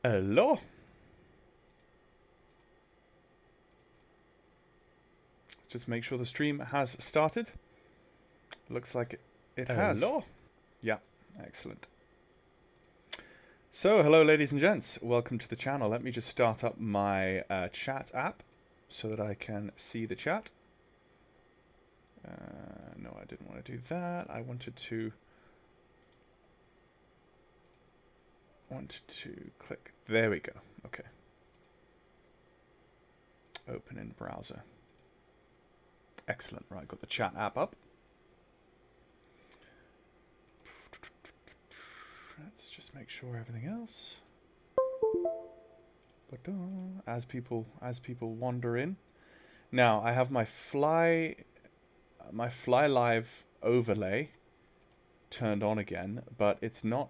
Hello. Let's just make sure the stream has started. Looks like it has. Hello. Yeah, excellent. So, hello ladies and gents. Welcome to the channel. Let me just start up my chat app so that I can see the chat. No, I didn't want to do that. I wanted to click. There we go. Okay. Open in browser. Excellent. Right, got the chat app up. Let's just make sure everything else. As people wander in. Now I have my fly live overlay turned on again, but it's not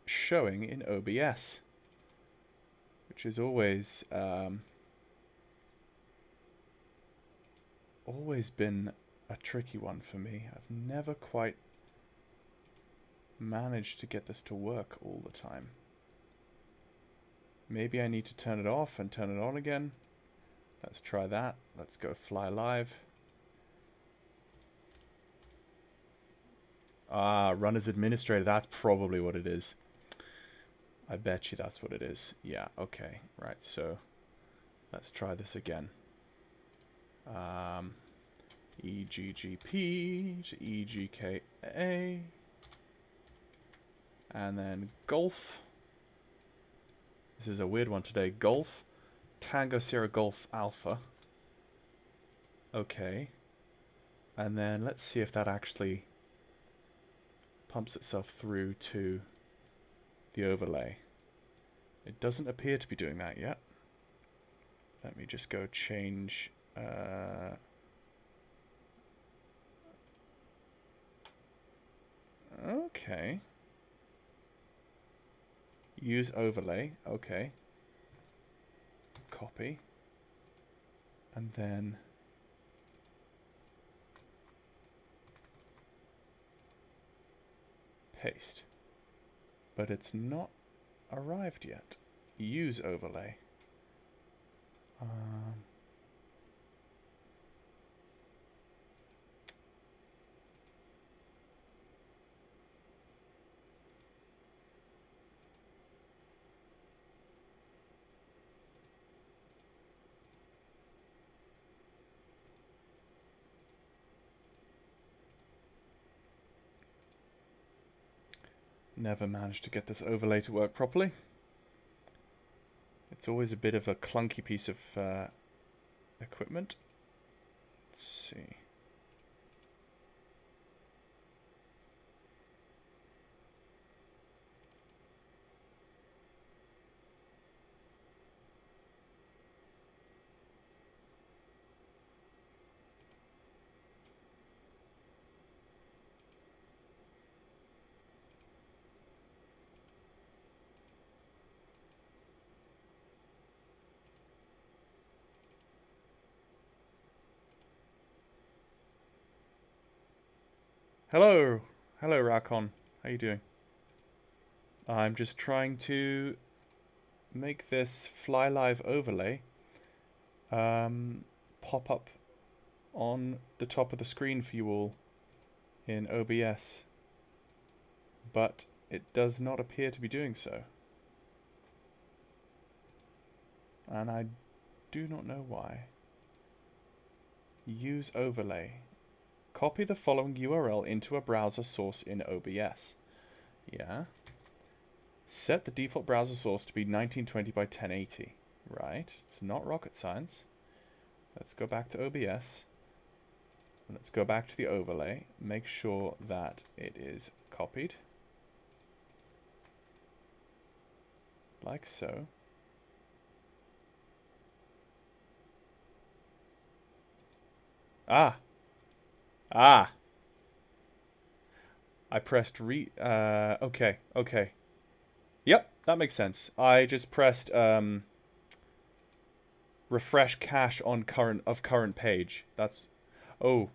showing in OBS, which is always been a tricky one for me. I've never quite managed to get this to work all the time. Maybe I need to turn it off and turn it on again. Let's try that. Let's go fly live. Ah, run as administrator. That's probably what it is. I bet you that's what it is. Yeah, okay. Right, so let's try this again. EGGP to EGKA. And then golf. This is a weird one today. Golf. Tango Sierra Golf Alpha. Okay. And then let's see if that actually pumps itself through to the overlay. It doesn't appear to be doing that yet. Let me just go change. Okay. Use overlay. Okay. Copy. And then paste. But it's not arrived yet. Use overlay. Never managed to get this overlay to work properly. It's always a bit of a clunky piece of equipment. Let's see. Hello, hello Rakon. How you doing? I'm just trying to make this fly live overlay pop up on the top of the screen for you all in OBS, but it does not appear to be doing so, and I do not know why. Use overlay. Copy the following URL into a browser source in OBS. Yeah. Set the default browser source to be 1920 by 1080. Right. It's not rocket science. Let's go back to OBS. Let's go back to the overlay. Make sure that it is copied. Like so. Ah! Ah! I pressed okay, okay. Yep, that makes sense. I just pressed refresh cache on current page. That's oh.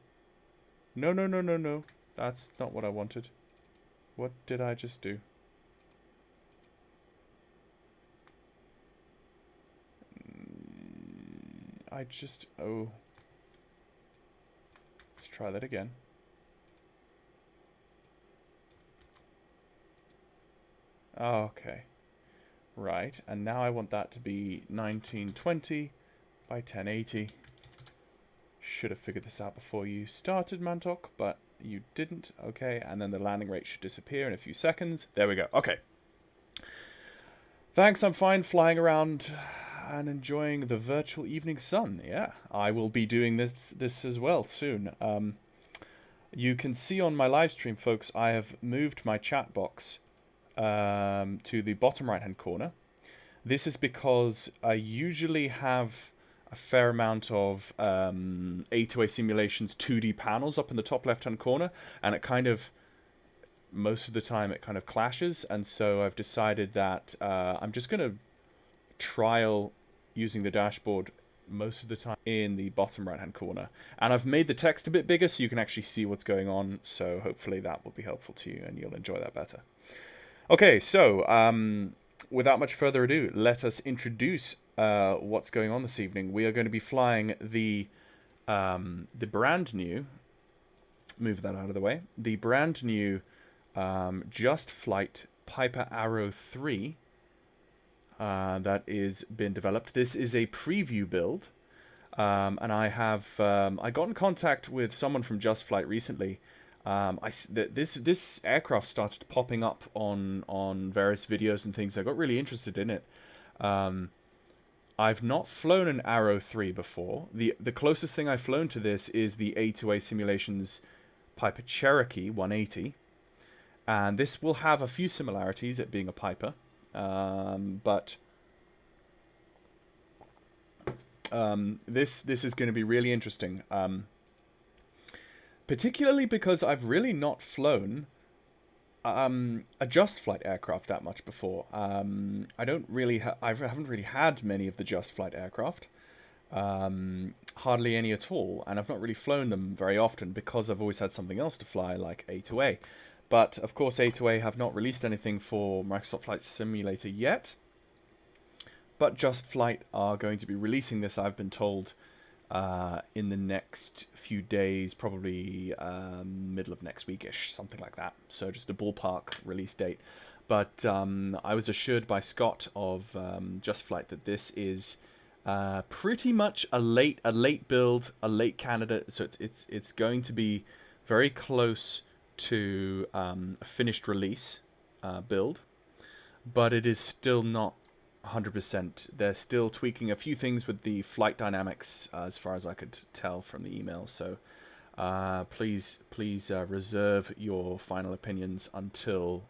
No. That's not what I wanted. What did I just do? I just... Oh. Let's try that again. Okay. Right, and now I want that to be 1920 by 1080. Should have figured this out before you started, Mantok, but you didn't. Okay, and then the landing rate should disappear in a few seconds. There we go. Okay. Thanks, I'm fine, flying around and enjoying the virtual evening sun. Yeah, I will be doing this as well soon. You can see on my live stream, folks, I have moved my chat box to the bottom right hand corner. This is because I usually have a fair amount of A2A simulations 2D panels up in the top left hand corner, and it kind of, most of the time it kind of clashes, and so I've decided that I'm just going to trial using the dashboard most of the time in the bottom right hand corner, and I've made the text a bit bigger so you can actually see what's going on, so hopefully that will be helpful to you and you'll enjoy that better. Okay, so without much further ado, let us introduce what's going on this evening. We are going to be flying the brand new, move that out of the way, the brand new JustFlight Piper Arrow 3 that is been developed. This is a preview build, and I have I got in contact with someone from JustFlight recently. This aircraft started popping up on various videos and things. I got really interested in it. I've not flown an Arrow 3 before. The closest thing I've flown to this is the A2A Simulations Piper Cherokee 180. And this will have a few similarities, it being a Piper. But this is going to be really interesting. Particularly because I've really not flown a JustFlight aircraft that much before. I haven't really had many of the JustFlight aircraft, hardly any at all, and I've not really flown them very often because I've always had something else to fly, like A2A. But of course, A2A have not released anything for Microsoft Flight Simulator yet. But JustFlight are going to be releasing this, I've been told, in the next few days, probably middle of next weekish, something like that. So just a ballpark release date. But I was assured by Scott of JustFlight that this is pretty much a late build, a late candidate. So it's going to be very close to a finished release build, but it is still not 100%. They're still tweaking a few things with the flight dynamics, as far as I could tell from the email. So please reserve your final opinions until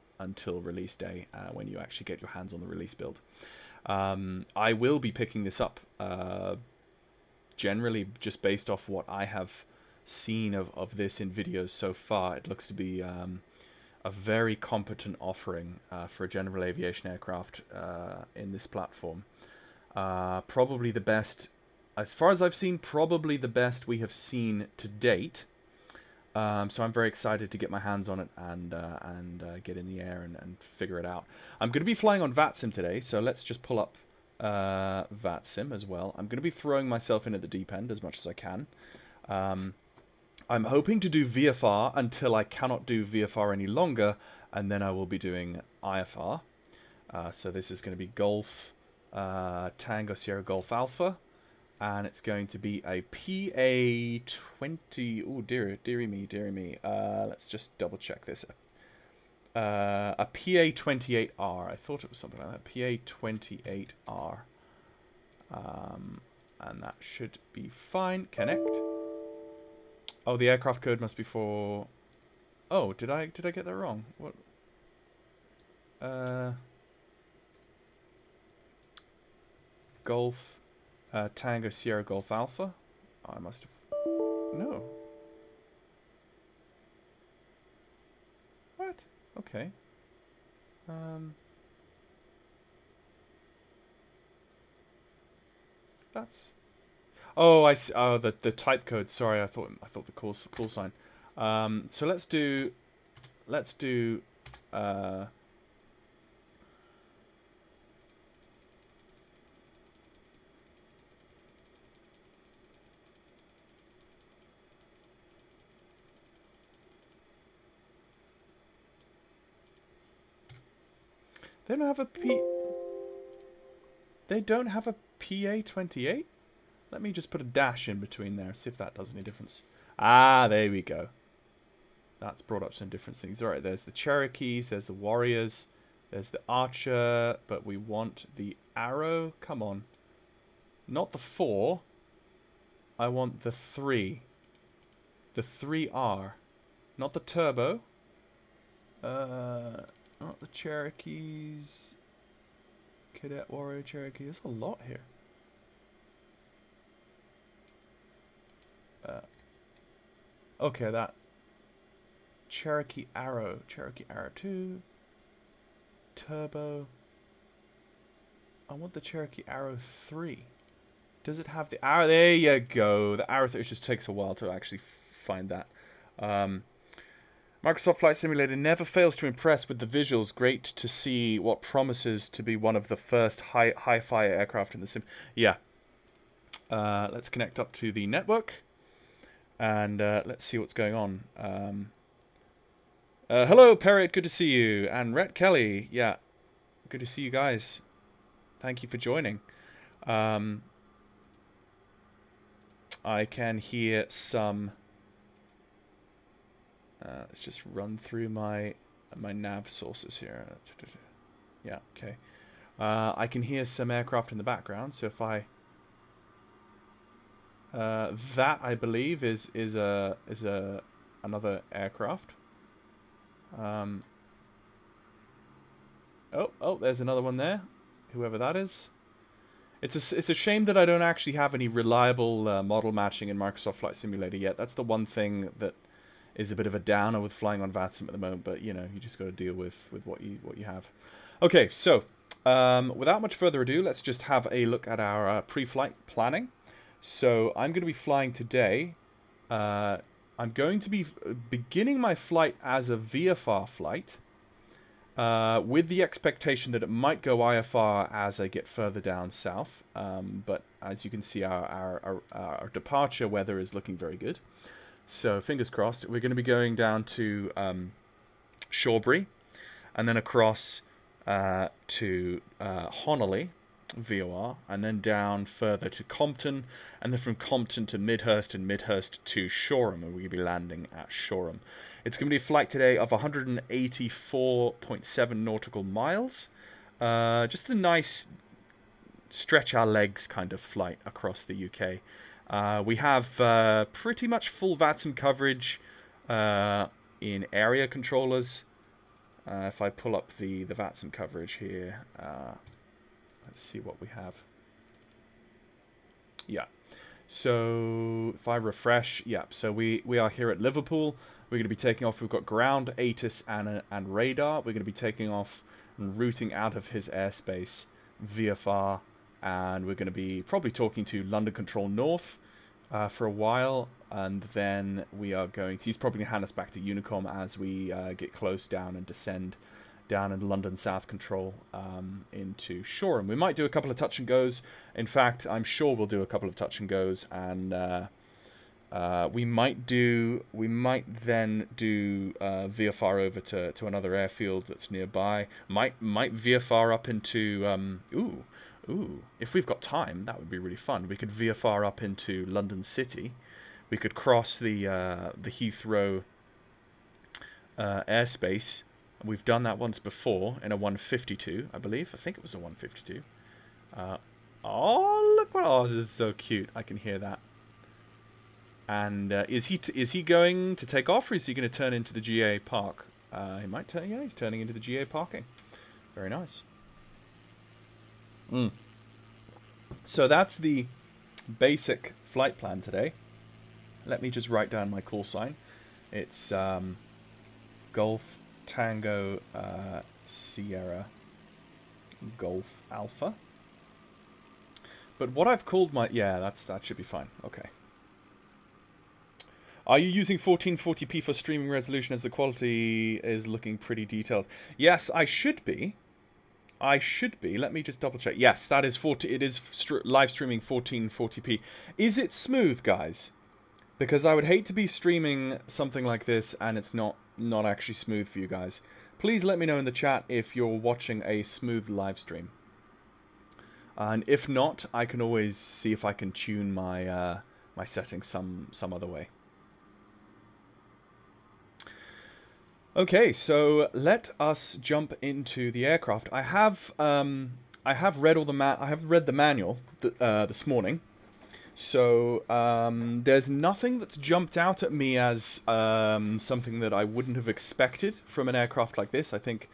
release day, when you actually get your hands on the release build. I will be picking this up generally just based off what I have seen of this in videos so far. It looks to be a very competent offering for a general aviation aircraft in this platform. Probably the best, as far as I've seen, probably the best we have seen to date. So I'm very excited to get my hands on it and get in the air and figure it out. I'm going to be flying on VATSIM today, so let's just pull up VATSIM as well. I'm going to be throwing myself in at the deep end as much as I can. I'm hoping to do VFR until I cannot do VFR any longer, and then I will be doing IFR. So this is going to be Golf Tango Sierra Golf Alpha, and it's going to be a PA-20. Oh, dearie me. Let's just double check this. A PA-28R. I thought it was something like that. PA-28R. And that should be fine. Connect. Oh, the aircraft code must be for... Oh, did I get that wrong? What? Golf, Tango Sierra Golf Alpha. Oh, I must have... No. What? Okay. That's... Oh, I see. Oh, the type code. Sorry, I thought the call sign. So let's do They don't have a P... They don't have a PA-28? Let me just put a dash in between there, see if that does any difference. Ah, there we go. That's brought up some different things. Alright, there's the Cherokees, there's the Warriors, there's the Archer, but we want the Arrow. Come on. Not the 4. I want the 3. The 3R. Not the Turbo. Not the Cherokees. Cadet, Warrior, Cherokee. There's a lot here. Okay, that. Cherokee Arrow. Cherokee Arrow 2. Turbo. I want the Cherokee Arrow 3. Does it have the arrow? There you go. The Arrow 3. It just takes a while to actually find that. Microsoft Flight Simulator never fails to impress with the visuals. Great to see what promises to be one of the first hi-fi aircraft in the sim. Yeah. Let's connect up to the network. And let's see what's going on. Hello, Parrot. Good to see you. And Rhett Kelly. Yeah. Good to see you guys. Thank you for joining. I can hear some... let's just run through my nav sources here. Yeah, okay. I can hear some aircraft in the background, so if I... that, I believe, is another aircraft. Oh, there's another one there. Whoever that is. It's a shame that I don't actually have any reliable model matching in Microsoft Flight Simulator yet. That's the one thing that is a bit of a downer with flying on VATSIM at the moment, but you know, you just got to deal with what you have. Okay, so without much further ado, let's just have a look at our pre-flight planning. So I'm going to be flying today. I'm going to be beginning my flight as a VFR flight, with the expectation that it might go IFR as I get further down south. But as you can see, our departure weather is looking very good. So fingers crossed. We're going to be going down to Shawbury, and then across to Honolly, VOR, and then down further to Compton, and then from Compton to Midhurst, and Midhurst to Shoreham, and we'll be landing at Shoreham. It's going to be a flight today of 184.7 nautical miles. Just a nice stretch our legs kind of flight across the UK. We have pretty much full VATSIM coverage in area controllers. If I pull up the VATSIM coverage here, let's see what we have. Yeah. So if I refresh, yeah. So we are here at Liverpool. We're going to be taking off. We've got ground, ATIS, and radar. We're going to be taking off and routing out of his airspace VFR. And we're going to be probably talking to London Control North for a while. And then we are going to... He's probably going to hand us back to Unicom as we get close down and descend down in London South Control into Shoreham. We might do a couple of touch and goes. In fact, I'm sure we'll do a couple of touch and goes, and we might then do VFR over to another airfield that's nearby. Might VFR up into if we've got time, that would be really fun. We could VFR up into London City. We could cross the Heathrow airspace. We've done that once before in a 152, I believe. I think it was a 152. Oh, look! Oh, this is so cute. I can hear that. And is he going to take off, or is he going to turn into the GA park? He might turn. Yeah, he's turning into the GA parking. Very nice. So that's the basic flight plan today. Let me just write down my call sign. It's Golf Tango Sierra Golf Alpha. But what I've called my... Yeah, that should be fine. Okay. Are you using 1440p for streaming resolution as the quality is looking pretty detailed? Yes, I should be. Let me just double check. Yes, that is 40. It is live streaming 1440p. Is it smooth, guys? Because I would hate to be streaming something like this and it's not actually smooth for you guys. please let me know in the chat if you're watching a smooth live stream. And if not, I can always see if I can tune my my settings some other way. Okay, so let us jump into the aircraft. I have read the manual this morning. So there's nothing that's jumped out at me as something that I wouldn't have expected from an aircraft like this. I think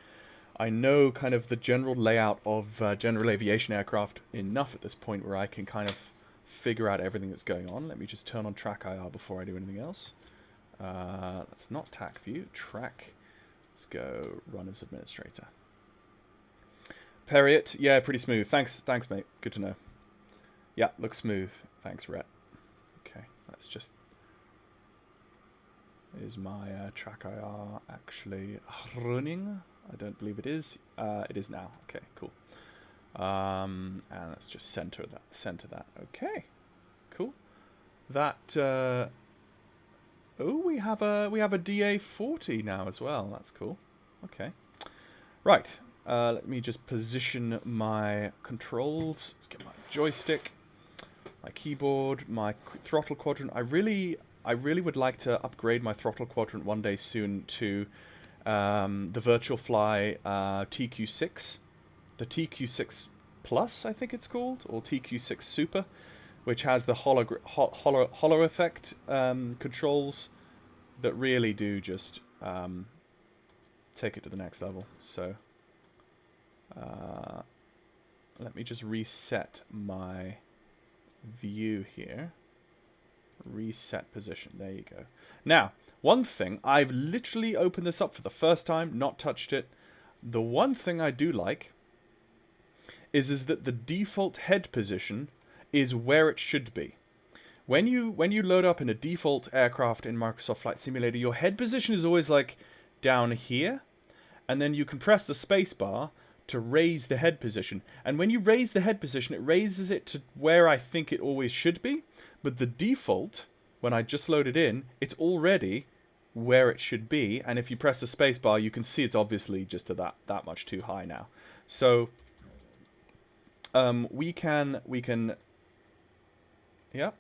I know kind of the general layout of general aviation aircraft enough at this point where I can kind of figure out everything that's going on. Let me just turn on track IR before I do anything else. Let's not TAC view, track. Let's go run as administrator. Perriott, yeah, pretty smooth. Thanks, mate. Good to know. Yeah, looks smooth. Thanks, Rhett. Okay, let's just... Is my track IR actually running? I don't believe it is. It is now. Okay, cool. And let's just center that. Okay, cool. That... oh, we have a DA40 now as well. That's cool. Okay. Right. Let me just position my controls. Let's get my joystick, my keyboard, my throttle quadrant. I really would like to upgrade my throttle quadrant one day soon to the VirtualFly TQ6, the TQ6 Plus, I think it's called, or TQ6 Super, which has the hollow effect controls that really do just take it to the next level. So let me just reset my view here. Reset position. There you go. Now, one thing, I've literally opened this up for the first time, not touched it. The one thing I do like is that the default head position is where it should be. When you load up in a default aircraft in Microsoft Flight Simulator, your head position is always like down here, and then you can press the space bar to raise the head position. And when you raise the head position, it raises it to where I think it always should be. But the default, when I just load it in, it's already where it should be. And if you press the space bar, you can see it's obviously just that much too high now. So we can yeah.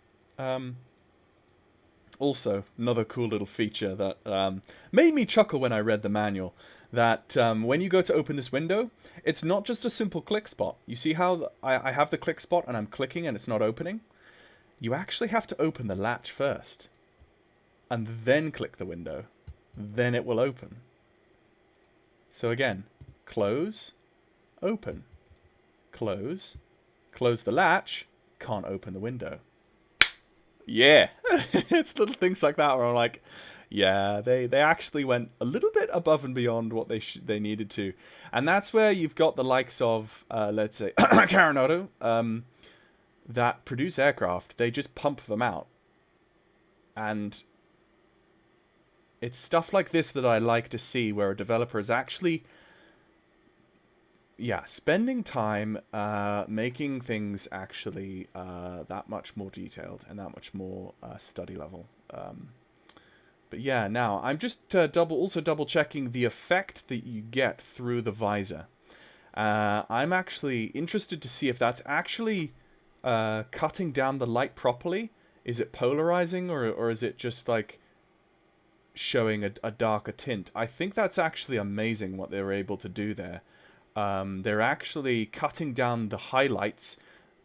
Also, another cool little feature that made me chuckle when I read the manual, that when you go to open this window, it's not just a simple click spot. You see how I have the click spot and I'm clicking and it's not opening? You actually have to open the latch first and then click the window. Then it will open. So again, close, open, close the latch, can't open the window. Yeah, it's little things like that where I'm like, yeah, they actually went a little bit above and beyond what they needed to. And that's where you've got the likes of, let's say, Carinado, that produce aircraft. They just pump them out. And it's stuff like this that I like to see, where a developer is actually, yeah, spending time making things actually that much more detailed and that much more study level. But yeah, now I'm just double checking the effect that you get through the visor. I'm actually interested to see if that's actually cutting down the light properly. Is it polarizing, or is it just like showing a darker tint? I think that's actually amazing what they were able to do there. They're actually cutting down the highlights,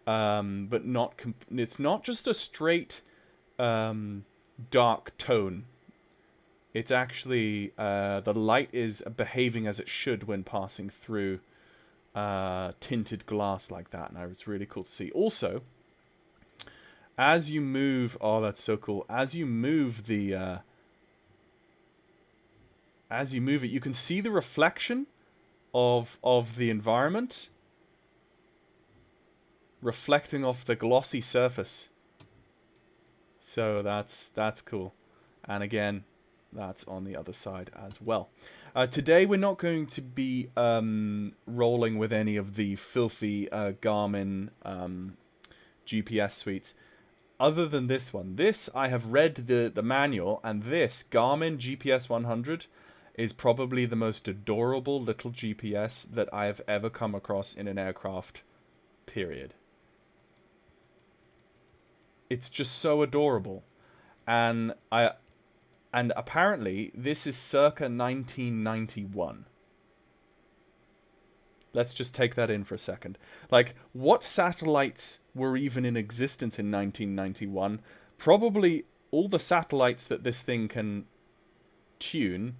but not. It's not just a straight dark tone. It's actually the light is behaving as it should when passing through tinted glass like that, and it's really cool to see. Also, as you move, oh, that's so cool. As you move the, you can see the reflection of the environment reflecting off the glossy surface. So that's cool. And again, that's on the other side as well. Today we're not going to be rolling with any of the filthy Garmin GPS suites, other than this one. This, I have read the manual, and this Garmin GPS 100 is probably the most adorable little GPS that I have ever come across in an aircraft, period. It's just so adorable. And apparently this is circa 1991. Let's just take that in for a second. Like, what satellites were even in existence in 1991? Probably all the satellites that this thing can tune.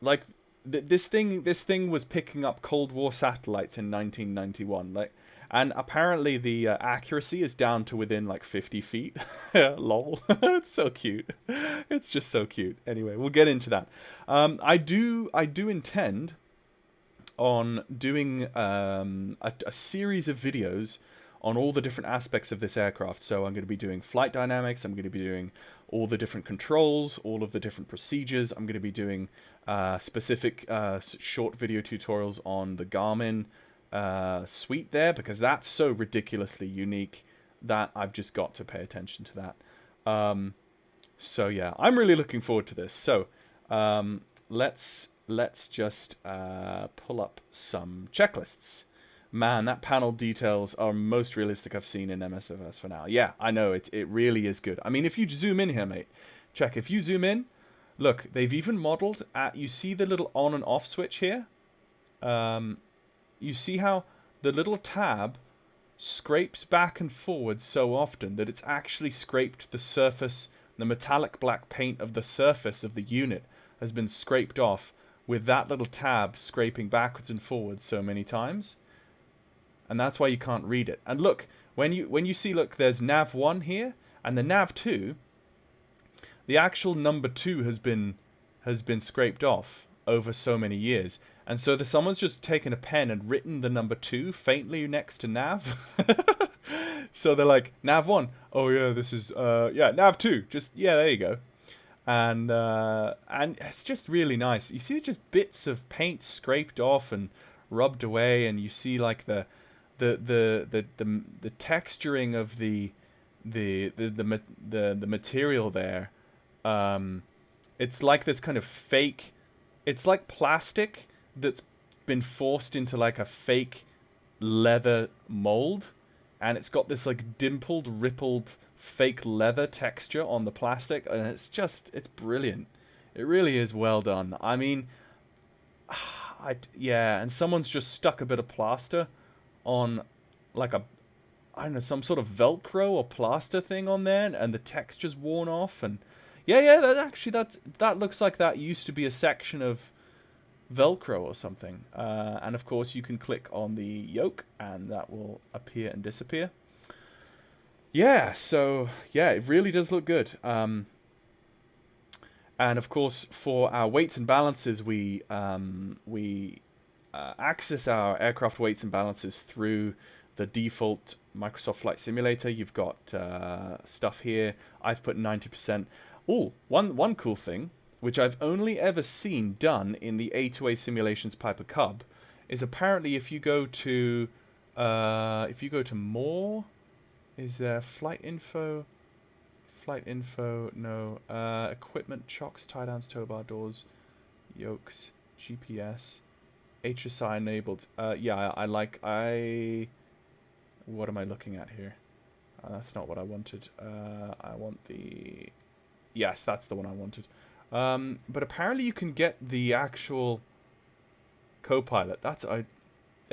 Like, this thing was picking up Cold War satellites in 1991. Like, and apparently the accuracy is down to within like 50 feet. Lol. It's so cute. It's just so cute. Anyway, we'll get into that. I do intend on doing a series of videos on all the different aspects of this aircraft. So I'm going to be doing flight dynamics, I'm going to be doing all the different controls, all of the different procedures. I'm going to be doing specific short video tutorials on the Garmin suite there, because that's so ridiculously unique that I've just got to pay attention to that. So yeah, I'm really looking forward to this. So let's just pull up some checklists. Man, that panel details are most realistic I've seen in MSFS for now. Yeah, I know, it really is good. I mean, if you zoom in here, mate, check. If you zoom in, look, they've even modeled at, you see the little on and off switch here? You see how the little tab scrapes back and forward so often that it's actually scraped the surface, the metallic black paint of the surface of the unit has been scraped off with that little tab scraping backwards and forwards so many times. And that's why you can't read it. And look, when you see, look, there's nav 1 here, and the nav 2, the actual number 2 has been scraped off over so many years. And so someone's just taken a pen and written the number 2 faintly next to nav. So they're like, nav 1, oh yeah, this is yeah, nav 2, just, yeah, there you go. And it's just really nice. You see just bits of paint scraped off and rubbed away, and you see like the texturing of the material there. It's like this kind of fake. It's like plastic that's been forced into like a fake leather mold, and it's got this like dimpled, rippled fake leather texture on the plastic, and it's brilliant. It really is well done. I mean, yeah, and someone's just stuck a bit of plaster on like I don't know, some sort of Velcro or plaster thing on there, and the texture's worn off, and yeah, that looks like that used to be a section of Velcro or something. And of course you can click on the yoke and that will appear and disappear. Yeah, so yeah, it really does look good. And of course, for our weights and balances, we access our aircraft weights and balances through the default Microsoft Flight Simulator. You've got stuff here. I've put 90%. Oh, one cool thing, which I've only ever seen done in the A2A Simulations Piper Cub, is apparently if you go to more, is there flight info? Flight info, no. Equipment, chocks, tie downs, tow bar doors, yokes, GPS, HSI enabled. Yeah, what am I looking at here? That's not what I wanted. I want the... Yes, that's the one I wanted. But apparently you can get the actual Copilot. There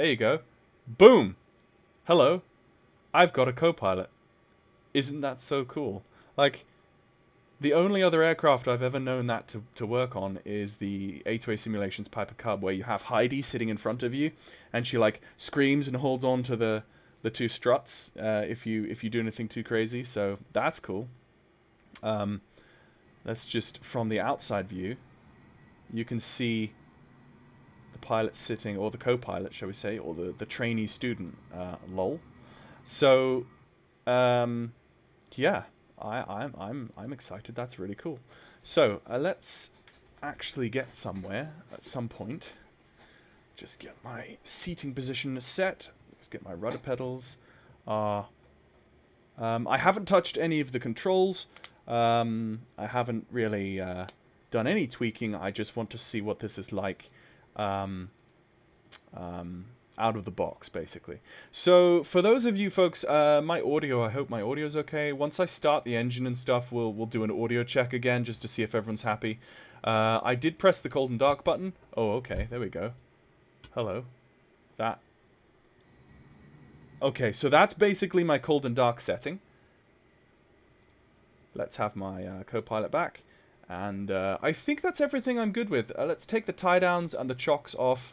you go. Boom! Hello. I've got a Copilot. Isn't that so cool? Like, the only other aircraft I've ever known that to work on is the A2A Simulations Piper Cub, where you have Heidi sitting in front of you, and she like screams and holds on to the two struts if you do anything too crazy. So that's cool. That's just from the outside view. You can see the pilot sitting, or the co-pilot, shall we say, or the trainee student. Lol. So, yeah, I'm excited. That's really cool. So let's actually get somewhere at some point. Just get my seating position set. Let's get my rudder pedals. I haven't touched any of the controls. I haven't really done any tweaking. I just want to see what this is like out of the box, basically. So for those of you folks, my audio, I hope my audio is okay. Once I start the engine and stuff, we'll do an audio check again just to see if everyone's happy. I did press the cold and dark button. Oh, okay, there we go. Hello. That. Okay, so that's basically my cold and dark setting. Let's have my Copilot back. And I think that's everything I'm good with. Let's take the tie downs and the chocks off.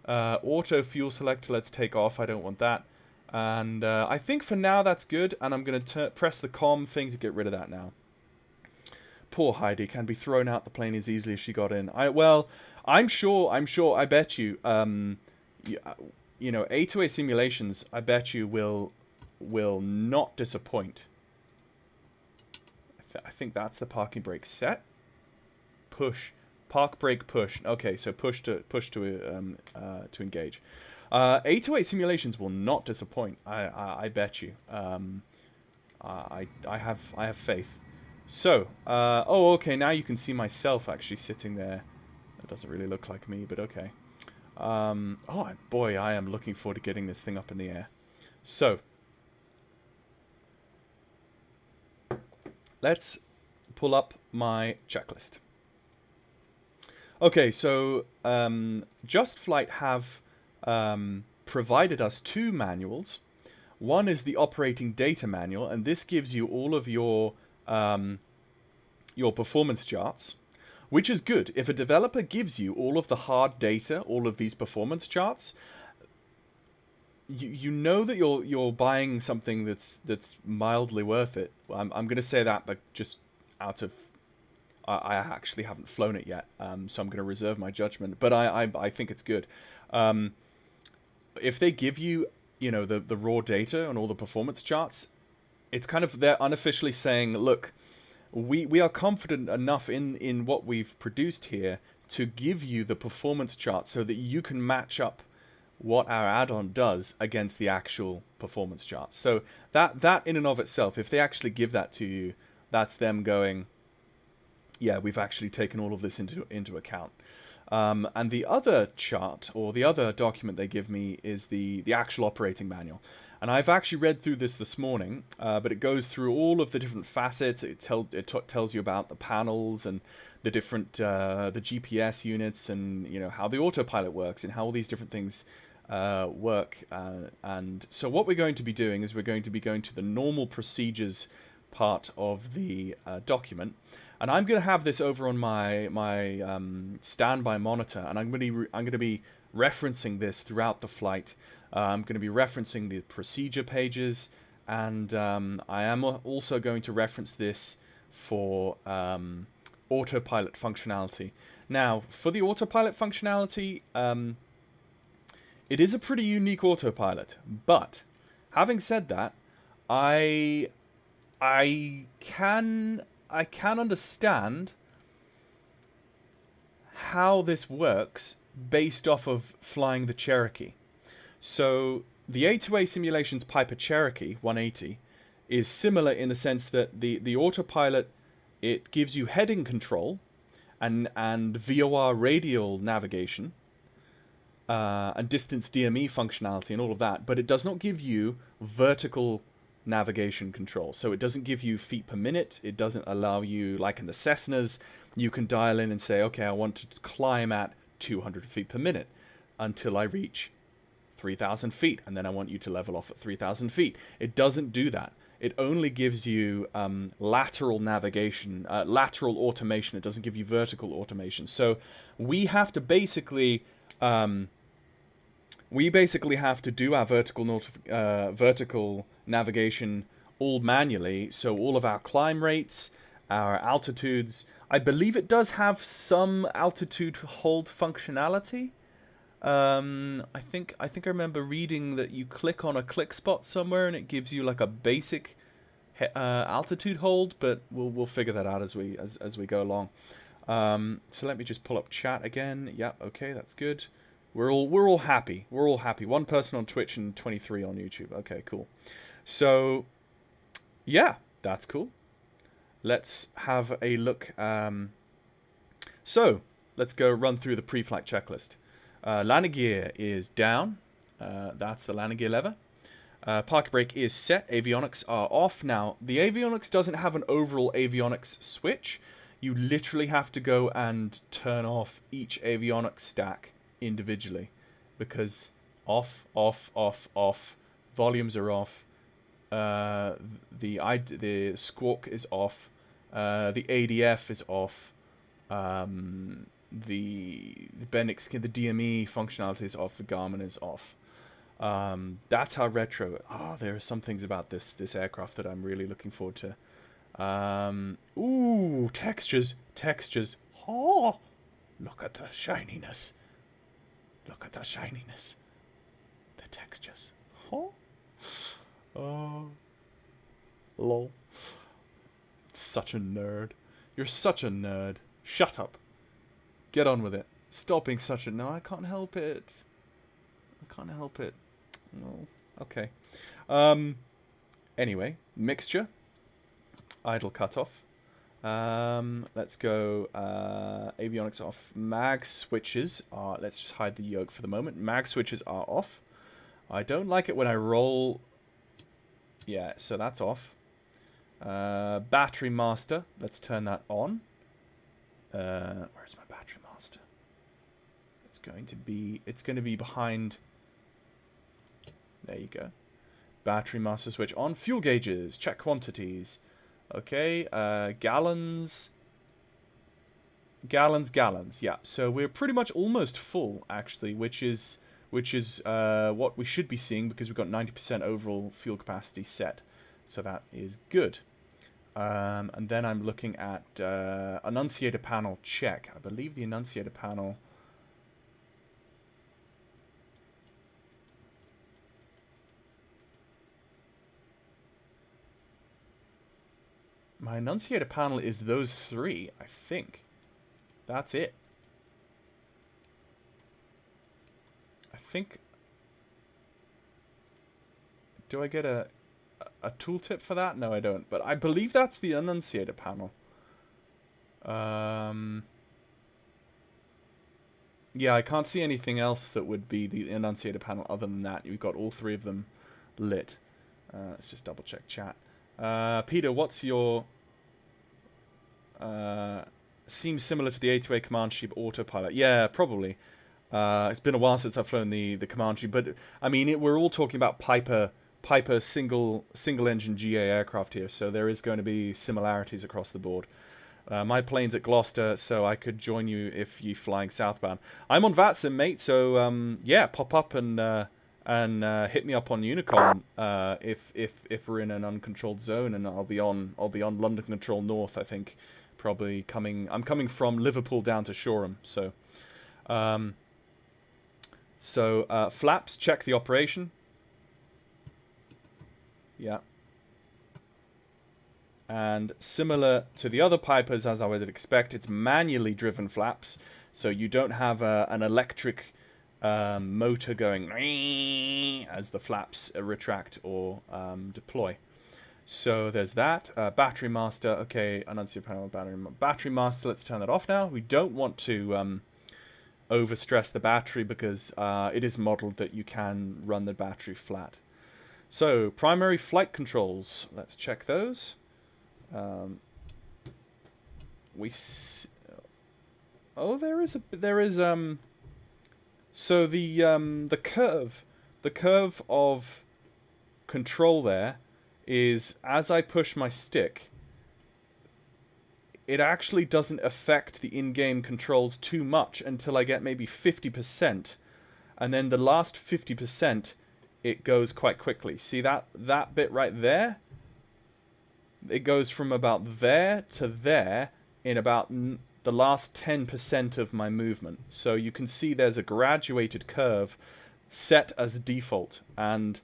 Auto fuel selector, let's take off. I don't want that. And I think for now that's good. And I'm going to press the COM thing to get rid of that now. Poor Heidi can be thrown out the plane as easily as she got in. Well, I'm sure, I bet you, you know, A2A simulations, I bet you will not disappoint. I think that's the parking brake set. Push. Park brake push. Okay, so push to engage. A2A simulations will not disappoint. I bet you. I have faith. So, oh, okay. Now you can see myself actually sitting there. It doesn't really look like me, but okay. Oh boy, I am looking forward to getting this thing up in the air. So, let's pull up my checklist. Okay, so JustFlight have provided us two manuals. One is the operating data manual, and this gives you all of your performance charts, which is good. If a developer gives you all of the hard data, all of these performance charts, you know that you're buying something that's mildly worth it. I'm going to say that, but just out of I actually haven't flown it yet, so I'm going to reserve my judgment. But I think it's good. If they give you, you know, the raw data and all the performance charts, it's kind of, they're unofficially saying, look, we are confident enough in what we've produced here to give you the performance chart so that you can match up what our add-on does against the actual performance charts. So that in and of itself, if they actually give that to you, that's them going, yeah, we've actually taken all of this into account. And the other chart, or the other document they give me, is the actual operating manual. And I've actually read through this morning, but it goes through all of the different facets. It tells you about the panels and the different the GPS units, and you know how the autopilot works and how all these different things work. And so what we're going to be doing is we're going to be going to the normal procedures part of the document. And I'm going to have this over on my standby monitor, and I'm going to be referencing this throughout the flight. I'm going to be referencing the procedure pages, and I am also going to reference this for autopilot functionality. Now, for the autopilot functionality, it is a pretty unique autopilot. But having said that, I can understand how this works based off of flying the Cherokee. So the A2A Simulations Piper Cherokee 180 is similar in the sense that the autopilot, it gives you heading control and VOR radial navigation and distance DME functionality and all of that, but it does not give you vertical navigation control. So it doesn't give you feet per minute. It doesn't allow you, like in the Cessnas, you can dial in and say, okay, I want to climb at 200 feet per minute until I reach 3,000 feet, and then I want you to level off at 3,000 feet. It doesn't do that. It only gives you lateral navigation, lateral automation. It doesn't give you vertical automation. So we have to basically have to do our vertical navigation all manually. So all of our climb rates, our altitudes. I believe it does have some altitude hold functionality. I think I remember reading that you click on a click spot somewhere and it gives you like a basic altitude hold, but we'll figure that out as we go along. So let me just pull up chat again. Yeah, okay, that's good. We're all happy. We're all happy. 1 person on Twitch and 23 on YouTube. Okay, cool. So yeah, that's cool. Let's have a look. So, let's go run through the pre-flight checklist. Landing gear is down. That's the landing gear lever. Parking brake is set. Avionics are off. Now, the avionics doesn't have an overall avionics switch. You literally have to go and turn off each avionics stack individually. Because off, off, off, off. Volumes are off. The squawk is off. The ADF is off. The Bendix, the DME functionality is off. The Garmin is off. That's how retro. There are some things about this aircraft that I'm really looking forward to. Ooh, textures. Oh, look at the shininess. Look at the shininess. The textures. Oh, lol. Such a nerd. You're such a nerd. Shut up. Get on with it. Stop being such a... No, I can't help it. No. Okay. Anyway, mixture. Idle cutoff. Let's go avionics off. Mag switches are... Let's just hide the yoke for the moment. Mag switches are off. I don't like it when I roll... Yeah, so that's off. Battery master. Let's turn that on. Where's my battery master? It's going to be behind... There you go. Battery master switch on. Fuel gauges. Check quantities. Okay. Gallons. Yeah. So we're pretty much almost full, actually, which is what we should be seeing because we've got 90% overall fuel capacity set. So that is good. And then I'm looking at annunciator panel check. I believe the annunciator panel... My annunciator panel is those three, I think. That's it. I think... Do I get a tooltip for that? No, I don't. But I believe that's the annunciator panel. Yeah, I can't see anything else that would be the annunciator panel other than that. You've got all three of them lit. Let's just double check chat. Peter, what's your... seems similar to the A2A Command Sheep autopilot. Yeah, probably. It's been a while since I've flown the Command Sheep, but I mean, we're all talking about Piper single engine GA aircraft here, so there is going to be similarities across the board. My plane's at Gloucester, so I could join you if you're flying southbound. I'm on VATSIM, mate, so yeah, pop up and hit me up on Unicom if we're in an uncontrolled zone, and I'll be on London Control North, I think. Probably I'm coming from Liverpool down to Shoreham, so flaps, check the operation. Yeah. And similar to the other Pipers, as I would expect, it's manually driven flaps, so you don't have an electric motor going as the flaps retract or deploy. So there's that. Battery master. Okay, annunciator panel, battery master. Let's turn that off now. We don't want to overstress the battery because it is modeled that you can run the battery flat. So primary flight controls. Let's check those. So the curve of control there is, as I push my stick, it actually doesn't affect the in-game controls too much until I get maybe 50%, and then the last 50% it goes quite quickly. See that bit right there? It goes from about there to there in about the last 10% of my movement. So you can see there's a graduated curve set as default, and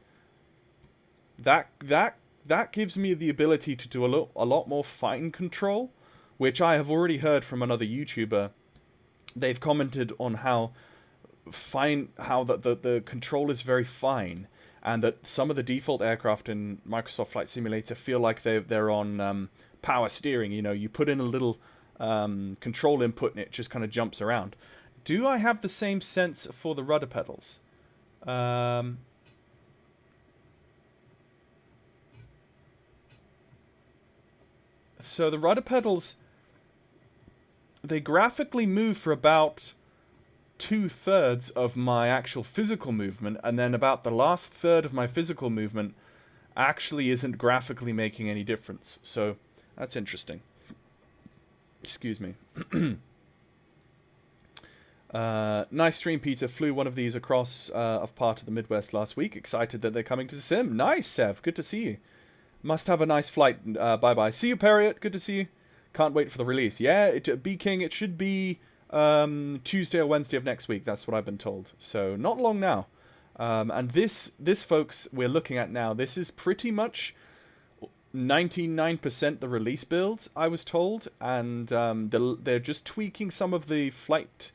that gives me the ability to do a lot more fine control, which I have already heard from another YouTuber. They've commented on how the control is very fine, and that some of the default aircraft in Microsoft Flight Simulator feel like they're on power steering. You know, you put in a little control input and it just kind of jumps around. Do I have the same sense for the rudder pedals? So the rudder pedals, they graphically move for about 2/3 of my actual physical movement, and then about the last third of my physical movement actually isn't graphically making any difference. So that's interesting. Excuse me. Nice stream, Peter. Flew one of these across of part of the Midwest last week. Excited that they're coming to the sim. Nice, Sev. Good to see you. Must have a nice flight. Bye-bye. See you, Perriot. Good to see you. Can't wait for the release. Yeah, B-King, it should be Tuesday or Wednesday of next week. That's what I've been told. So not long now. And this, folks, we're looking at now, this is pretty much 99% the release build, I was told. And they're just tweaking some of the flight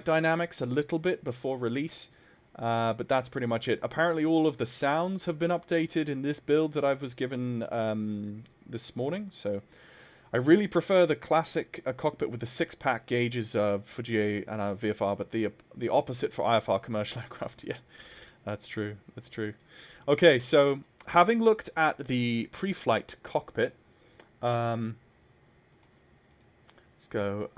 dynamics a little bit before release. But that's pretty much it. Apparently all of the sounds have been updated in this build that I was given this morning. So I really prefer the classic cockpit with the 6-pack gauges for GA and VFR, but the opposite for IFR commercial aircraft. Yeah, that's true. That's true. Okay, so having looked at the pre-flight cockpit, let's go.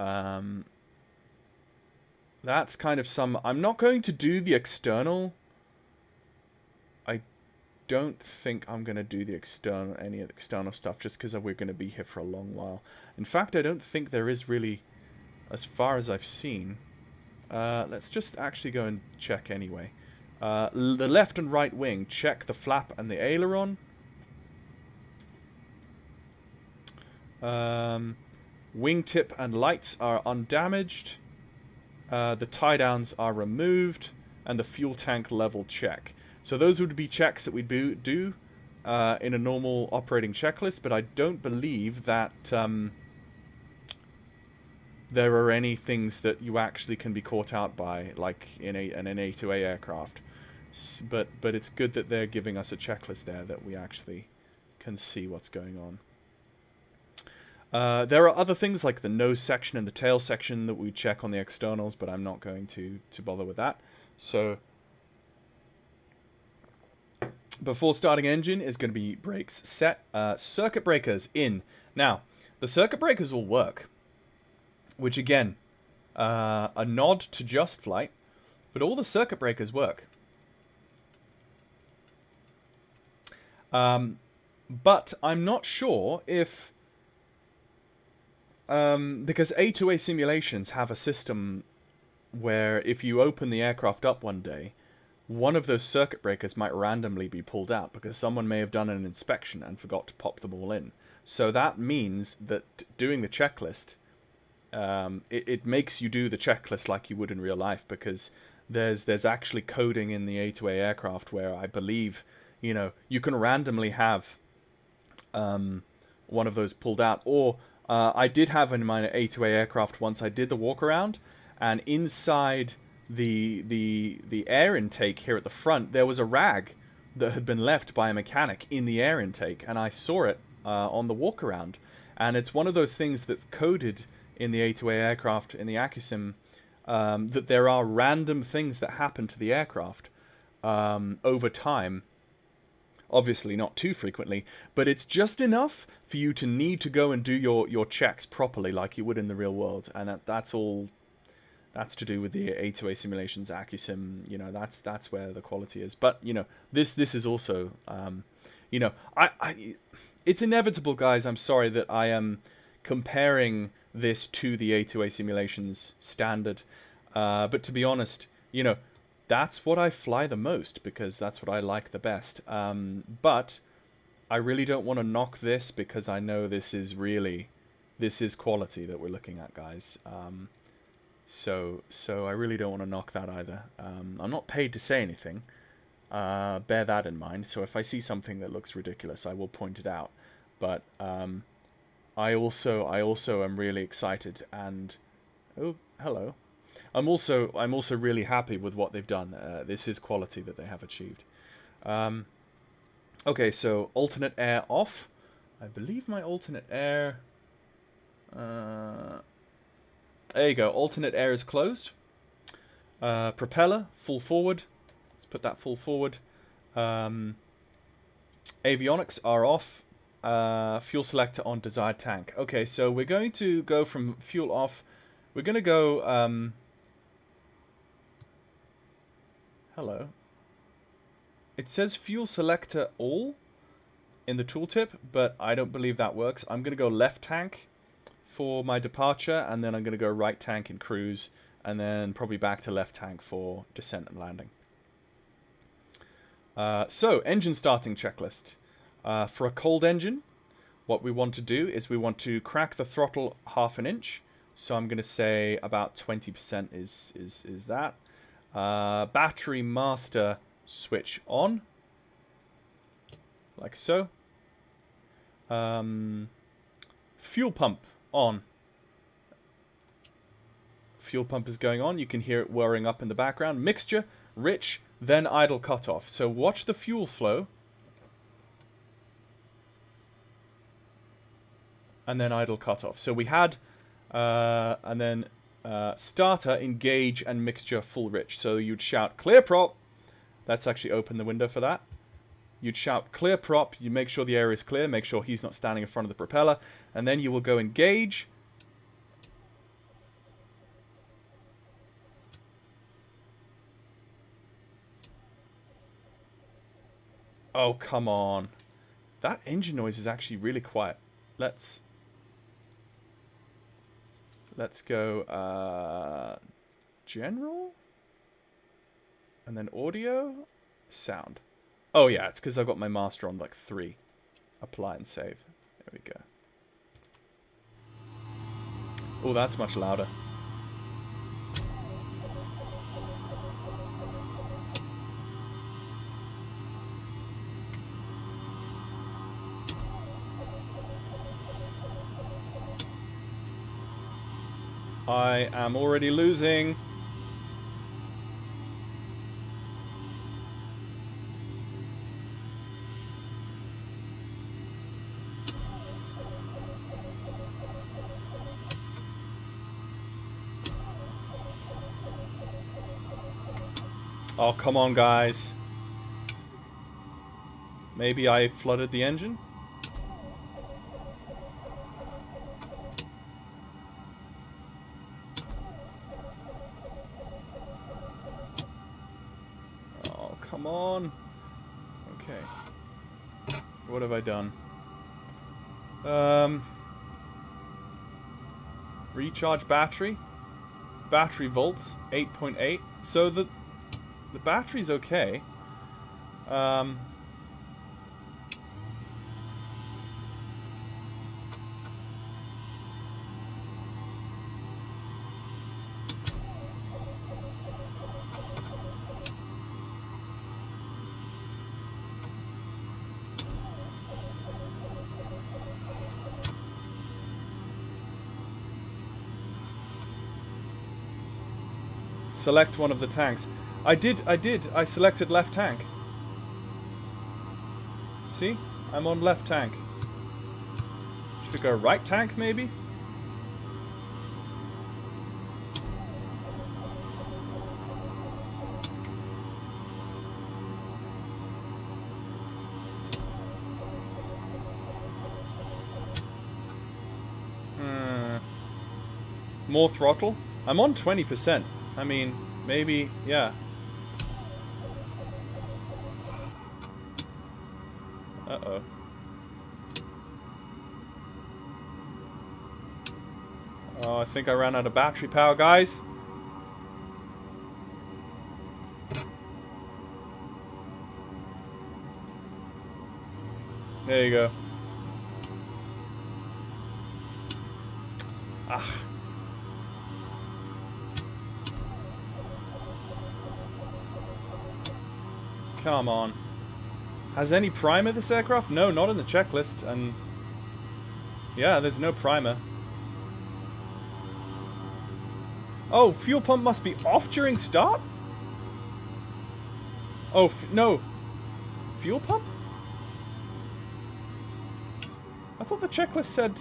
That's kind of some... I'm not going to do the external. I don't think I'm going to do the any of the external stuff just because we're going to be here for a long while. In fact, I don't think there is really, as far as I've seen. Let's just actually go and check anyway. The left and right wing, check the flap and the aileron. Wingtip and lights are undamaged. The tie-downs are removed, and the fuel tank level check. So those would be checks that we'd do in a normal operating checklist, but I don't believe that there are any things that you actually can be caught out by, like in an A2A aircraft. But it's good that they're giving us a checklist there that we actually can see what's going on. There are other things like the nose section and the tail section that we check on the externals, but I'm not going to bother with that. So before starting engine is going to be brakes set. Circuit breakers in. Now, the circuit breakers will work, which again, a nod to JustFlight, but all the circuit breakers work. But I'm not sure if... because A2A simulations have a system where if you open the aircraft up one day, one of those circuit breakers might randomly be pulled out because someone may have done an inspection and forgot to pop them all in. So that means that doing the checklist, it makes you do the checklist like you would in real life, because there's actually coding in the A2A aircraft where I believe, you can randomly have one of those pulled out. Or I did have in my A2A aircraft once, I did the walk around, and inside the air intake here at the front, there was a rag that had been left by a mechanic in the air intake, and I saw it on the walk around. And it's one of those things that's coded in the A2A aircraft, in the AccuSim, that there are random things that happen to the aircraft over time. Obviously not too frequently, but it's just enough for you to need to go and do your checks properly like you would in the real world. And that's all. That's to do with the A2A simulations, AccuSim. That's where the quality is. But this is also, it's inevitable, guys. I'm sorry that I am comparing this to the A2A simulations standard, but to be honest, that's what I fly the most because that's what I like the best. But I really don't want to knock this because I know this is quality that we're looking at, guys. So I really don't want to knock that either. I'm not paid to say anything. Bear that in mind. So if I see something that looks ridiculous, I will point it out. But I also am really excited, and oh, hello. I'm also really happy with what they've done. This is quality that they have achieved. Okay, so alternate air off. I believe my alternate air. There you go. Alternate air is closed. Propeller, full forward. Let's put that full forward. Avionics are off. Fuel selector on desired tank. Okay, so we're going to go from fuel off. We're going to go... hello. It says fuel selector all in the tooltip, but I don't believe that works. I'm going to go left tank for my departure, and then I'm going to go right tank in cruise, and then probably back to left tank for descent and landing. So, engine starting checklist. For a cold engine, what we want to do is we want to crack the throttle 1/2 inch. So I'm going to say about 20% is that. Battery master switch on, like so. Fuel pump on. Fuel pump is going on. You can hear it whirring up in the background. Mixture, rich, then idle cutoff. So watch the fuel flow. And then idle cutoff. So we had, and then starter, engage, and mixture full rich. So you'd shout clear prop. Let's actually open the window for that. You'd shout clear prop. You make sure the air is clear. Make sure he's not standing in front of the propeller. And then you will go engage. Oh, come on. That engine noise is actually really quiet. Let's go general, and then audio, sound. Oh yeah, it's because I've got my master on like 3. Apply and save. There we go. Oh, that's much louder. I am already losing. Oh, come on, guys. Maybe I flooded the engine? Come on. Okay. What have I done? Recharge battery. Battery volts, 8.8. So the battery's okay. Select one of the tanks. I did. I selected left tank. See? I'm on left tank. Should I go right tank, maybe? More throttle? I'm on 20%. I mean, maybe, yeah. Uh-oh. Oh, I think I ran out of battery power, guys. There you go. Ah. Come on. Has any primer this aircraft? No, not in the checklist. And yeah, there's no primer. Oh, fuel pump must be off during start? Oh, no. Fuel pump? I thought the checklist said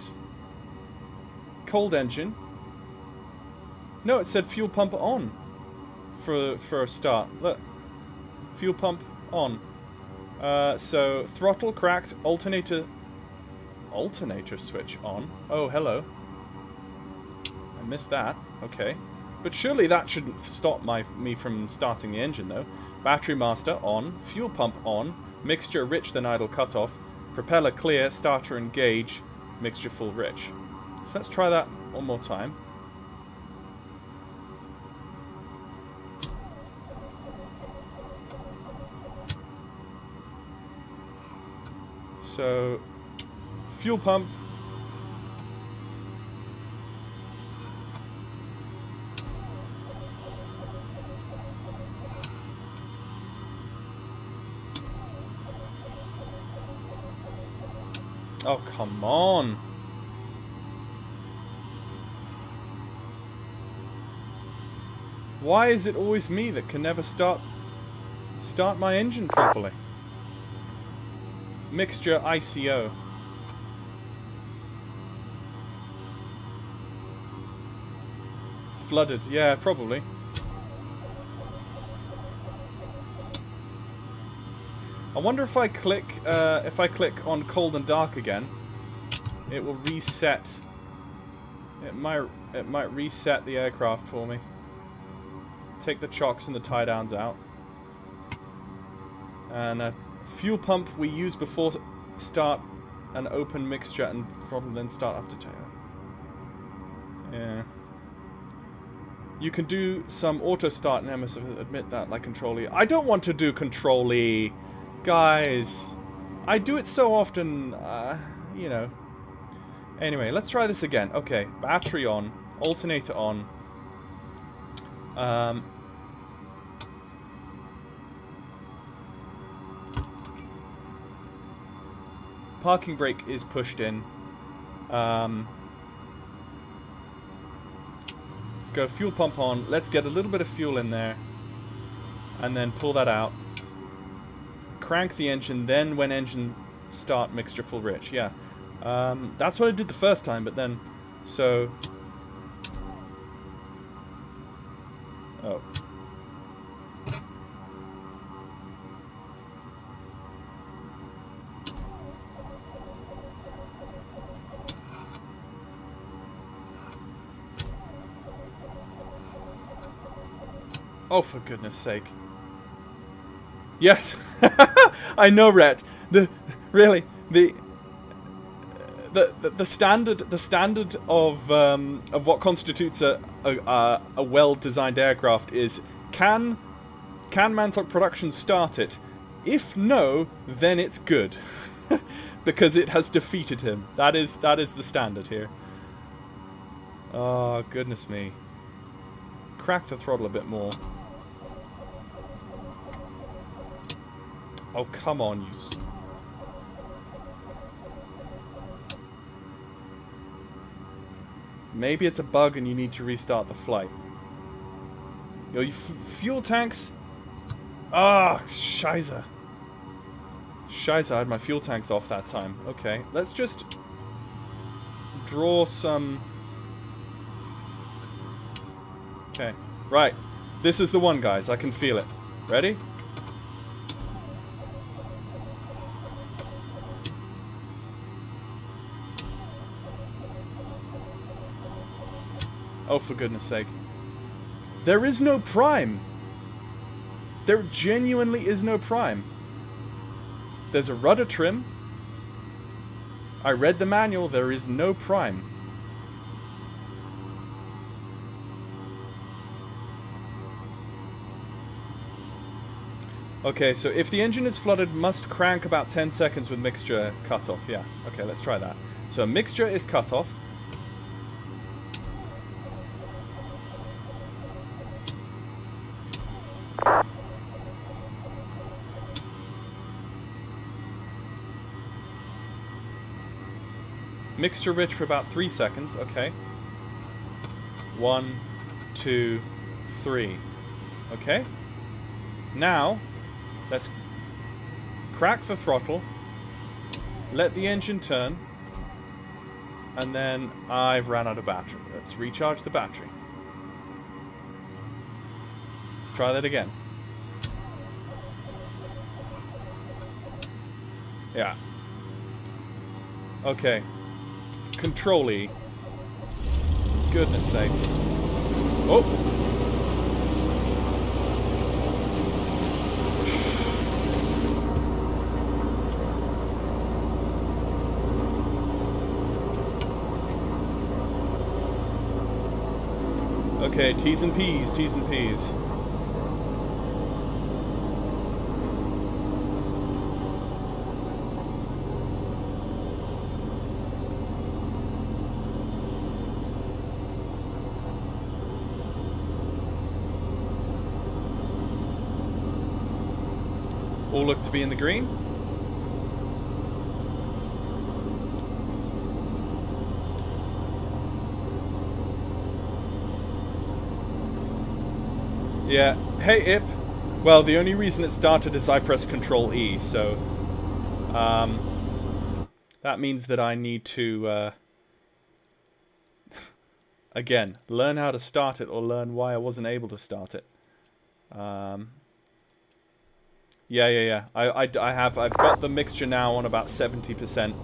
cold engine. No, it said fuel pump on for a start. Look. Fuel pump on. So throttle cracked, alternator switch on. Oh, hello. I missed that. Okay. But surely that shouldn't stop me from starting the engine, though. Battery master on. Fuel pump on. Mixture rich than idle cutoff. Propeller clear. Starter engage. Mixture full rich. So let's try that one more time. So, fuel pump. Oh, come on. Why is it always me that can never start my engine properly? Mixture ICO. Flooded, yeah, probably. I wonder if I click on cold and dark again, it will reset. It might reset the aircraft for me. Take the chocks and the tie downs out. And fuel pump we use before start an open mixture and from then start after tail. Yeah. You can do some auto start and MS admit that like Control E. I don't want to do Control E. Guys, I do it so often, you know. Anyway, let's try this again. Okay, battery on, alternator on. Parking brake is pushed in. Let's go fuel pump on. Let's get a little bit of fuel in there. And then pull that out. Crank the engine, then when engine start, mixture full rich. Yeah. That's what I did the first time, but then... So... Oh. Oh, for goodness sake. Yes! I know, Rhett. The standard of what constitutes a well-designed aircraft is can Mansoc Productions start it? If no, then it's good. Because it has defeated him. That is the standard here. Oh, goodness me. Crack the throttle a bit more. Oh, come on, you... Maybe it's a bug and you need to restart the flight. Yo, you fuel tanks... Ah, Scheiße. Scheiße, I had my fuel tanks off that time. Okay, let's just... draw some... Okay, right. This is the one, guys. I can feel it. Ready? Oh, for goodness sake. There is no prime. There genuinely is no prime. There's a rudder trim. I read the manual. There is no prime. Okay, so if the engine is flooded, must crank about 10 seconds with mixture cut off. Yeah, okay, let's try that. So mixture is cut off. Mixture rich for about 3 seconds. Okay. 1, 2, 3. Okay. Now, let's crack the throttle, let the engine turn, and then I've ran out of battery. Let's recharge the battery. try that again. Yeah. Okay. Control E. Goodness sake. Oh! Okay, T's and P's, T's and P's. All look to be in the green. Yeah. Hey, Ip. Well, the only reason it started is I pressed Control E, so that means that I need to again learn how to start it or learn why I wasn't able to start it. Yeah. I've got the mixture now on about 70%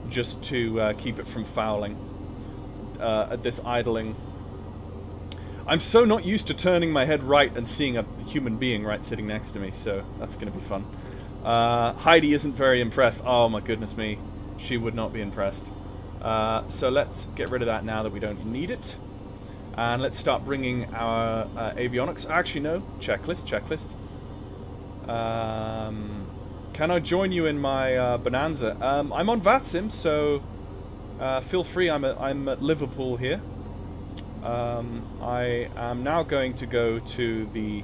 just to keep it from fouling at this idling. I'm so not used to turning my head right and seeing a human being right sitting next to me, so that's going to be fun. Heidi isn't very impressed. Oh my goodness me. She would not be impressed. So let's get rid of that now that we don't need it. And let's start bringing our avionics. Actually, no. Checklist. Can I join you in my Bonanza? I'm on VATSIM, so feel free. I'm at Liverpool here. I am now going to go to the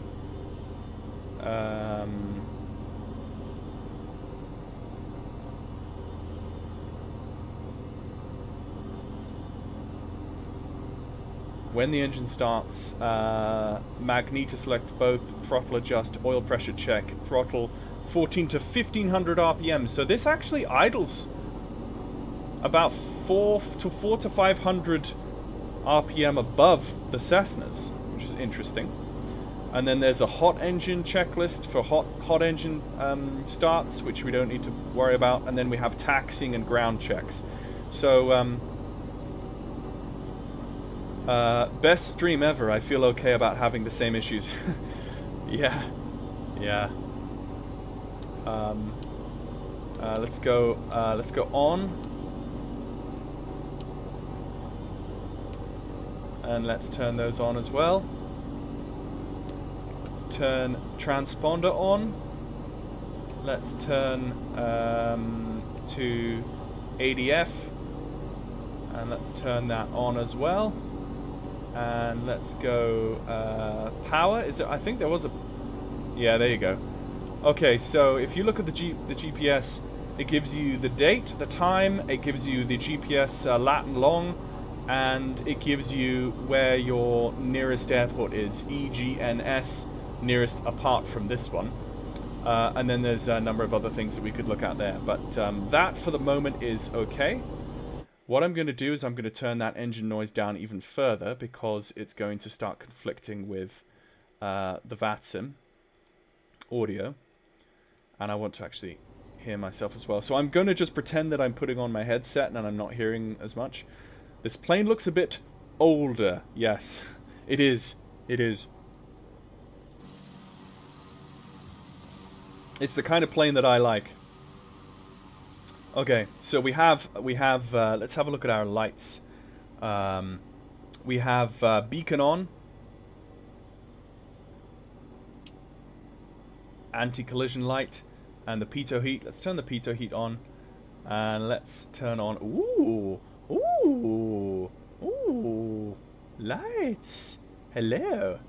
when the engine starts, magnet to select both, throttle adjust, oil pressure check, throttle 14 to 1500 RPM. So this actually idles about 4 to 500 RPM above the Cessnas, which is interesting. And then there's a hot engine checklist for hot engine starts, which we don't need to worry about. And then we have taxiing and ground checks. So best stream ever. I feel okay about having the same issues. Yeah. Let's go on. And let's turn those on as well. Let's turn transponder on. Let's turn to ADF. And let's turn that on as well. And let's go power. Is there? I think there was a... Yeah, there you go. Okay, so if you look at the GPS, it gives you the date, the time, it gives you the GPS lat and long, and it gives you where your nearest airport is, EGNS, nearest apart from this one. And then there's a number of other things that we could look at there. But that, for the moment, is okay. What I'm going to do is I'm going to turn that engine noise down even further because it's going to start conflicting with the VATSIM audio. And I want to actually hear myself as well. So I'm going to just pretend that I'm putting on my headset and I'm not hearing as much. This plane looks a bit older. Yes, it is. It is. It's the kind of plane that I like. Okay, so we have. Let's have a look at our lights. We have beacon on, anti-collision light, and the pitot heat. Let's turn the pitot heat on, and let's turn on. Ooh, lights. Hello.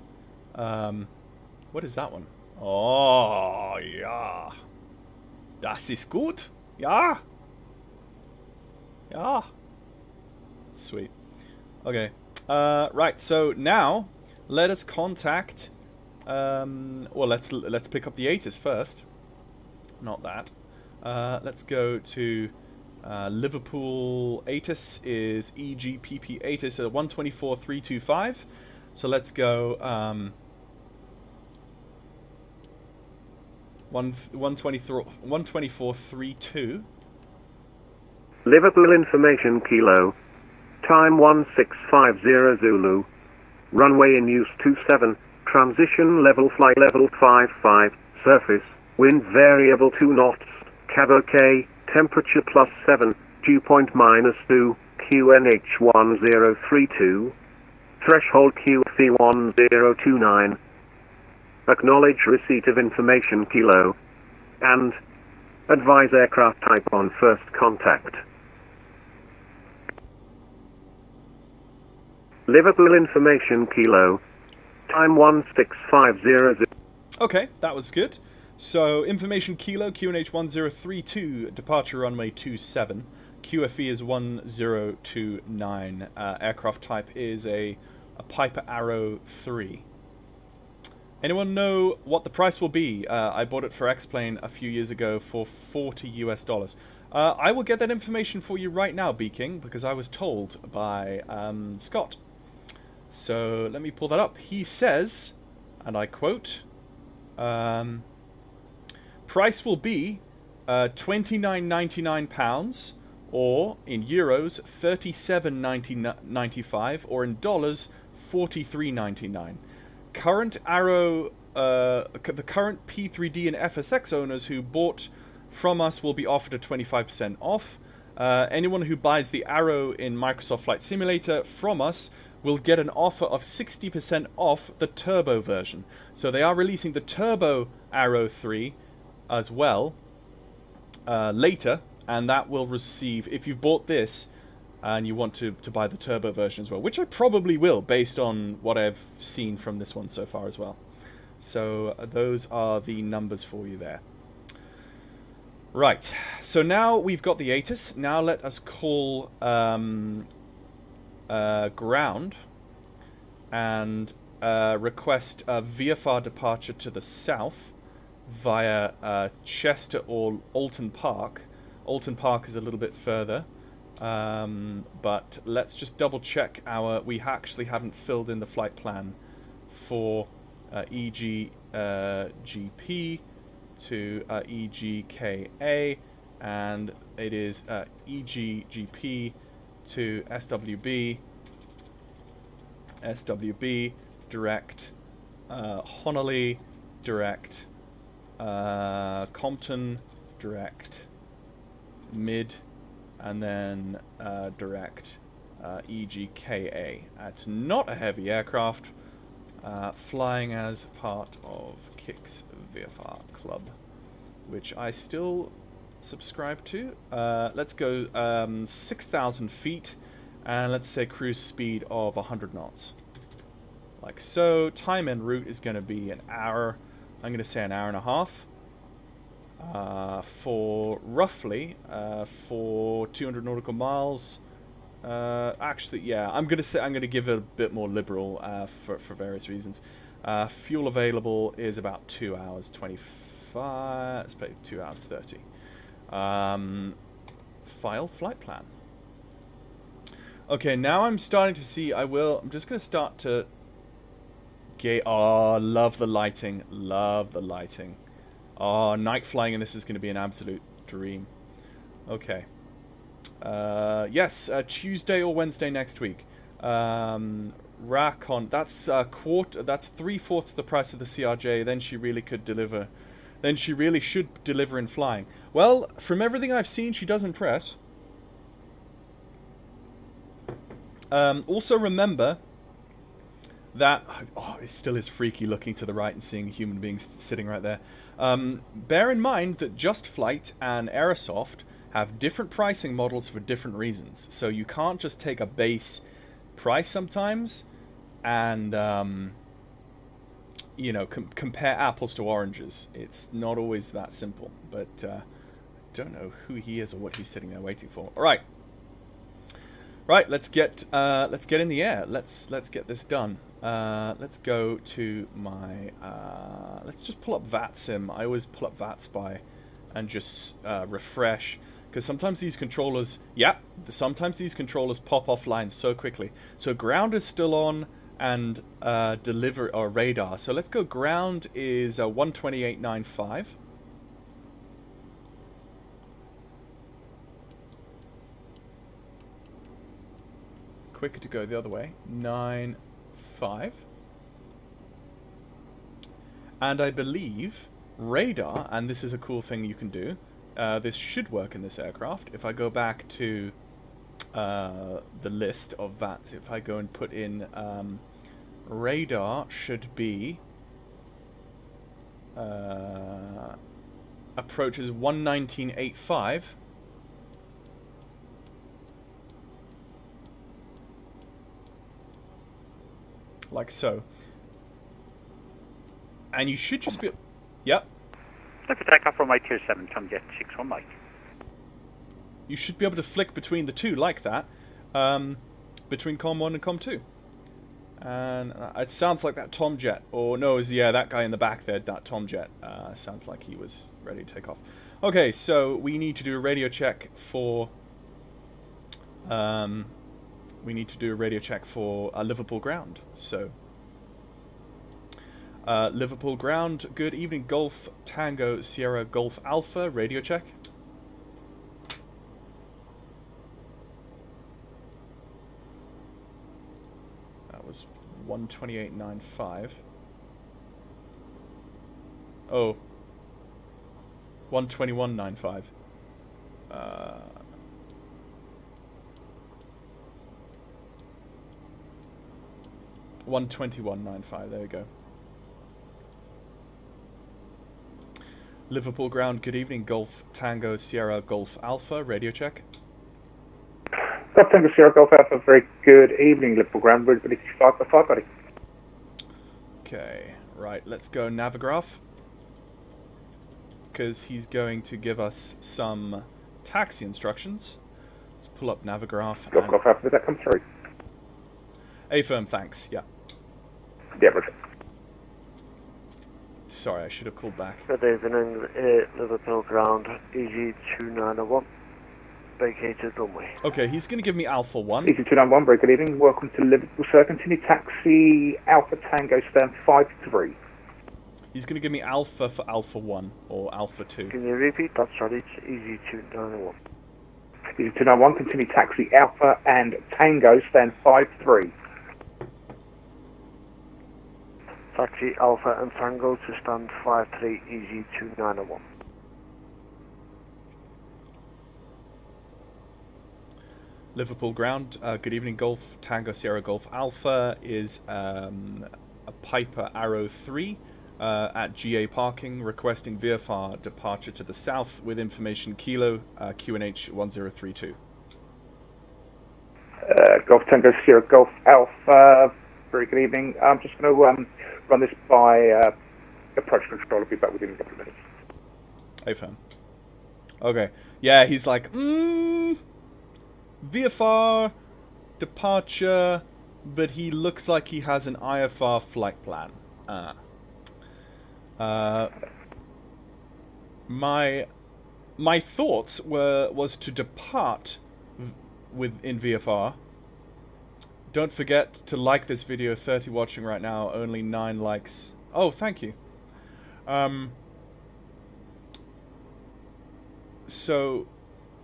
What is that one? Oh yeah, das ist gut. Yeah. Yeah. Sweet. Okay. Right. So now let us contact. Well, let's pick up the ATIS first. Not that. Let's go to Liverpool. ATIS is EGPP ATIS at 124.325. So let's go 124.32. Liverpool information kilo. Time 1650 Zulu. Runway in use 27. Transition level flight level 55. Surface. Wind variable 2 knots. Cab OK. Temperature +7. Dew point -2. QNH 1032. Threshold QC 1029. Acknowledge receipt of information kilo. And advise aircraft type on first contact. Liverpool information kilo. Time 1650. Okay, that was good. So, information kilo, QNH 1032, departure runway 27. QFE is 1029. Aircraft type is a Piper Arrow 3. Anyone know what the price will be? I bought it for X-Plane a few years ago for $40 US. I will get that information for you right now, B-King, because I was told by Scott. So let me pull that up. He says, and I quote, price will be £29.99, or in euros, $37.95, or in dollars, $43.99. Current Arrow, the current P3D and FSX owners who bought from us will be offered a 25% off. Anyone who buys the Arrow in Microsoft Flight Simulator from us will get an offer of 60% off the Turbo version. So they are releasing the Turbo Arrow 3 as well later, and that will receive, if you've bought this and you want to buy the Turbo version as well, which I probably will based on what I've seen from this one so far as well. So those are the numbers for you there. Right, so now we've got the ATIS. Now let us call ground and request a VFR departure to the south via Chester or Alton Park. Alton Park is a little bit further, but let's just double check we actually haven't filled in the flight plan for EGGP to EGKA, and it is EGGP to SWB, direct Honolulu, direct Compton, direct mid, and then direct EGKA. It's not a heavy aircraft, flying as part of Kix VFR Club, which I still subscribe to. Let's go 6,000 feet, and let's say cruise speed of 100 knots. Like so. Time en route is going to be an hour. I'm going to say an hour and a half. For roughly for 200 nautical miles. Actually, yeah, I'm going to give it a bit more liberal for various reasons. Fuel available is about 2 hours 25. Let's play 2 hours 30. File flight plan. Okay, now I'm starting to see. I'm just going to start to get. Oh, love the lighting. Love the lighting. Oh, night flying in this is going to be an absolute dream. Okay. Yes, Tuesday or Wednesday next week. Racon. That's That's 3/4 the price of the CRJ. Then she really could deliver. Then she really should deliver in flying. Well, from everything I've seen, she does impress. Also remember that it still is freaky looking to the right and seeing human beings sitting right there. Bear in mind that JustFlight and Aerosoft have different pricing models for different reasons. So you can't just take a base price sometimes and compare apples to oranges. It's not always that simple. But don't know who he is or what he's sitting there waiting for. All right. Right, let's get in the air. Let's get this done. Let's go to my. Let's just pull up VATSIM. I always pull up VATSpy and just refresh, because sometimes these controllers, sometimes these controllers pop offline so quickly. So ground is still on, and radar. So let's go. Ground is 128.95. quicker to go the other way. 9-5. And I believe radar, and this is a cool thing you can do, this should work in this aircraft. If I go back to the list of VATS, if I go and put in radar should be approaches 119.85. Like so. And you should just be... Yep. Look at take off from my Tier 7 Tomjet 61 Mike. You should be able to flick between the two like that. Between COM 1 and COM 2. And it sounds like that Tomjet. Or no, yeah, that guy in the back there, that Tomjet. Sounds like he was ready to take off. Okay, so we need to do a radio check for... we need to do a radio check for Liverpool ground. So... Liverpool ground, good evening, Golf Tango Sierra Golf Alpha, radio check. That was 128.95. Oh, 121.95. 121.95, there we go. Liverpool ground, good evening, Golf Tango Sierra Golf Alpha, radio check. Golf Tango Sierra Golf Alpha, very good evening, Liverpool ground, ready to fly by 5, buddy. Okay, right, let's go Navigraph. Because he's going to give us some taxi instructions. Let's pull up Navigraph. Golf Alpha, did that come through? A-firm, thanks, yeah. Yeah, Roger. Sorry, I should have called back. Good evening, Liverpool ground, EG291, vacated runway. Okay, he's going to give me Alpha 1. EG291, very good evening, welcome to Liverpool, sir. Continue taxi Alpha Tango, stand 5-3. He's going to give me Alpha for Alpha 1, or Alpha 2. Can you repeat that? Sorry, it's EG291. EG291, continue taxi Alpha and Tango, stand 5-3. Taxi Alpha and Tango to stand 53 EG291. Liverpool ground, good evening, Golf Tango Sierra Golf Alpha is a Piper Arrow 3 at GA parking, requesting VFR departure to the south with information Kilo QNH 1032. Golf Tango Sierra Golf Alpha, very good evening. I'm just going to run this by approach control. I'll be back within a couple of minutes. Hey, fam. Okay. Yeah, he's like, VFR departure, but he looks like he has an IFR flight plan. My thoughts was to depart in VFR. Don't forget to like this video. 30 watching right now, only 9 likes. Oh, thank you. So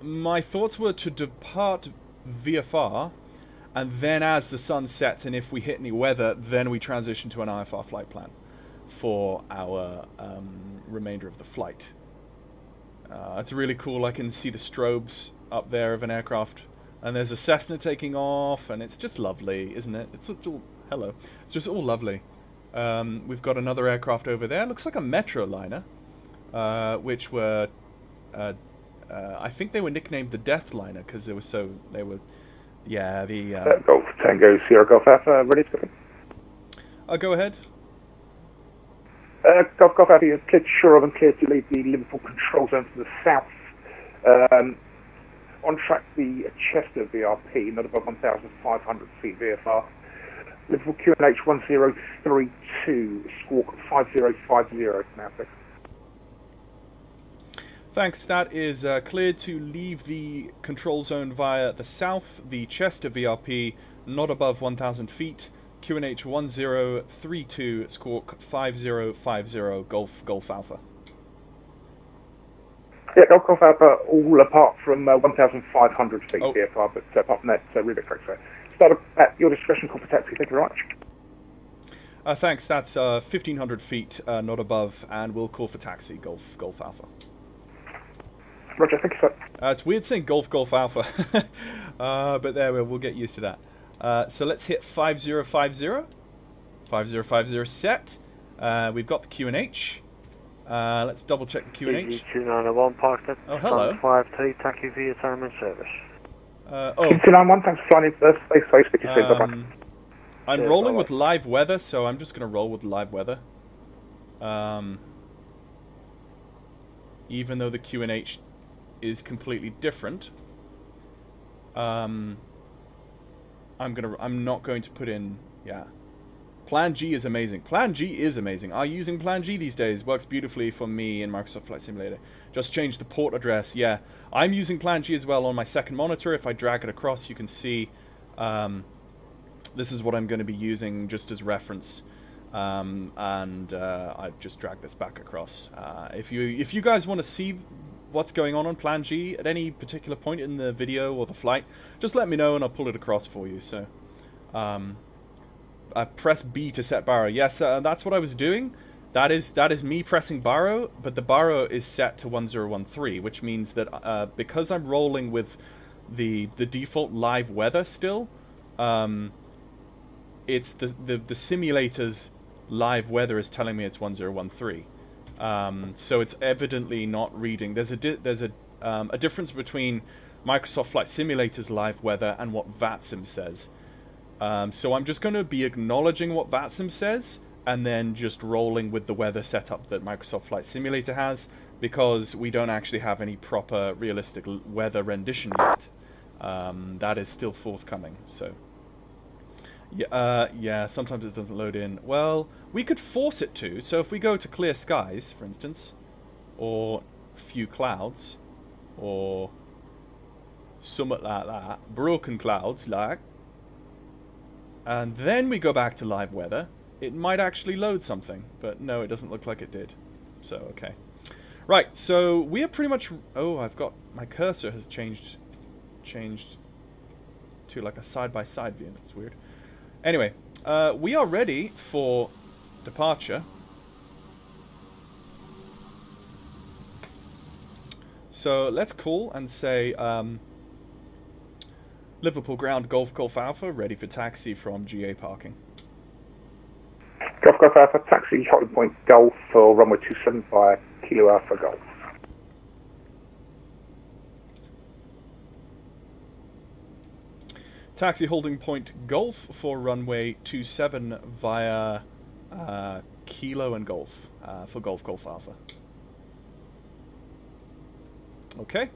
my thoughts were to depart VFR, and then as the sun sets and if we hit any weather, then we transition to an IFR flight plan for our remainder of the flight. It's really cool. I can see the strobes up there of an aircraft, and there's a Cessna taking off, and it's just lovely, isn't it? It's all, hello. It's just all lovely. We've got another aircraft over there. Looks like a Metroliner, which were, I think they were nicknamed the Deathliner because they were so, they were, yeah, the... Golf Tango Sierra Golf Alpha, ready to go? Go ahead. Golf Alpha, you're clear to shore of and clear to leave the Liverpool control zone to the south. On track, the Chester VRP, not above 1,500 feet VFR. Liverpool QNH 1032, squawk 5050 now, please. Thanks, that is cleared to leave the control zone via the south, the Chester VRP, not above 1,000 feet, QNH 1032, squawk 5050, Golf Alpha. Yeah, Golf Alpha, all apart from 1,500 feet VFR, but apart from that, remit correct, sir. start at your discretion, call for taxi. Thank you very much. Thanks, that's 1,500 feet, not above, and we'll call for taxi, Golf Alpha. Roger, thank you, sir. It's weird saying Golf Alpha, but there, we'll get used to that. So let's hit 5050. 5050 set. We've got the QNH. Let's double check the QNH. EG291 parked at Oh, hello. 53, taxi via time and service. 291, thanks for flying into space. Sorry, speak to you soon. Bye-bye. I'm Cheers, rolling bye-bye. with live weather, so I'm just going to roll with live weather. Even though the QNH is completely different. I'm not going to put in, yeah. Plan G is amazing. Plan G is amazing. Are you using Plan G these days? Works beautifully for me in Microsoft Flight Simulator. Just change the port address. Yeah, I'm using Plan G as well on my second monitor. If I drag it across, you can see this is what I'm going to be using just as reference. I've just dragged this back across. If you guys want to see what's going on Plan G at any particular point in the video or the flight, just let me know and I'll pull it across for you. So, press B to set baro. Yes, that's what I was doing. That is me pressing baro, but the baro is set to 1013, which means that because I'm rolling with the default live weather still, it's the simulator's live weather is telling me it's 1013. So it's evidently not reading. There's a difference between Microsoft Flight Simulator's live weather and what VATSIM says. So I'm just going to be acknowledging what VATSIM says and then just rolling with the weather setup that Microsoft Flight Simulator has, because we don't actually have any proper realistic weather rendition yet. That is still forthcoming. So yeah, sometimes it doesn't load in. Well, we could force it to. So if we go to clear skies, for instance, or few clouds, or something like that, broken clouds, like, and then we go back to live weather, it might actually load something, but no, it doesn't look like it did. So, okay. Right, so we are pretty much... Oh, I've got... My cursor has changed to like a side-by-side view. That's weird. Anyway, we are ready for departure. So, let's call and say... Liverpool ground, Golf Alpha, ready for taxi from GA parking. Golf Alpha, taxi, holding point Golf for runway 27 via Kilo Alpha Golf. Taxi holding point Golf for runway 27 via Kilo and Golf for Golf Alpha. Okay.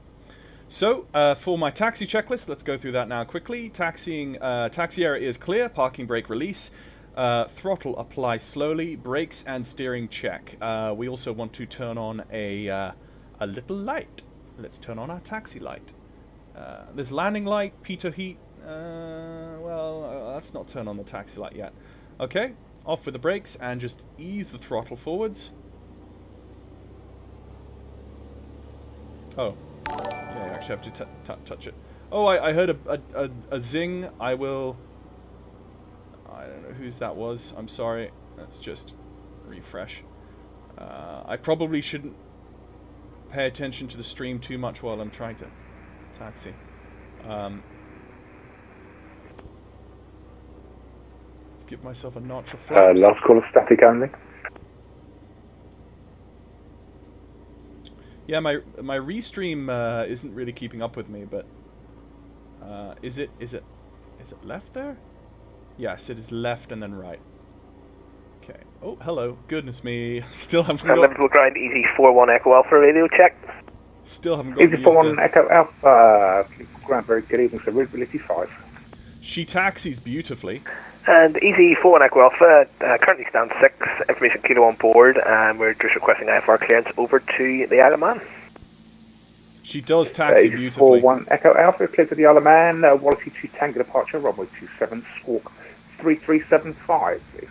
So, for my taxi checklist, let's go through that now quickly. Taxi area is clear, parking brake release, throttle apply slowly, brakes and steering check. We also want to turn on a little light. Let's turn on our taxi light. There's landing light, pitot heat. Let's not turn on the taxi light yet. Okay, off with the brakes and just ease the throttle forwards. Oh. Yeah, you actually have to touch it. Oh, I heard a zing. I don't know whose that was. I'm sorry. Let's just refresh. I probably shouldn't pay attention to the stream too much while I'm trying to taxi. Let's give myself a notch of flaps. Last call of static only. Yeah, my restream isn't really keeping up with me, but is it left there? Yes, it is left and then right. Okay. Oh, hello. Goodness me. Still haven't got... Liverpool ground, easy 41 Echo Alpha radio check. Still haven't got... Easy 41 Echo Alpha, ground, very good evening, so readability 5. She taxis beautifully. And easy 41 Echo Alpha, currently stand 6, information Kilo on board, and we're just requesting IFR clearance over to the Isle of Man. She does taxi Easy beautifully. 41 Echo Alpha, clear to the Isle of Man, Quality 2 Tango departure, runway 27, squawk 3375, please.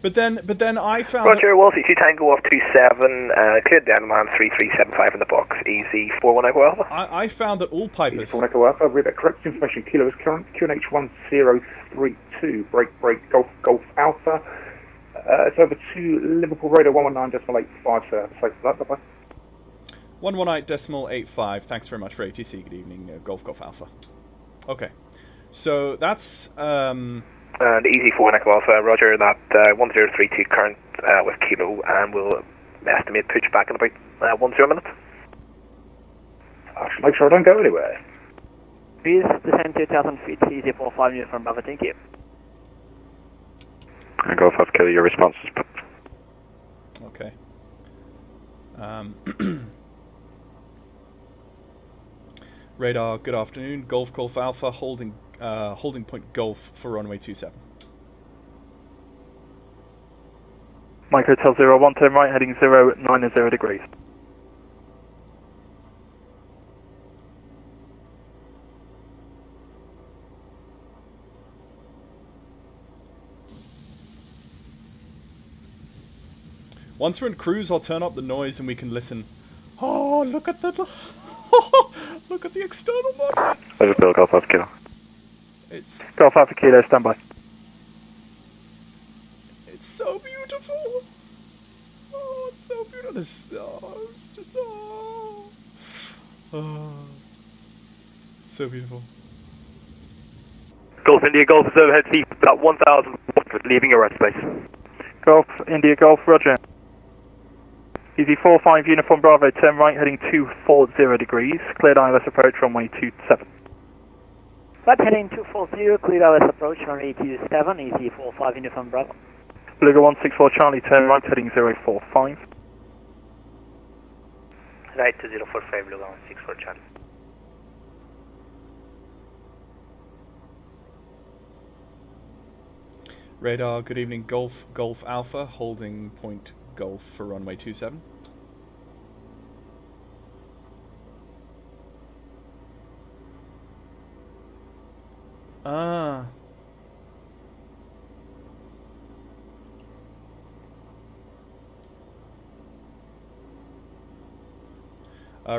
But then I found Roger, Wolfie 2 Tango off 27, cleared down man 3375 in the box, easy 41 Echo Alpha. I found that all pipers. 4 Echo Alpha, with correct information, Kilo is current, QNH 1032, break, Golf Alpha. It's over to Liverpool Radar 119.85, sir. Safe for that, bye-bye. 118.85. Thanks very much for ATC. Good evening, Golf Alpha. Okay, so that's And easy 4 Echo Alpha, Roger, that 1032 current with Kilo, and we'll estimate pitch back in about 10 minutes. I should make sure I don't go anywhere. Please descend to 2,000 feet, easy 45 uniform Bravo, thank you. Golf Alpha Kilo, your response is... okay. Radar, good afternoon. Golf Alpha, holding point Golf for runway 27. Mike Hotel 01, turn right, heading 090 degrees. Once we're in cruise, I'll turn up the noise and we can listen. Oh, look at the look at the external model. Bill, Golf Alpha Kilo. It's Golf Alpha Kilo, standby. It's so beautiful. Oh, it's so beautiful. This, it's just it's so beautiful. Golf India, Golf is overhead seat, about 1,000 leaving your right space. Golf India, Golf, Roger. Easy 45 uniform Bravo, turn right, heading 240 degrees. Cleared ILS approach, runway 27. Flight heading 240, cleared ILS approach, runway 27, easy 45 uniform Bravo. Beluga 164 Charlie, turn right, heading 045. Right to 045, Beluga 164 Charlie. Radar, good evening. Golf Alpha, holding point Golf for runway 27.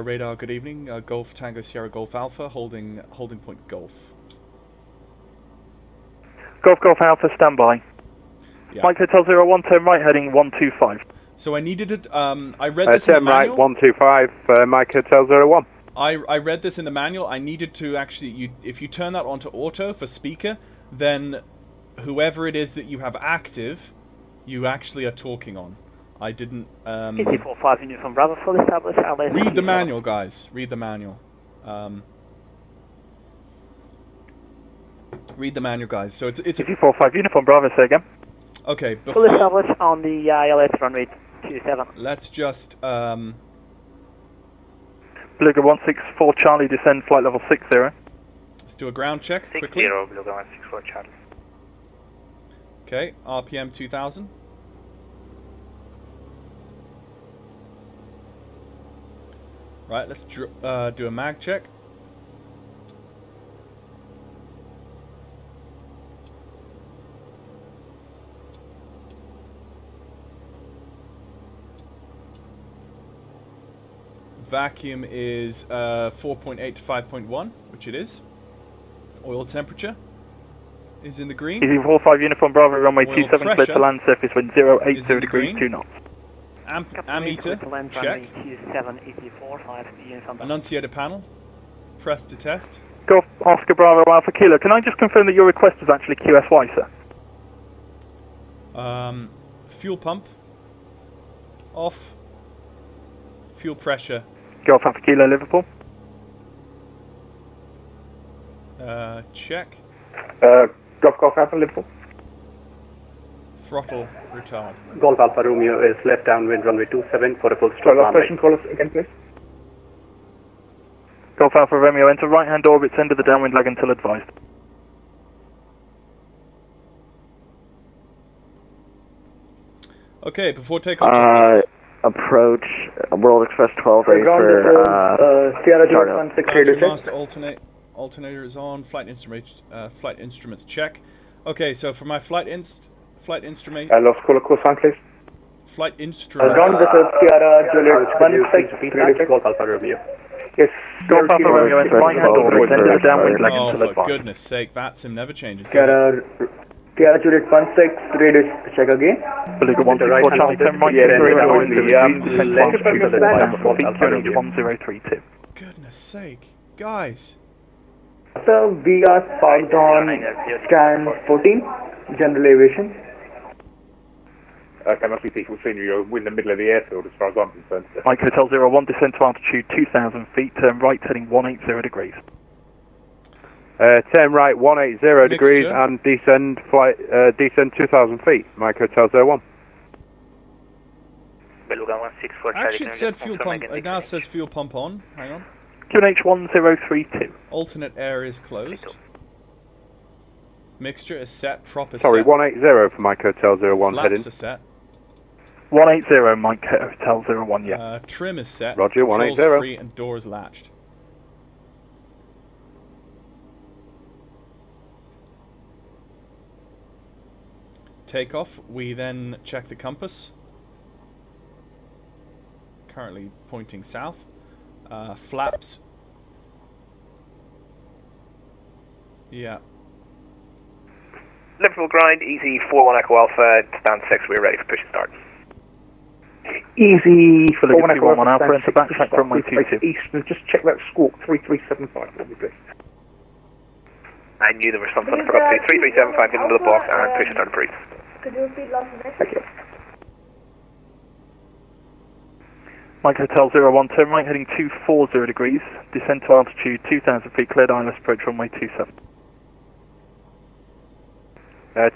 Radar, good evening. Golf Tango Sierra Golf Alpha, holding point Golf. Golf Alpha, standby. Yeah. Mike Hotel 01, turn right, heading 125. So I needed it. I read this in the turn right, manual. 125, Mike Hotel 01. I read this in the manual. I needed to actually, if you turn that onto auto for speaker, then whoever it is that you have active, you actually are talking on. I didn't. Easy 45 uniform Bravo, fully established. Read the manual, guys. Read the manual. Read the manual, guys. So it's Easy 45 uniform Bravo, say again. okay. Fully established on the ILS runway 27. Let's just Beluga 164 Charlie, descend flight level 60. let's do a ground check 60, quickly. Beluga 164 Charlie. Okay, RPM 2000. Right, let's do a mag check. Vacuum is 4.8 to 5.1, which it is. Oil temperature is in the green. Easy 45 uniform Bravo, runway Oil 27, clear pressure to land surface wind is 080 in the degrees, green. 2 knots. Ammeter, check. 27, easy 45 uniform Bravo. Annunciator panel, press to test. Golf Oscar Bravo Alpha Kilo, can I just confirm that your request was actually QSY, sir? Fuel pump, off. Fuel pressure, Golf Alpha Kilo, Liverpool. check. Golf Alpha, Liverpool. Throttle retard. Golf Alpha Romeo is left downwind runway 27 for a full stop. Sorry, last question, call us again, please. Golf Alpha Romeo, enter right-hand orbits, end of the downwind leg until advised. Okay, before takeoff, checklist. Approach World Express 12 for Sierra Charlie. 16 Master alternator is on. Flight instruments check. Okay, so for my flight flight instrument. Lost caller call sign, please. Flight instruments. Ground, this is Sierra Juliet 16. Golf Alpha Romeo. Yes. Golf Alpha Romeo, enter right hand orbit, then to the downwind leg Oh, until for advised. goodness sake, VATSIM never changes. does it? Sierra Juliet 16, radio check again. Beluga 164 Charlie, turn right, Yeah, descend to right, altitude, left, descend to altitude, left, feet, Alpha QNH Romeo. 1032. Goodness sake. Guys. Sir, we are parked on stand 14, general aviation. Okay, must be people seeing you. You're in the middle of the airfield as far as I'm concerned. Mike Hotel 01, descend to altitude 2,000 feet, turn right heading 180 degrees. Turn right 180 degrees and descend 2,000 feet. Mike Hotel 01. Beluga 164 Charlie. Actually, it said fuel pump. It now says fuel pump on. Hang on. QNH 1032. Alternate air is closed. Mixture is set. Prop is Sorry, set. 180 for Mike Hotel 01 Flaps heading. are set. 180 Mike Hotel 01, yeah. Trim is set. Roger, Controls 180. free and doors latched. Takeoff. We then check the compass. Currently pointing south. Flaps. Yeah. Liverpool grind, easy 41 Echo Alpha, stand 6, we're ready for push and start. Easy. Beluga 211 Alpha, enter backtrack runway 22. East, and just check that squawk 3375 for me, please. I knew there was something I forgot to do. 3375, get into the box and push and start approved. Could you repeat last minute? Thank you. Mike Hotel 01, turn right heading 240 degrees, descend to altitude 2,000 feet, cleared ILS approach runway 27.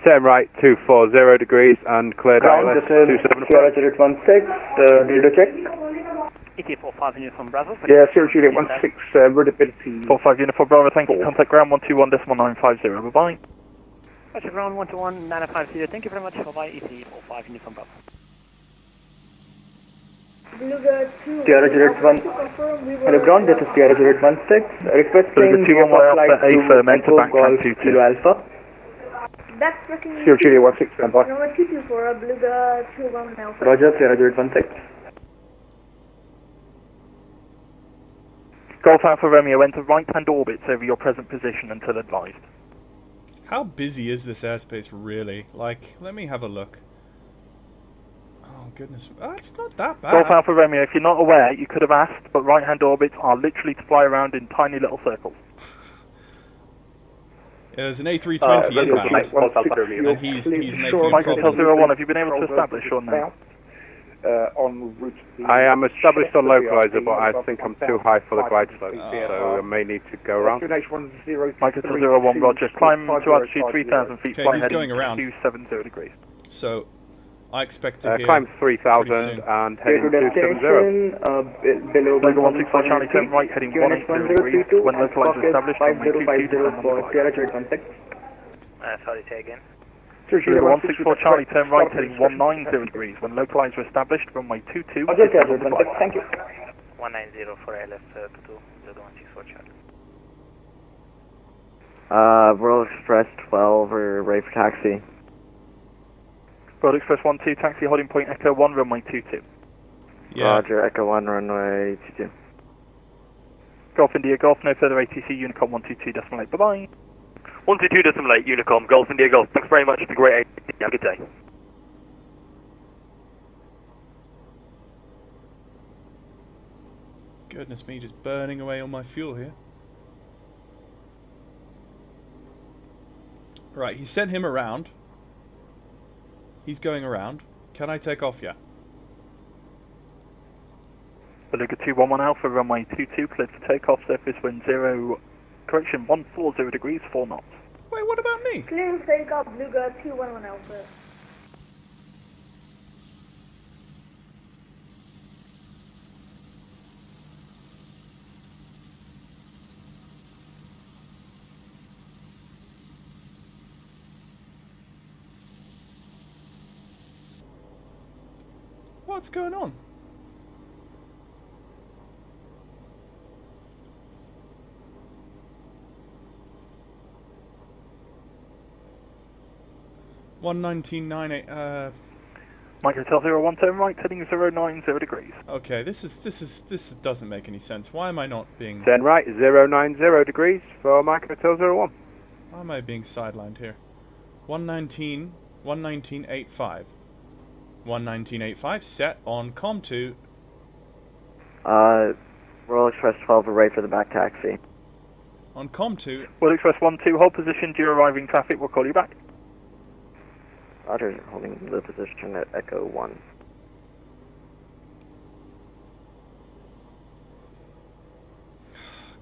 Turn right 240 degrees and cleared Ground, ILS this is 27 Sierra Juliet 16, radio check. ET45 Uniform Bravo. Yeah, Sierra Juliet 16, readability. 45 Uniform Bravo, thank you. Contact ground 121.950, bye-bye. Roger, ground 121.950, thank you very much. Bye-bye, ET45 Uniform Bravo. Beluga 2. Sierra Juliet 1. Hello ground, this is Sierra Juliet 16. Requesting Beluga 211 flight Alpha, to A firm, enter Echo backtrack Golf 22. Kilo Alpha. That's working. Sierra Juliet 16, stand by. Number 224, Beluga 211 Alpha. Roger, Sierra Juliet 16. Golf Alpha Romeo, enter right-hand orbits over your present position until advised. How busy is this airspace really? Like, let me have a look. Oh goodness, it's not that bad. Golf Alpha Romeo, if you're not aware, you could have asked, but right-hand orbits are literally to fly around in tiny little circles. Yeah, there's an A320 inbound, and he's making a Mike Hotel problem. 01, have you been able to establish or no? En route. I am established on localizer, but I think I'm too high for the glide slope, so I may need to go around. Mike Hotel 01, Roger. Climb to altitude 3,000 feet, Okay, fly he's heading going around. 270 degrees. So, I expect to hear Climb pretty 3,000 soon. and Clear heading to 270. destination, below 164 Charlie, turn right heading 180 degrees. When localizer established, runway 22 to for Sierra Juliet 16. Sorry, say again. Beluga 164 Charlie, turn right heading 190 degrees. When localizer established, runway 22 Roger, to Sierra Juliet 16, thank you. 190 for LS 22, Beluga 164 Charlie. World Express 12, we're ready for taxi. World Express 12, taxi holding point Echo 1, runway 22. Yeah. Roger, Echo 1, runway 22. Golf India Golf, no further ATC, Unicom 122.8, bye-bye. 122.8 Unicom, Golf India Golf. Thanks very much. It's a great ATC. Have a good day. Goodness me, just burning away all my fuel here. Right, he sent him around. He's going around. Can I take off yet? Beluga 211 Alpha, runway 22, cleared for takeoff, surface wind 140 degrees, 4 knots. Wait, what about me? Clearing takeoff, Beluga 211 Alpha. What's going on? 119.98. Mike Hotel 01, turn right, heading 090 degrees. Okay, this doesn't make any sense. Why am I not being? Turn right, 090 degrees for Mike Hotel 01. Why am I being sidelined here? 119.85. 119.85 set on COM2. Royal Express 12, array for the back taxi. On COM2. Royal Express 12, hold position due arriving traffic, we'll call you back. Roger, holding the position at Echo 1.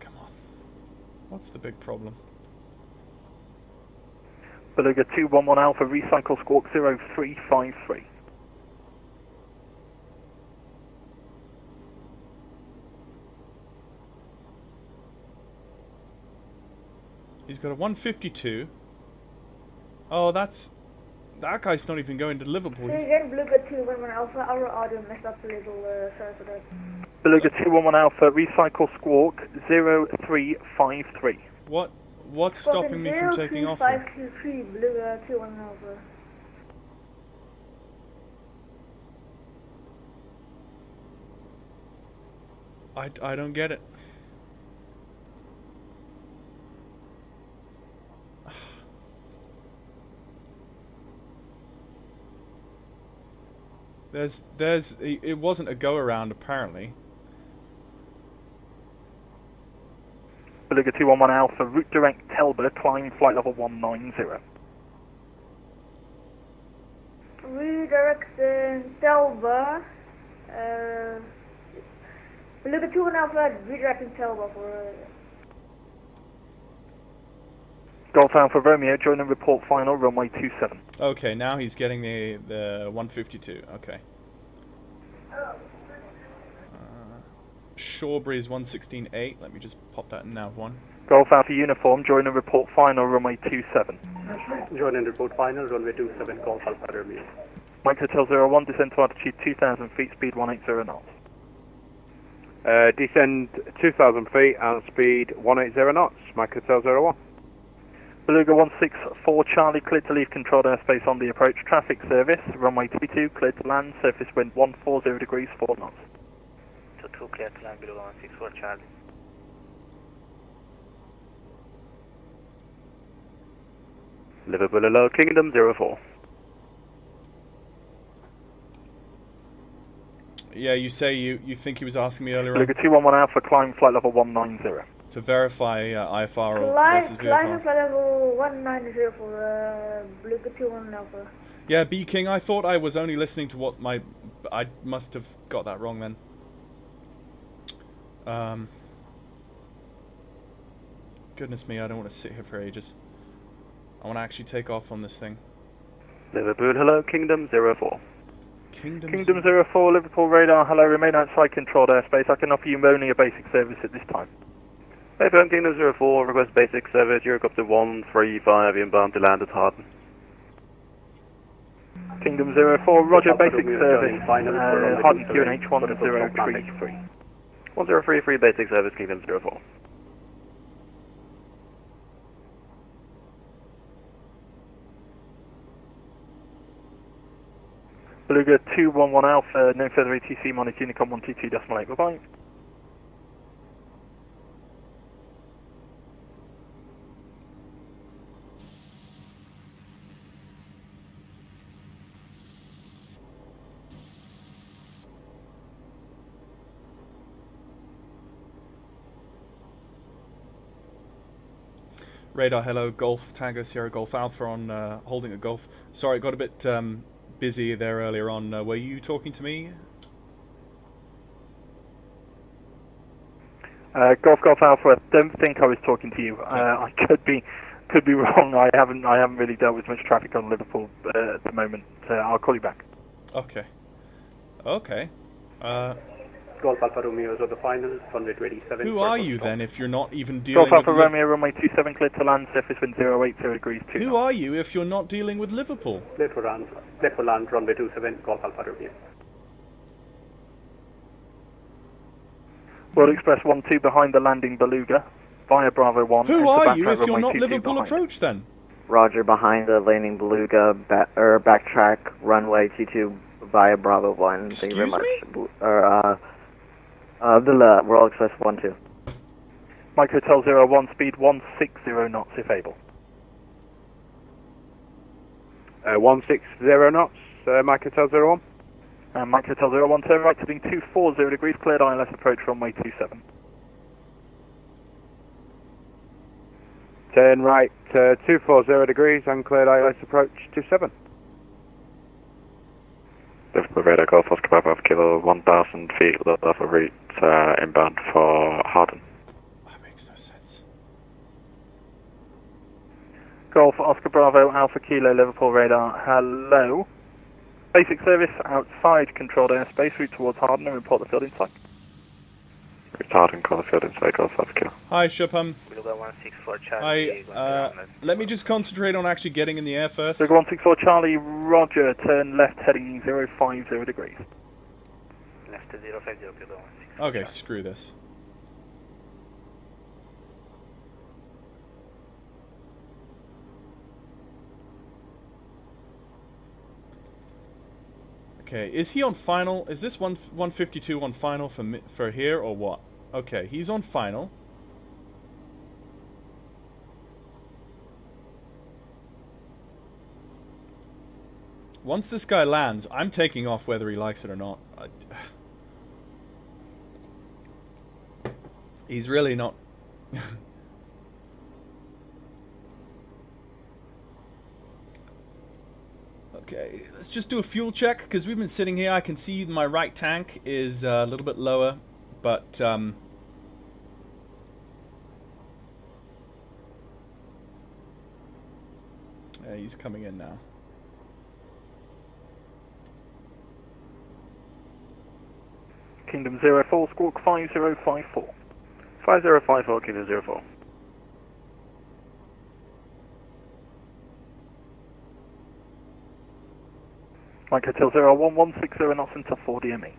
Come on. What's the big problem? Beluga 211 Alpha, recycle squawk 0353. He's got a 152. Oh, that guy's not even going to Liverpool. So again, Beluga 211 Alpha, our audio messed up a little, sorry for that. Beluga 211 Alpha, recycle squawk 0353. What's stopping me from taking off? 523, Beluga 211 Alpha. I don't get it. It wasn't a go around apparently. Beluga 211 Alpha, route direct Telber, climb flight level 190. Redirect Telber, Beluga 211 Alpha, redirecting Telber for... Golf Alpha Romeo, join and report final, runway 27. Okay, now he's getting the 152. Okay. Shore Breeze 116.8. Let me just pop that in nav 1. Golf Alpha Uniform, join and report final, runway 27. Join and report final, runway 27, Golf Alpha Romeo. Mike Hotel 01, descend to altitude 2,000 feet, speed 180 knots. Descend 2,000 feet and speed 180 knots, Mike Hotel 01. Beluga 164 Charlie, cleared to leave controlled airspace on the approach. Traffic service, runway 22, cleared to land, surface wind 140 degrees, 4 knots. 22, cleared to land, Beluga 164 Charlie. Liverpool Hello, Kingdom 04. Yeah, you say you think he was asking me earlier Beluga 211 Alpha, climb flight level 190. To verify IFR versus Climb VFR. flight level 190 for Beluga 211 Alpha. Yeah, B King, I thought I was only listening to what I must have got that wrong then. Goodness me, I don't want to sit here for ages. I want to actually take off on this thing. Liverpool Hello, Kingdom 04. Kingdom 04, Liverpool radar, hello, remain outside controlled airspace. I can offer you only a basic service at this time. Hey, firm Kingdom 04, request basic service, Eurocopter 135, inbound to land at Harden. Kingdom 04, roger, basic service, Harden QNH 1033. 1033, basic service, Kingdom 04. Beluga 211 Alpha, no further ATC, monitor Unicom 122.8, bye-bye. Radar, hello, Golf, Tango, Sierra, Golf, Alpha on holding a Golf. Sorry, it got a bit busy there earlier on. Were you talking to me? Golf Alpha, I don't think I was talking to you. I could be wrong. I haven't really dealt with much traffic on Liverpool at the moment. I'll call you back. Okay. Okay. Golf Alpha Romeo is on the final, runway 27. Who are you then if you're not even dealing Golf Alpha with... Romeo, runway 27, cleared to land, surface wind 080 degrees 2. Who are you if you're not dealing with Liverpool? Clear for land, runway 27, Golf Alpha Romeo. World Express 12 behind the landing Beluga, via Bravo 1. Who are you if you're not Liverpool behind. approach then? Roger, behind the landing Beluga, backtrack, runway 22 via Bravo 1. Thank you very much. The Royal Express 12. Mike Hotel 01, speed 160 knots if able. 160 knots, Mike Hotel 01. Mike Hotel 01, turn right, heading 240 degrees, cleared ILS approach runway 27. Turn right, 240 degrees, uncleared ILS approach 27. Liverpool radar Golf Oscar Bravo Kilo 1,000 feet level route inbound for Harden. That makes no sense. Golf Oscar Bravo Alpha Kilo Liverpool radar, hello. Basic service outside controlled airspace, route towards Harden and report the field in sight. Route to Harden, call the field in sight, Golf Alpha Kilo. Hi, Shubham. Let me just concentrate on actually getting in the air first. Sugar 164 Charlie, Roger, turn left heading 050 degrees. Left to 050, Okay, screw this. Okay, is he on final? Is this 152 on final for here or what? Okay, he's on final. Once this guy lands, I'm taking off whether he likes it or not. He's really not... Okay, let's just do a fuel check, because we've been sitting here. I can see my right tank is a little bit lower, but... yeah, he's coming in now. Kingdom 04, Squawk 5054. 5054, Kingdom 04. Mike Hotel 01, 160 knots into 4 DME.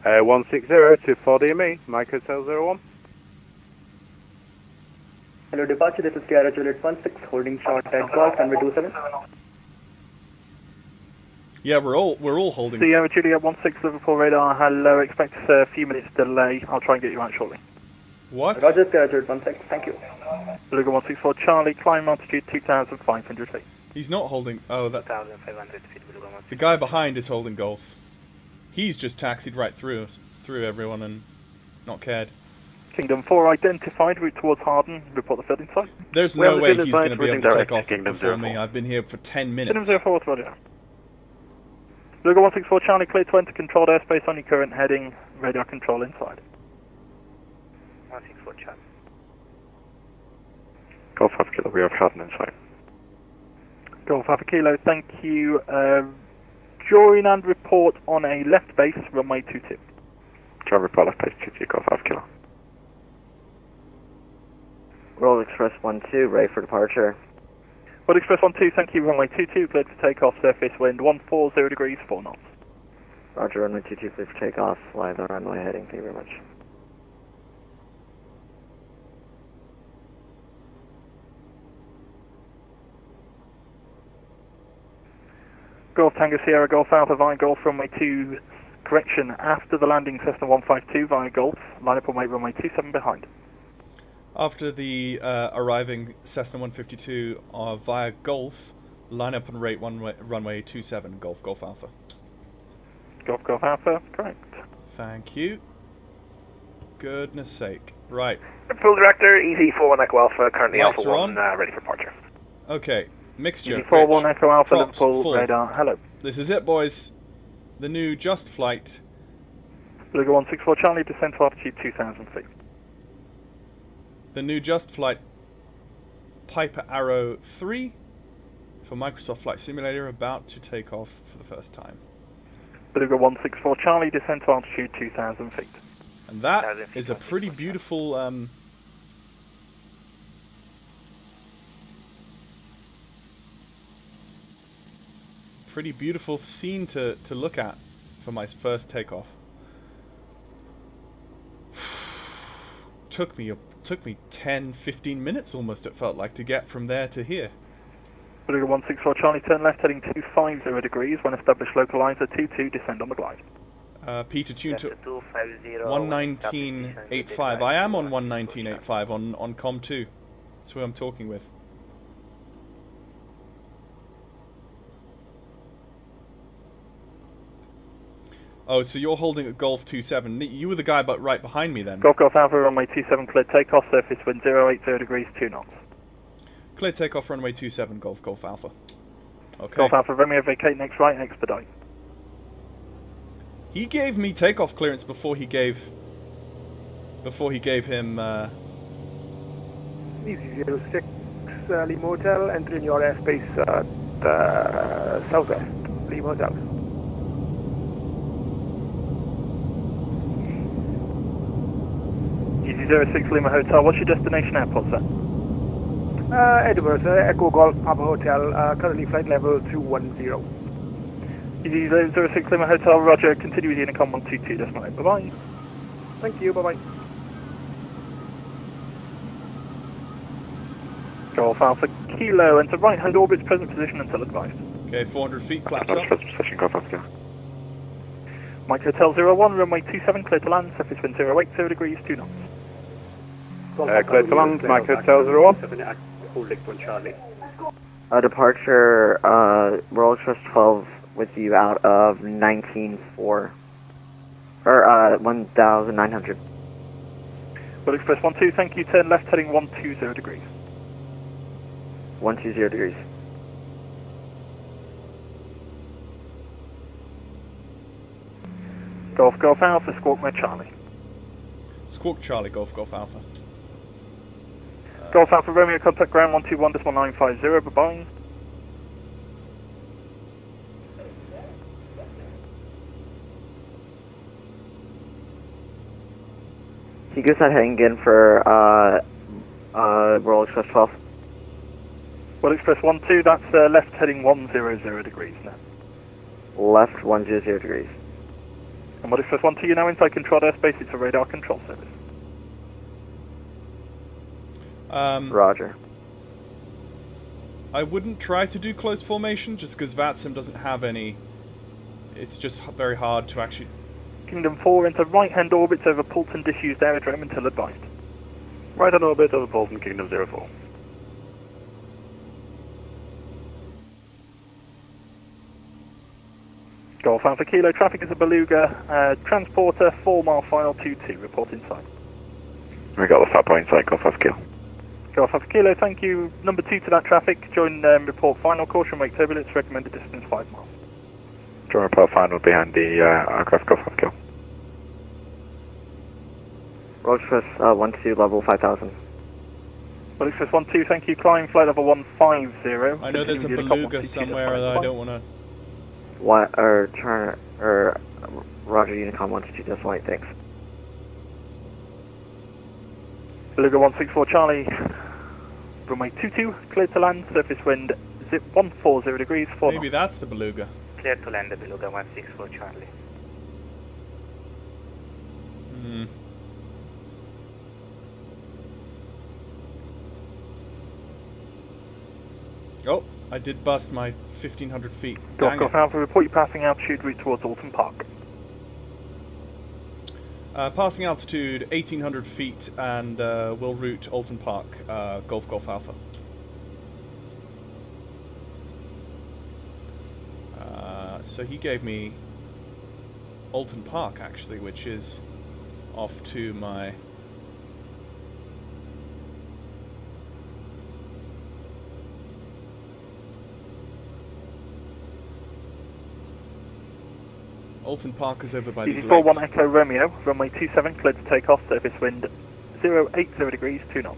160 to 4 DME, Mike Hotel 01. Hello, departure, this is Sierra Juliet 16, holding short at Golf, runway 27. Yeah, we're all holding. Sierra Juliet 16 Liverpool radar, hello, expect a few minutes delay. I'll try and get you out shortly. What? Roger, Sierra Juliet 16, thank you. Beluga 164 Charlie, climb altitude 2,500 feet. He's not holding... Oh, that... 2,500 feet. The guy behind is holding Golf. He's just taxied right through everyone and not cared. Kingdom 4 identified, route towards Harden, report the field in sight. There's no way he's going to be able to take off before me. I've been here for 10 minutes. Kingdom 04, Roger. Beluga 164 Charlie, clear to enter controlled airspace on your current heading, radar control inside. 164 Charlie. Golf Alpha Kilo, we have Harden in sight. Golf Alpha Kilo, thank you. Join and report on a left base, runway 22. Join report left base 22, Golf Alpha Kilo. Royal Express 12, ready for departure. Royal Express 12, thank you, runway 22, cleared for takeoff, surface wind 140 degrees, 4 knots. Roger, runway 22, cleared for takeoff, fly the runway heading, thank you very much. Golf Tango Sierra Golf Alpha via Golf runway 2, correction, after the landing Cessna 152 via Golf, line up on runway 27 behind. After the arriving Cessna 152 via Golf, line up and rate runway 27, Golf Alpha. Golf Alpha, correct. Thank you. Goodness sake. Right. Full director, EZ41 Echo Alpha, currently Lights Alpha 1, ready for departure. Okay, mixture. EZ41 Echo Alpha, Props, Liverpool full. radar, hello. This is it, boys. The new JustFlight. Beluga 164 Charlie, descent to altitude 2,000 feet. The new JustFlight Piper Arrow 3 for Microsoft Flight Simulator, about to take off for the first time. Beluga 164 Charlie, descent to altitude 2,000 feet. And that is a pretty beautiful scene to look at for my first takeoff. Took me took me 10, 15 minutes almost, it felt like, to get from there to here. Beluga 164 Charlie, turn left heading 250 degrees. When established, localizer 22, descend on the glide. Peter, tune to 119.85. I am on 119.85 on COM 2. That's who I'm talking with. Oh, so you're holding at Golf 27. You were the guy but right behind me then. Golf Alpha, runway 27, cleared takeoff, surface wind 080 degrees, 2 knots. Cleared takeoff, runway 27, Golf Alpha. Okay. Golf Alpha, Romeo, vacate next right, expedite. He gave me takeoff clearance before he gave him. Easy 06 Lima Hotel, entering your airspace southwest. Lima Hotel. Easy 06 Lima Hotel, what's your destination airport, sir? Edinburgh, sir. Echo Golf Papa Hotel, currently flight level 210. Easy 06 Lima Hotel, roger, continue with Unicom 122, decimal 8, bye-bye. Thank you, bye-bye. Golf Alpha Kilo, enter right-hand orbit's present position until advised. Okay, 400 feet, flaps up. Position, Golf Alpha. Mike Hotel 01, runway 27, clear to land, surface wind 080 degrees, 2 knots. Clear to land, Mike Hotel 01. Charlie. Departure, Royal Express 12 with you out of 19.4. Or, 1,900. Royal Express 12, thank you, turn left heading 120 degrees. 120 degrees. Golf Alpha, Squawk Med Charlie. Squawk Charlie, Golf Alpha. Golf Alpha Romeo, contact ground 121.950, bye-bye. He goes ahead heading in for Royal Express 12. Royal Express 12, that's left heading 100 degrees now. Left 100 degrees. And Royal Express 12, you're now inside controlled airspace, it's a radar control service. Roger. I wouldn't try to do close formation just because VATSIM doesn't have any. It's just very hard to actually. Kingdom 4, enter right-hand orbits over Poulton disused aerodrome until advised. Right-hand orbit over Poulton, Kingdom 04. Golf Alpha Kilo, traffic is a Beluga, transporter, 4 mile final 22, report inside. We got the fat point inside, Golf Alpha Kilo. Golf Alpha Kilo, thank you. Number 2 to that traffic, join report final, caution wake turbulence, recommended distance 5 miles. Join report final behind the aircraft, Golf Alpha Kilo. Royal Express 12, level 5,000. Royal Express 12, thank you, climb flight level 150. I know there's a Beluga somewhere that I don't want to. What, or turn, or Roger, Unicom 122, just light, thanks. Beluga 164 Charlie, runway 22, cleared to land, surface wind 140 degrees, 4 Maybe that's the Beluga. Clear to land the Beluga 164 Charlie. Oh, I did bust my 1,500 feet. Golf Alpha, report you passing altitude route towards Alton Park. Passing altitude 1,800 feet and will route Alton Park, Golf Alpha. So he gave me Alton Park actually, which is off to my. Alton Park is over by these lakes. 41 Echo Romeo, runway 27, cleared to take off, surface wind 080 degrees, 2 knots.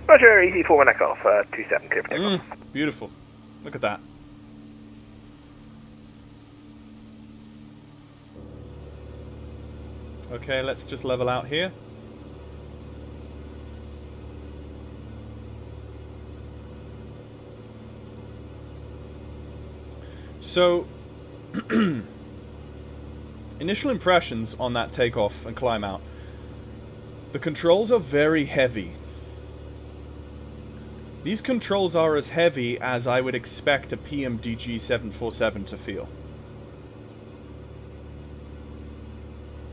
Roger, easy 41 Echo off, 27, clear for takeoff. Beautiful. Look at that. Okay, let's just level out here. So, initial impressions on that takeoff and climb out. The controls are very heavy. These controls are as heavy as I would expect a PMDG 747 to feel.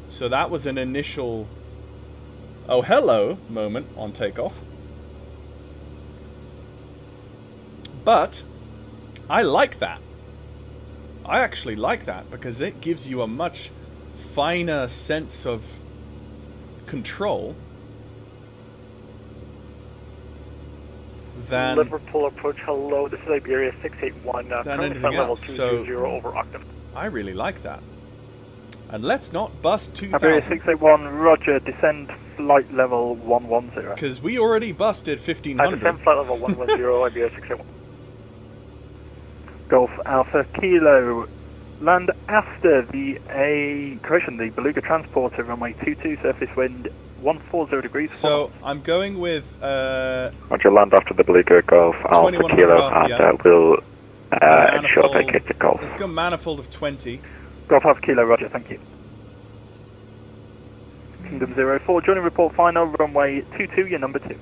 So that was an initial "oh hello" moment on takeoff. But I like that. I actually like that because it gives you a much finer sense of control than Liverpool approach. Hello, this is Iberia 681. than Current anything flight level else. So 220 over octave. I really like that. And let's not bust Iberia 2000 681, roger, descend flight level 110. because we already busted 1500. Descend flight level 110, Iberia 681. Golf Alpha Kilo, land after the Beluga Transporter, runway 22, surface wind 140 degrees. So I'm going with Roger, land after the Beluga Golf Alpha 2100 Kilo, and we'll ensure manifold. vacate the Golf. Let's go manifold of 20. Golf Alpha Kilo, roger, thank you. Kingdom 04, joining report final, runway 22, your number 2.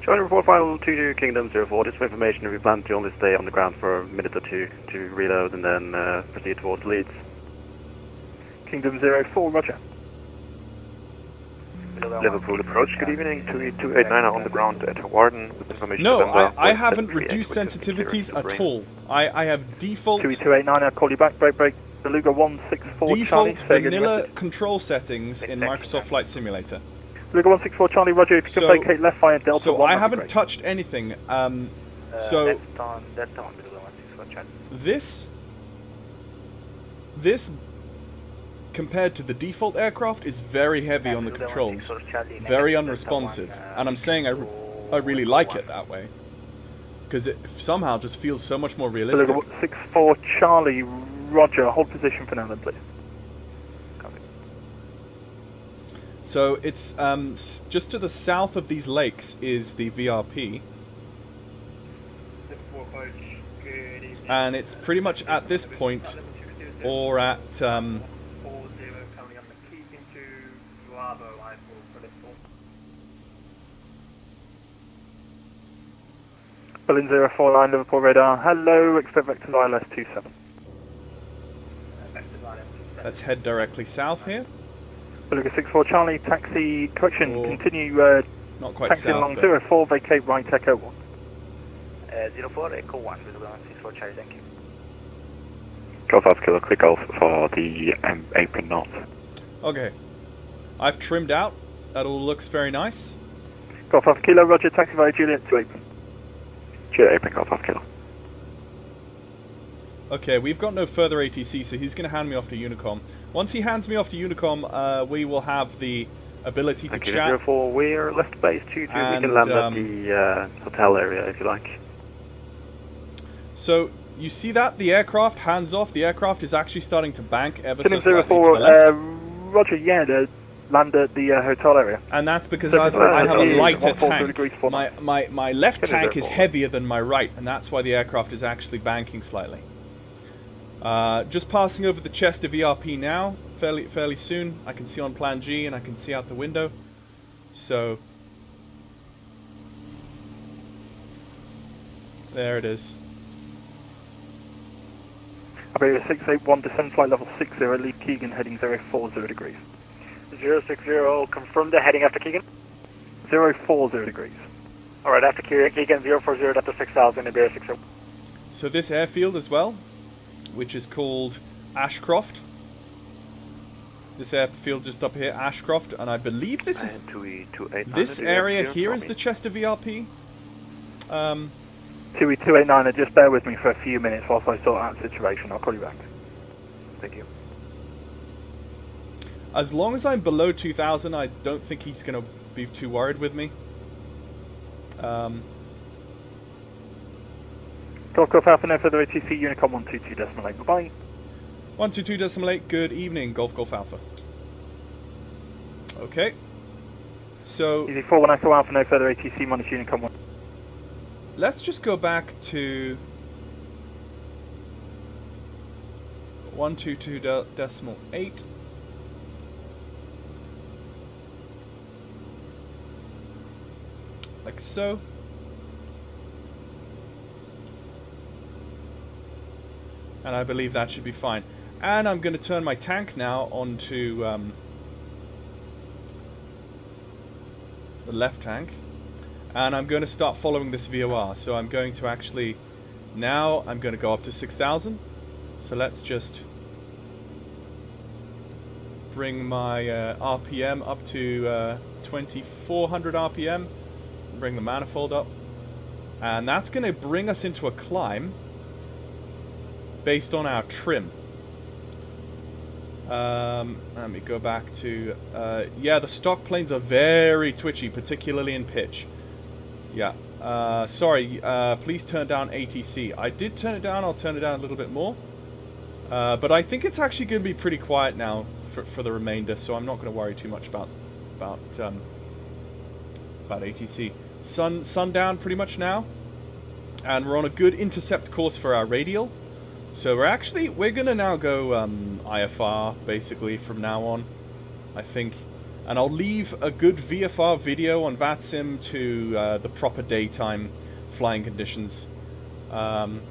Joining report final 22 Kingdom 04, just for information, we plan to only stay on the ground for a minute or two to reload and then proceed towards Leeds. Kingdom 04, roger. Liverpool approach, good evening, 289 on the ground at Warden with information. No, November, I haven't reduced sensitivities at all. I have default 289, I'll call you back, break. Beluga 164 Charlie. default vanilla control settings in Microsoft Flight Simulator. Beluga 164 Charlie, roger, if you can vacate left via Delta so 1. I haven't touched anything. So this compared to the default aircraft is very heavy on the controls, very unresponsive, and I'm saying I really like it that way because it somehow just feels so much more realistic. Beluga 164 Charlie, roger, hold position for now then, please. So it's just to the south of these lakes is the VRP. And it's pretty much at this point or at Berlin 049 Liverpool radar, hello, expect vector ILS 27. Let's head directly south here. Beluga 64 Charlie, taxi, correction, continue not quite taxi south, along but 04, vacate right Echo 1. 04 Echo 1, Beluga 64 Charlie, thank you. Golf Alpha Kilo, clear Golf for the apron north. Okay. I've trimmed out. That all looks very nice. Golf Alpha Kilo, roger, taxi via Juliet to apron. Juliet apron, Golf Alpha Kilo. Okay, we've got no further ATC, so he's going to hand me off to Unicom. Once he hands me off to Unicom, we will have the ability to chat. 04, we're left base 22, we can land at the hotel area if you like. So, you see that? The aircraft, hands off, the aircraft is actually starting to bank ever so Kingdom slightly 04, to the left. roger, yeah, land at the hotel area. And that's because I So have a lighter 140 degrees tank. forward. My left Kingdom tank is 04. heavier than my right, and that's why the aircraft is actually banking slightly. Just passing over the chest of VRP now, fairly soon. I can see on plan G and I can see out the window. So there it is. Iberia 681, descend flight level 60, leave Keegan heading 040 degrees. 060, confirm the heading after Keegan. 040 degrees. Alright, after Keegan 040, after 6000, Iberia 60. So this airfield as well, which is called Ashcroft. This airfield just up here, Ashcroft, and I believe this is this area here is the Chester VRP. 289, just bear with me for a few minutes whilst I sort out the situation. I'll call you back. Thank you. As long as I'm below 2000, I don't think he's going to be too worried with me. Golf Alpha, no further ATC, Unicom 122.8, goodbye. 122.8, good evening, Golf Alpha. Okay. So... Easy 41 Echo Alpha, no further ATC, minus Unicom 1. Let's just go back to 122.8. like so. And I believe that should be fine. And I'm going to turn my tank now onto the left tank. And I'm going to start following this VOR. So I'm going to actually... Now I'm going to go up to 6,000. So let's just bring my RPM up to 2,400 RPM. Bring the manifold up. And that's going to bring us into a climb based on our trim. Let me go back to... yeah, the stock planes are very twitchy, particularly in pitch. Yeah. Sorry, please turn down ATC. I did turn it down. I'll turn it down a little bit more. But I think it's actually going to be pretty quiet now for the remainder, so I'm not going to worry too much about ATC. Sundown pretty much now. And we're on a good intercept course for our radial. So we're going to now go IFR, basically, from now on, I think. And I'll leave a good VFR video on VATSIM to the proper daytime flying conditions. I'm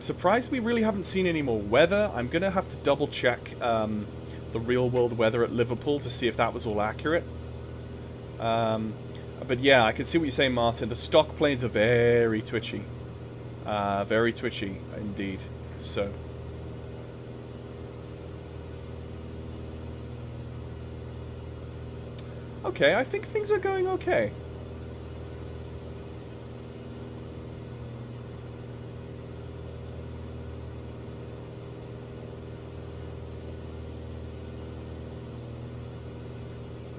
surprised we really haven't seen any more weather. I'm going to have to double check the real-world weather at Liverpool to see if that was all accurate. But yeah, I can see what you're saying, Martin. The stock planes are very twitchy. Very twitchy, indeed. So... Okay, I think things are going okay.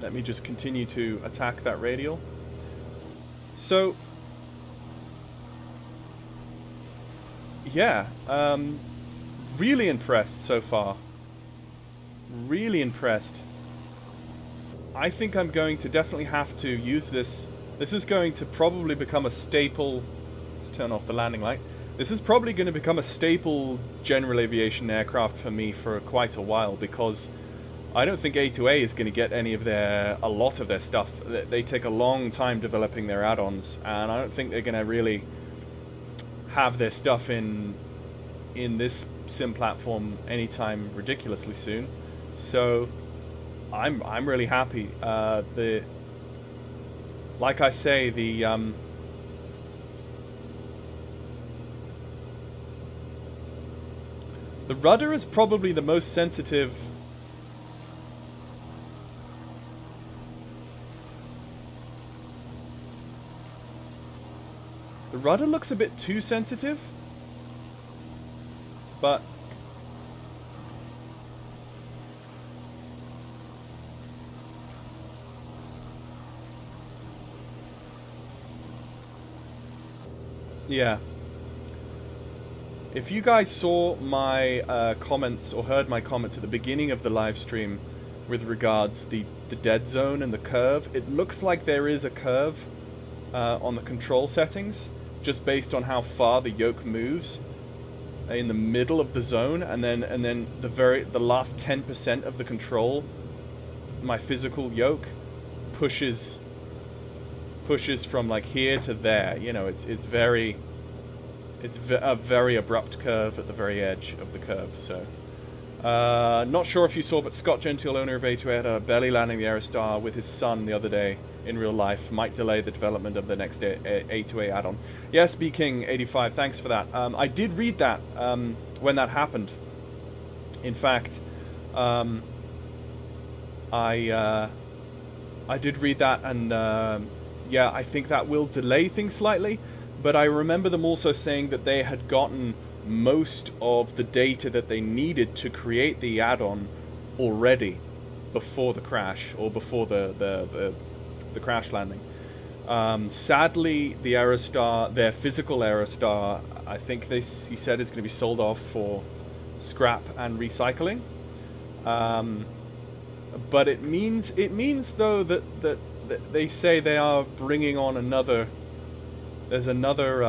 Let me just continue to attack that radial. So... yeah, really impressed so far. Really impressed. I think I'm going to definitely have to use this. This is going to probably become a staple. Let's turn off the landing light. This is probably going to become a staple general aviation aircraft for me for quite a while, because I don't think A2A is going to get a lot of their stuff. They take a long time developing their add-ons, and I don't think they're going to really have their stuff in this sim platform anytime ridiculously soon. So I'm really happy. Like I say, the rudder is probably the most sensitive. The rudder looks a bit too sensitive, but yeah. If you guys saw my comments or heard my comments at the beginning of the live stream with regards the dead zone and the curve, it looks like there is a curve on the control settings, just based on how far the yoke moves in the middle of the zone, and then the last 10% of the control, my physical yoke pushes from like here to there. You know, it's a very abrupt curve at the very edge of the curve. So not sure if you saw, but Scott Gentile, owner of A2A, had a belly landing the Aerostar with his son the other day in real life. Might delay the development of the next A2A add-on. Yes, B King 85, thanks for that. I did read that when that happened. In fact, I did read that, and yeah, I think that will delay things slightly. But I remember them also saying that they had gotten most of the data that they needed to create the add-on already before the crash, or before the crash landing. Sadly, the Aerostar, their physical Aerostar, I think he said it's going to be sold off for scrap and recycling. But it means though that they say they are bringing on another. There's another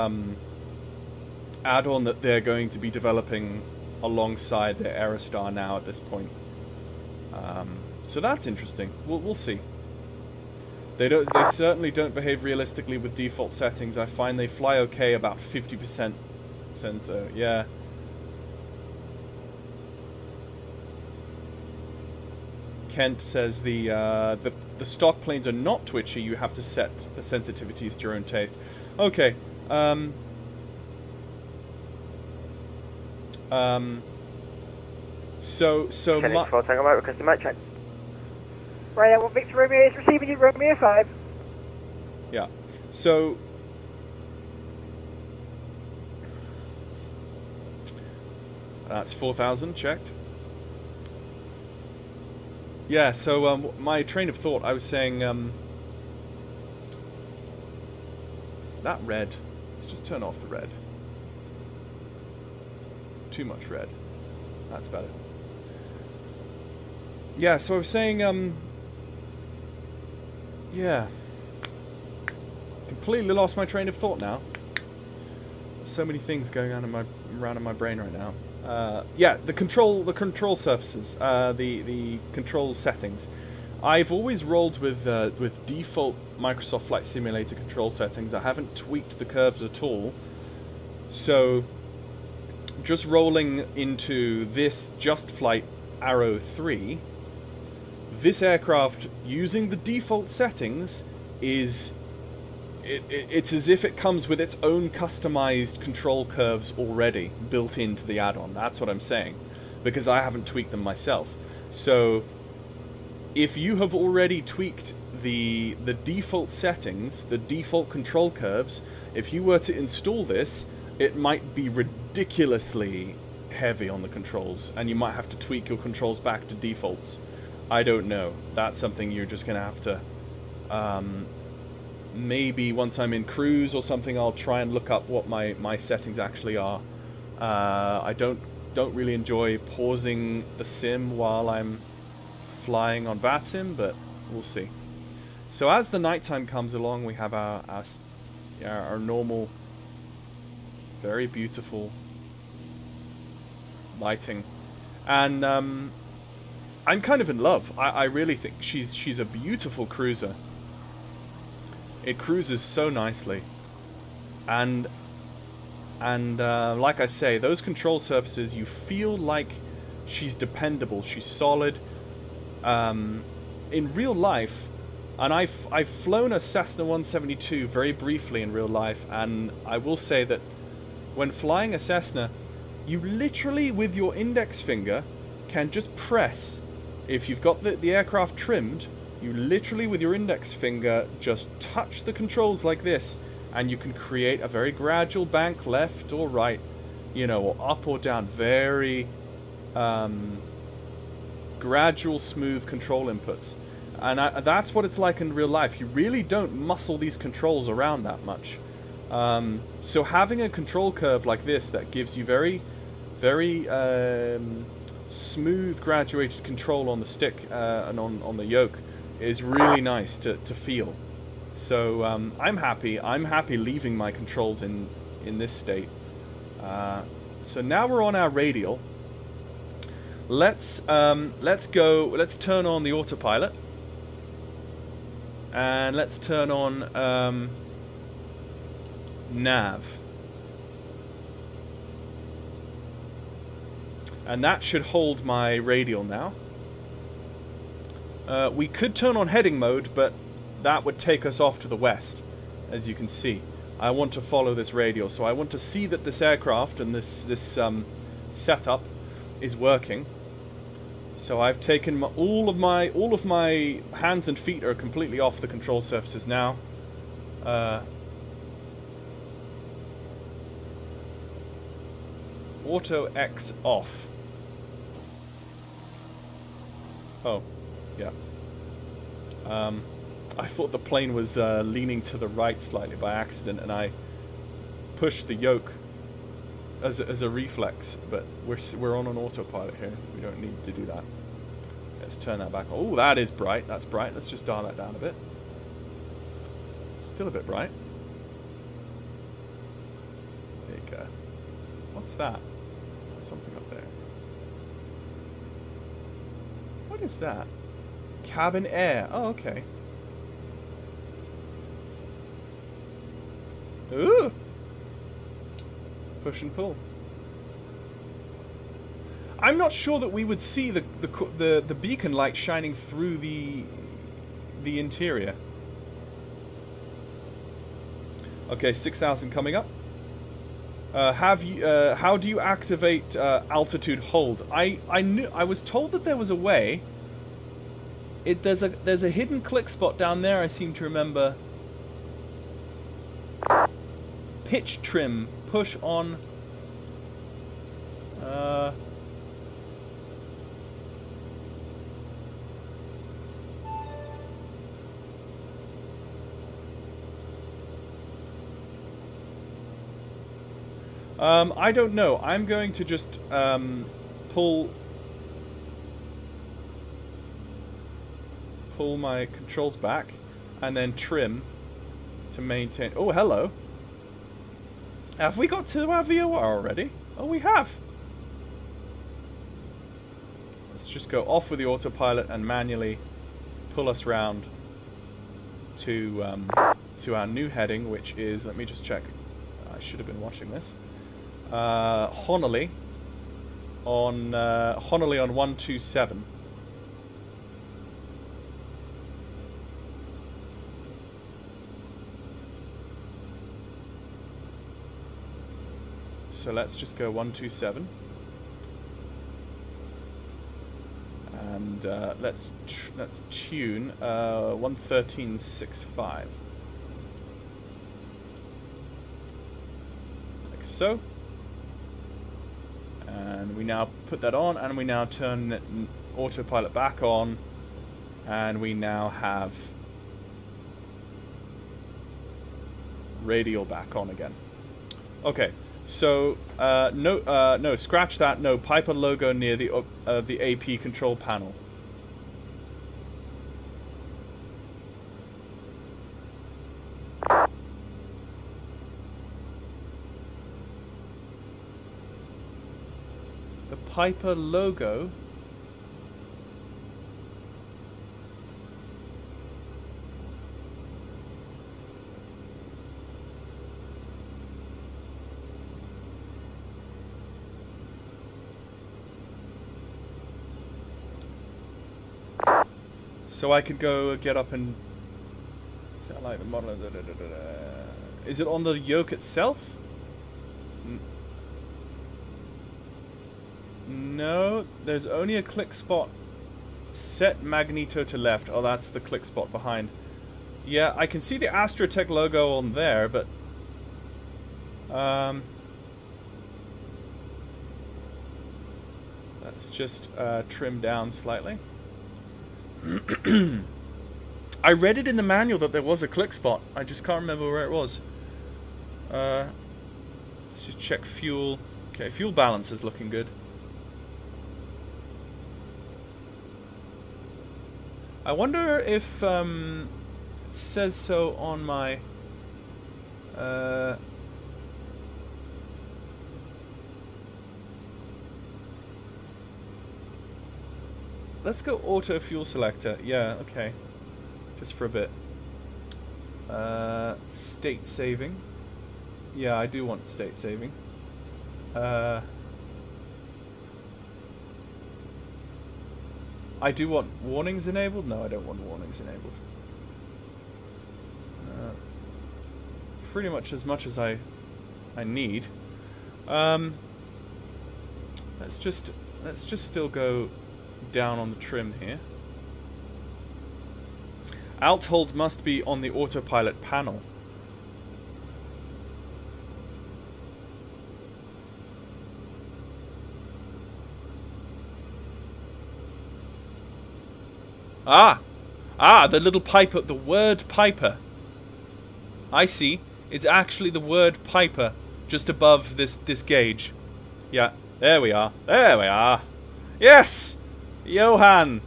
add-on that they're going to be developing alongside their Aerostar now at this point. So that's interesting. We'll see. They certainly don't behave realistically with default settings. I find they fly okay about 50% sensor. Yeah. Kent says the stock planes are not twitchy. You have to set the sensitivities to your own taste. Okay. So Heading for Tango Mike, requesting mic check. Right, I want Victor Romeo is receiving you, Romeo 5. Yeah. So that's 4,000 checked. Yeah, so my train of thought, I was saying that red. Let's just turn off the red. Too much red. That's better. Yeah, so I was saying yeah. Completely lost my train of thought now. So many things going on around in my brain right now. Yeah, the control surfaces, the control settings. I've always rolled with default Microsoft Flight Simulator control settings. I haven't tweaked the curves at all. So just rolling into this JustFlight Arrow 3, this aircraft using the default settings is it's as if it comes with its own customized control curves already built into the add-on. That's what I'm saying, because I haven't tweaked them myself. So if you have already tweaked the default settings, the default control curves, if you were to install this, it might be ridiculously heavy on the controls, and you might have to tweak your controls back to defaults. I don't know. That's something you're just going to have to maybe once I'm in cruise or something, I'll try and look up what my settings actually are. I don't really enjoy pausing the sim while I'm flying on VATSIM, but we'll see. So as the nighttime comes along, we have our normal, very beautiful lighting, and I'm kind of in love. I really think she's a beautiful cruiser. It cruises so nicely, and like I say, those control surfaces, you feel like she's dependable, she's solid. In real life, and I've flown a Cessna 172 very briefly in real life, and I will say that when flying a Cessna, you literally with your index finger can just press. If you've got the aircraft trimmed, you literally with your index finger just touch the controls like this, and you can create a very gradual bank left or right, or up or down, very gradual, smooth control inputs. And that's what it's like in real life. You really don't muscle these controls around that much. So having a control curve like this that gives you very, very smooth, graduated control on the stick and on the yoke is really nice to feel. So I'm happy. I'm happy leaving my controls in this state. So now we're on our radial. Let's go. Let's turn on the autopilot, and let's turn on nav. And that should hold my radial now. We could turn on heading mode, but that would take us off to the west, as you can see. I want to follow this radial, so I want to see that this aircraft and this setup is working. So I've taken all of my hands and feet are completely off the control surfaces now. Auto X off. Oh, yeah. I thought the plane was leaning to the right slightly by accident, and I pushed the yoke as a reflex. But we're on an autopilot here. We don't need to do that. Let's turn that back. Oh, that is bright. That's bright. Let's just dial that down a bit. Still a bit bright. There you go. What's that? Something up there. What is that? Cabin air. Oh, okay. Ooh. Push and pull. I'm not sure that we would see the beacon light shining through the interior. Okay, 6,000 coming up. How do you activate altitude hold? I was told that there was a way. There's a hidden click spot down there. I seem to remember. Pitch trim, push on. I don't know. I'm going to just pull my controls back and then trim to maintain. Oh, hello. Have we got to our VOR already? Oh, we have. Let's just go off with the autopilot and manually pull us round to our new heading, which is, let me just check. I should have been watching this. Honolulu on 127. So let's just go 127, and let's tune 113.65 like so. And we now put that on, and we now turn autopilot back on, and we now have radial back on again. Okay, so no, scratch that. No Piper logo near the AP control panel. Piper logo. So I could go get up and like the model. Is it on the yoke itself? No, there's only a click spot. Set magneto to left. Oh, that's the click spot behind. Yeah, I can see the Astrotech logo on there, but let's just trim down slightly. I read it in the manual that there was a click spot. I just can't remember where it was. Let's just check fuel. Okay, fuel balance is looking good. I wonder if it says so on my let's go auto fuel selector. Yeah, okay. Just for a bit. State saving. Yeah, I do want state saving. I do want warnings enabled? No, I don't want warnings enabled. Pretty much as I need. Let's just still go down on the trim here. Alt hold must be on the autopilot panel. The little Piper, the word Piper. I see. It's actually the word Piper just above this gauge. Yeah, there we are. There we are. Yes! Johan!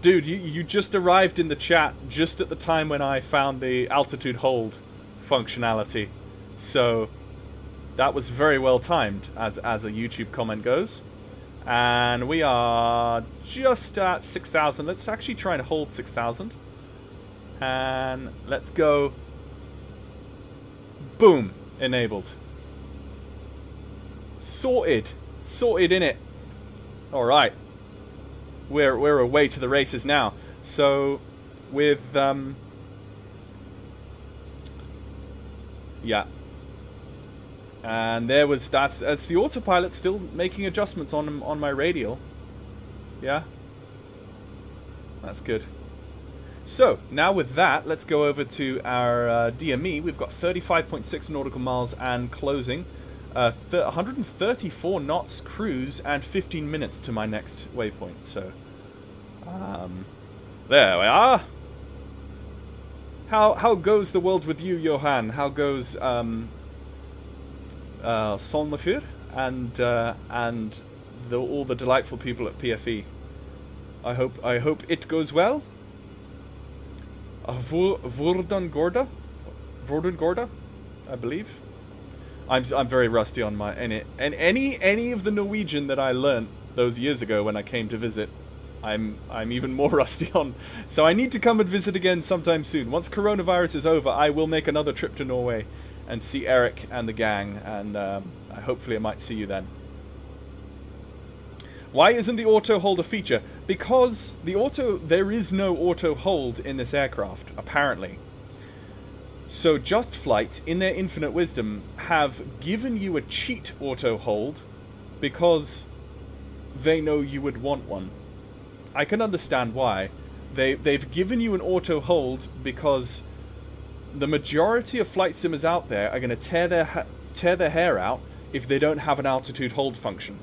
Dude, you just arrived in the chat just at the time when I found the altitude hold functionality. So, that was very well timed, as a YouTube comment goes. And we are just at 6,000. Let's actually try and hold 6,000. And let's go Boom. Enabled. Sorted. Sorted in it. Alright. We're away to the races now. So, with, yeah. And there was, that's the autopilot still making adjustments on my radial. Yeah. That's good. So, now with that, let's go over to our DME. We've got 35.6 nautical miles and closing. 134 knots cruise and 15 minutes to my next waypoint. So, there we are. How goes the world with you, Johan? How goes Solmafur and all the delightful people at PFE? I hope it goes well. Vordan Gorda, I believe. I'm very rusty on my any of the Norwegian that I learnt those years ago when I came to visit. I'm even more rusty on. So I need to come and visit again sometime soon. Once coronavirus is over, I will make another trip to Norway and see Eric and the gang, and hopefully I might see you then. Why isn't the auto hold a feature? Because there is no auto hold in this aircraft, apparently. So JustFlight, in their infinite wisdom, have given you a cheat auto hold because they know you would want one. I can understand why. They've given you an auto hold because the majority of flight simmers out there are going to tear their hair out if they don't have an altitude hold function.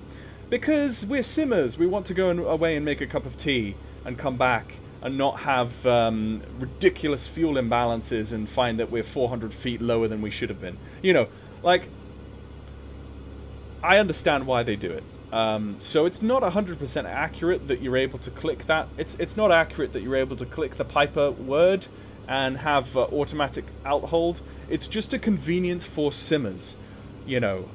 Because we're simmers, we want to go away and make a cup of tea and come back and not have ridiculous fuel imbalances and find that we're 400 feet lower than we should have been. You know, like, I understand why they do it. So it's not 100% accurate that you're able to click that. It's not accurate that you're able to click the Piper word and have automatic out hold. It's just a convenience for simmers, you know,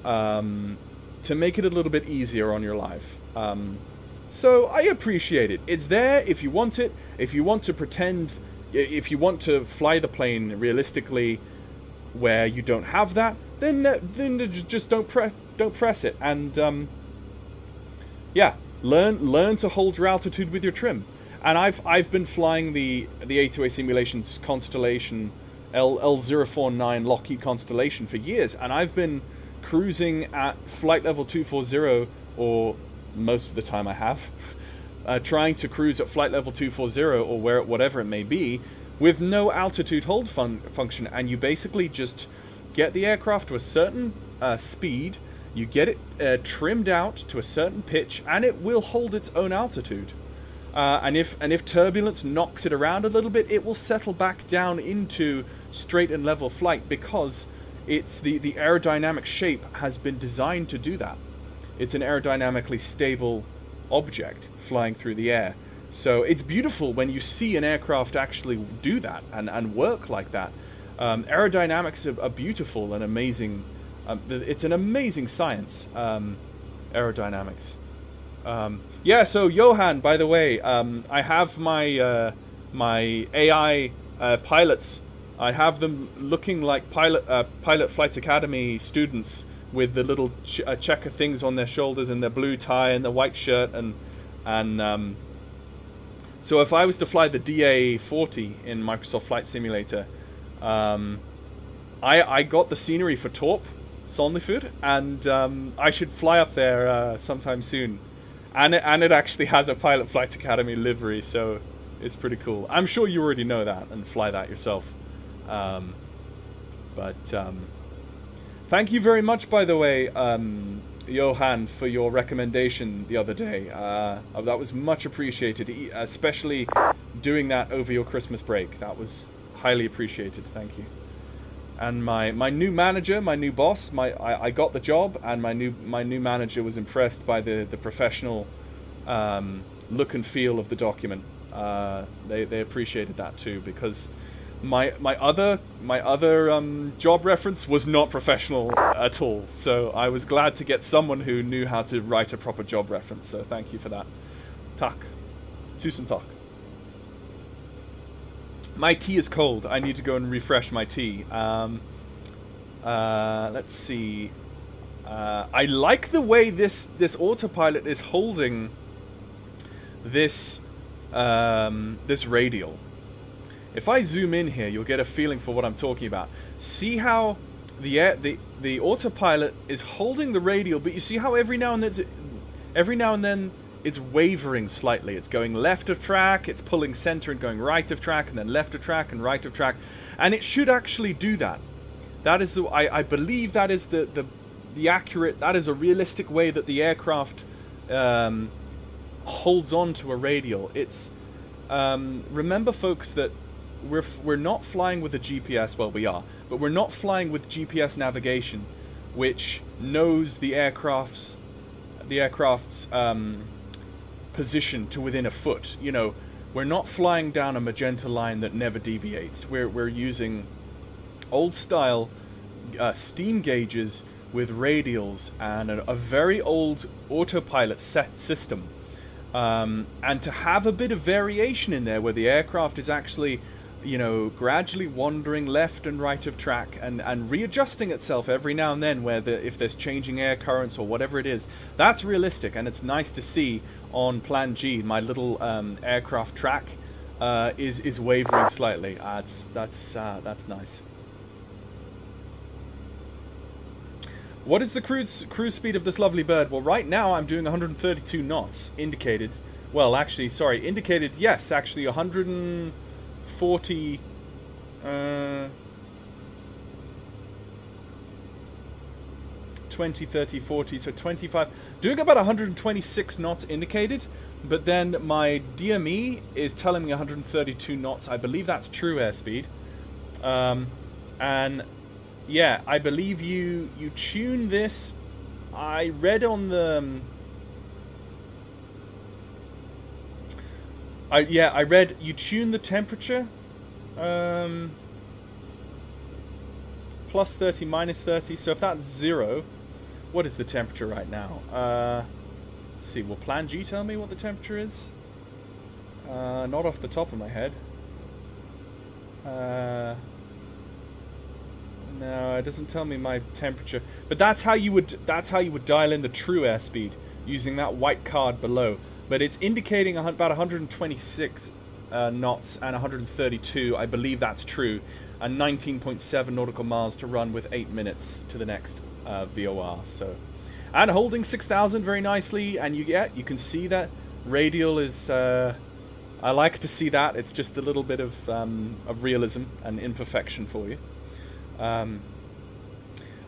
to make it a little bit easier on your life. So I appreciate it. It's there if you want it. If you want to pretend, if you want to fly the plane realistically where you don't have that, then just don't press it. And yeah, learn to hold your altitude with your trim. And I've been flying the A2A Simulations Constellation L049 Lockheed Constellation for years, and I've been cruising at flight level 240, or most of the time I have, trying to cruise at flight level 240 or whatever it may be, with no altitude hold function, and you basically just get the aircraft to a certain speed, you get it trimmed out to a certain pitch, and it will hold its own altitude. And if turbulence knocks it around a little bit, it will settle back down into straight and level flight, because it's the aerodynamic shape has been designed to do that. It's an aerodynamically stable object flying through the air. So it's beautiful when you see an aircraft actually do that and work like that. Aerodynamics are beautiful and amazing. It's an amazing science, aerodynamics. Yeah, so Johan, by the way, I have my my AI pilots. I have them looking like Pilot Flight Academy students with the little checker things on their shoulders and their blue tie and the white shirt, and so if I was to fly the DA40 in Microsoft Flight Simulator, I got the scenery for Torp, Solnifur, and I should fly up there sometime soon. And it actually has a Pilot Flight Academy livery, so it's pretty cool. I'm sure you already know that and fly that yourself. Thank you very much, by the way, Johan, for your recommendation the other day. That was much appreciated, especially doing that over your Christmas break. That was highly appreciated. Thank you. And my new manager, my new boss, I got the job, and my new manager was impressed by the professional look and feel of the document. They appreciated that too, because my other job reference was not professional at all. So I was glad to get someone who knew how to write a proper job reference. So thank you for that. Tack. Tusen tack. My tea is cold. I need to go and refresh my tea. Let's see. I like the way this autopilot is holding this this radial. If I zoom in here, you'll get a feeling for what I'm talking about. See how the autopilot is holding the radial, but you see how every now and then it's wavering slightly. It's going left of track, it's pulling center and going right of track, and then left of track and right of track. And it should actually do that. That is I believe that is the accurate, that is a realistic way that the aircraft holds on to a radial. It's remember, folks, that we're not flying with a GPS. Well, we are, but we're not flying with GPS navigation, which knows the aircraft's position to within a foot. You know, we're not flying down a magenta line that never deviates. We're using old style steam gauges with radials and a very old autopilot system. And to have a bit of variation in there where the aircraft is actually, you know, gradually wandering left and right of track and readjusting itself every now and then where if there's changing air currents or whatever it is, that's realistic, and it's nice to see on Plan G. My little aircraft track is wavering slightly. That's nice. What is the cruise speed of this lovely bird? Well, right now I'm doing 132 knots, indicated. Well, actually, sorry, indicated, yes, actually 140... 20, 30, 40, so 25. Doing about 126 knots indicated, but then my DME is telling me 132 knots. I believe that's true airspeed. And... yeah, I believe you tune this. I read on the... I read you tune the temperature. Plus 30, minus 30. So if that's 0, what is the temperature right now? Let's see, will Plan G tell me what the temperature is? Not off the top of my head. No, it doesn't tell me my temperature. But that's how you would dial in the true airspeed using that white card below. But it's indicating about 126 knots and 132. I believe that's true. And 19.7 nautical miles to run with 8 minutes to the next VOR. So, and holding 6,000 very nicely. And you can see that radial is. I like to see that. It's just a little bit of realism and imperfection for you.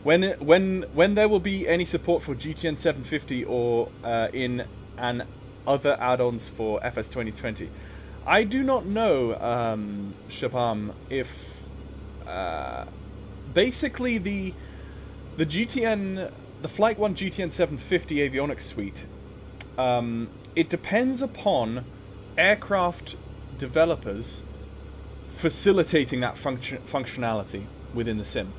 When there will be any support for GTN 750 or in an other add-ons for FS 2020, I do not know, Shabam, if basically the GTN, the Flight 1 GTN 750 avionics suite, it depends upon aircraft developers facilitating that functionality within the sim,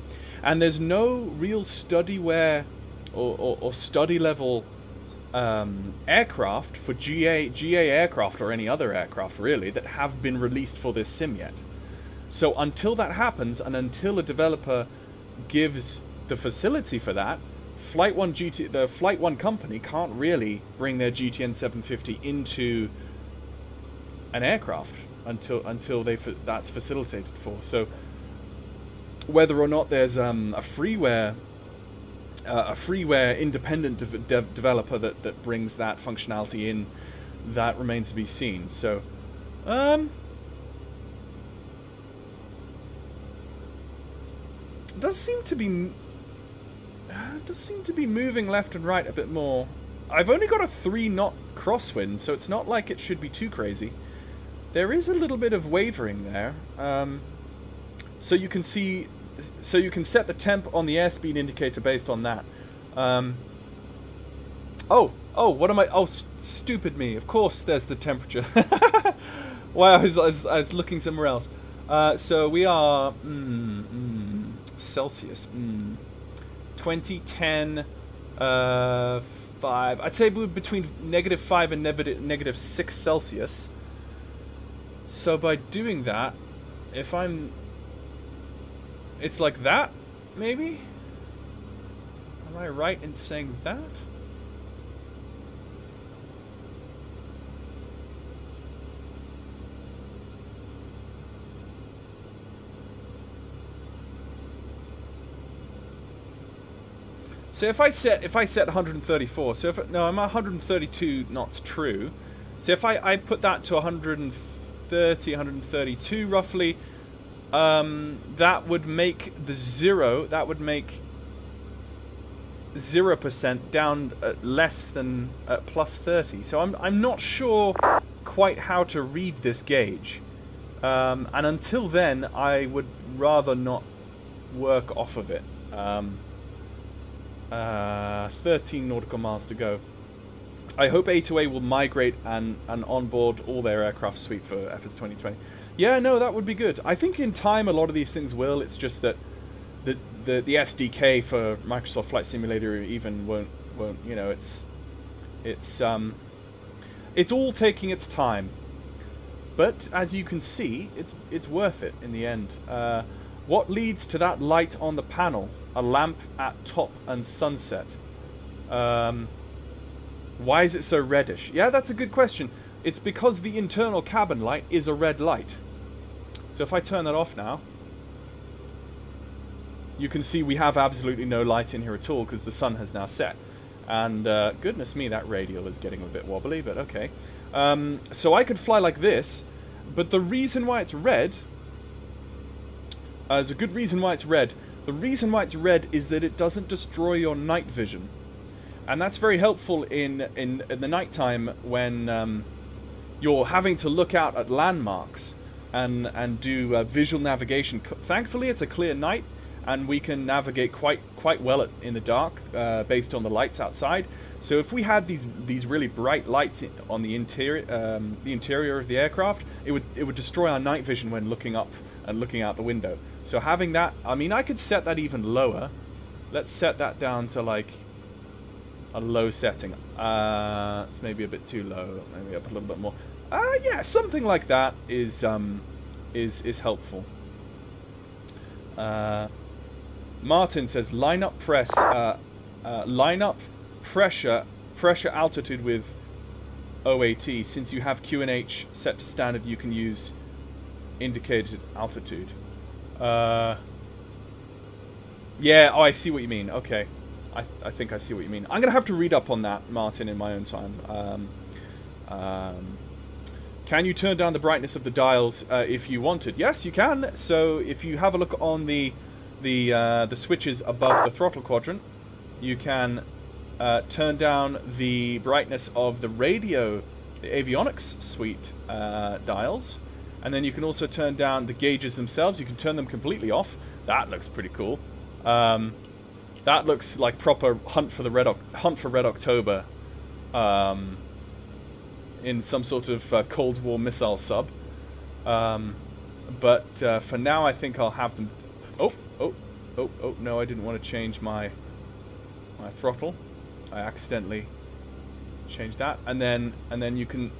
and there's no real study where or study level aircraft for GA aircraft or any other aircraft really that have been released for this sim yet. So until that happens and until a developer gives the facility for that, the Flight 1 company can't really bring their GTN 750 into an aircraft until that's facilitated for. So whether or not there's a freeware independent developer that brings that functionality in, that remains to be seen. So, does seem to be moving left and right a bit more. I've only got a 3-knot crosswind, so it's not like it should be too crazy. There is a little bit of wavering there. So you can see, so you can set the temp on the airspeed indicator based on that. Oh, what am I? Oh, stupid me. Of course, there's the temperature. Wow, I was looking somewhere else. So we are Celsius. 2010, 5. I'd say we're between -5 and -6 Celsius. So by doing that, if I'm... it's like that, maybe? I right in saying that? So if I set 134, so if no, I'm 132 knots true. So if I put that to 130, 132 roughly, that would make the 0% down at less than plus 30. So I'm not sure quite how to read this gauge, and until then I would rather not work off of it. 13 nautical miles to go. I hope A2A will migrate and onboard all their aircraft suite for FS 2020. Yeah, no, that would be good. I think in time a lot of these things will. It's just that the SDK for Microsoft Flight Simulator even won't you know, it's all taking its time. But as you can see, it's worth it in the end. What leads to that light on the panel? A lamp at top and sunset. Why is it so reddish? Yeah, that's a good question. It's because the internal cabin light is a red light. So if I turn that off now, you can see we have absolutely no light in here at all because the sun has now set. And goodness me, that radial is getting a bit wobbly, but okay. So I could fly like this, but the reason why it's red, there's a good reason why it's red. The reason why it's red is that it doesn't destroy your night vision. And that's very helpful in the nighttime when you're having to look out at landmarks and do visual navigation. Thankfully, it's a clear night, and we can navigate quite well in the dark based on the lights outside. So if we had these really bright lights on the interior of the aircraft, it would destroy our night vision when looking up and looking out the window. So having that, I mean, I could set that even lower. Let's set that down to like a low setting. It's maybe a bit too low. Maybe up a little bit more. Yeah, something like that is helpful. Martin says line up pressure altitude with OAT. Since you have QNH set to standard, you can use indicated altitude. Yeah, oh, I see what you mean. Okay. I think I see what you mean. I'm going to have to read up on that, Martin, in my own time. Can you turn down the brightness of the dials if you wanted? Yes, you can. So if you have a look on the switches above the throttle quadrant, you can turn down the brightness of the radio, the avionics suite dials. And then you can also turn down the gauges themselves. You can turn them completely off. That looks pretty cool. That looks like proper Hunt for Red October in some sort of Cold War missile sub. But for now, I think I'll have them. Oh! No, I didn't want to change my throttle. I accidentally changed that, and then you can.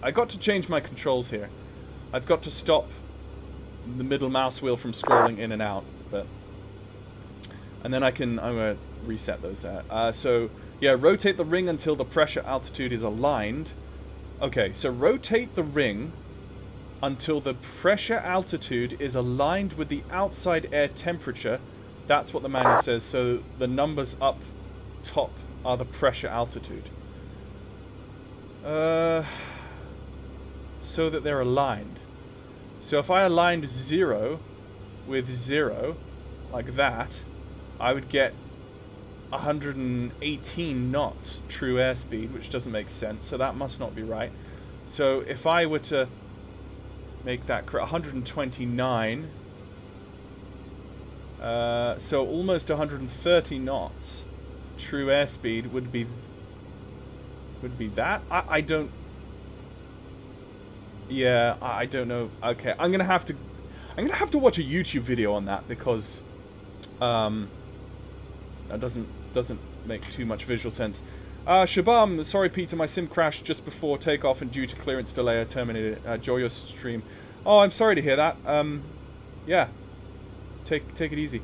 I got to change my controls here. I've got to stop the middle mouse wheel from scrolling in and out, and then I'm going to reset those there. So yeah, rotate the ring until the pressure altitude is aligned. Okay, so rotate the ring until the pressure altitude is aligned with the outside air temperature. That's what the manual says. So the numbers up top are the pressure altitude. So that they're aligned. So if I aligned 0 with 0, like that, I would get 118 knots true airspeed, which doesn't make sense, so that must not be right. So if I were to make that correct, 129, so almost 130 knots true airspeed would be that. I don't. Yeah, I don't know. Okay, I'm gonna have to watch a YouTube video on that because that doesn't make too much visual sense. Shabam, sorry Peter, my sim crashed just before takeoff and due to clearance delay I terminated. Enjoy your stream. Oh, I'm sorry to hear that. Yeah, take it easy.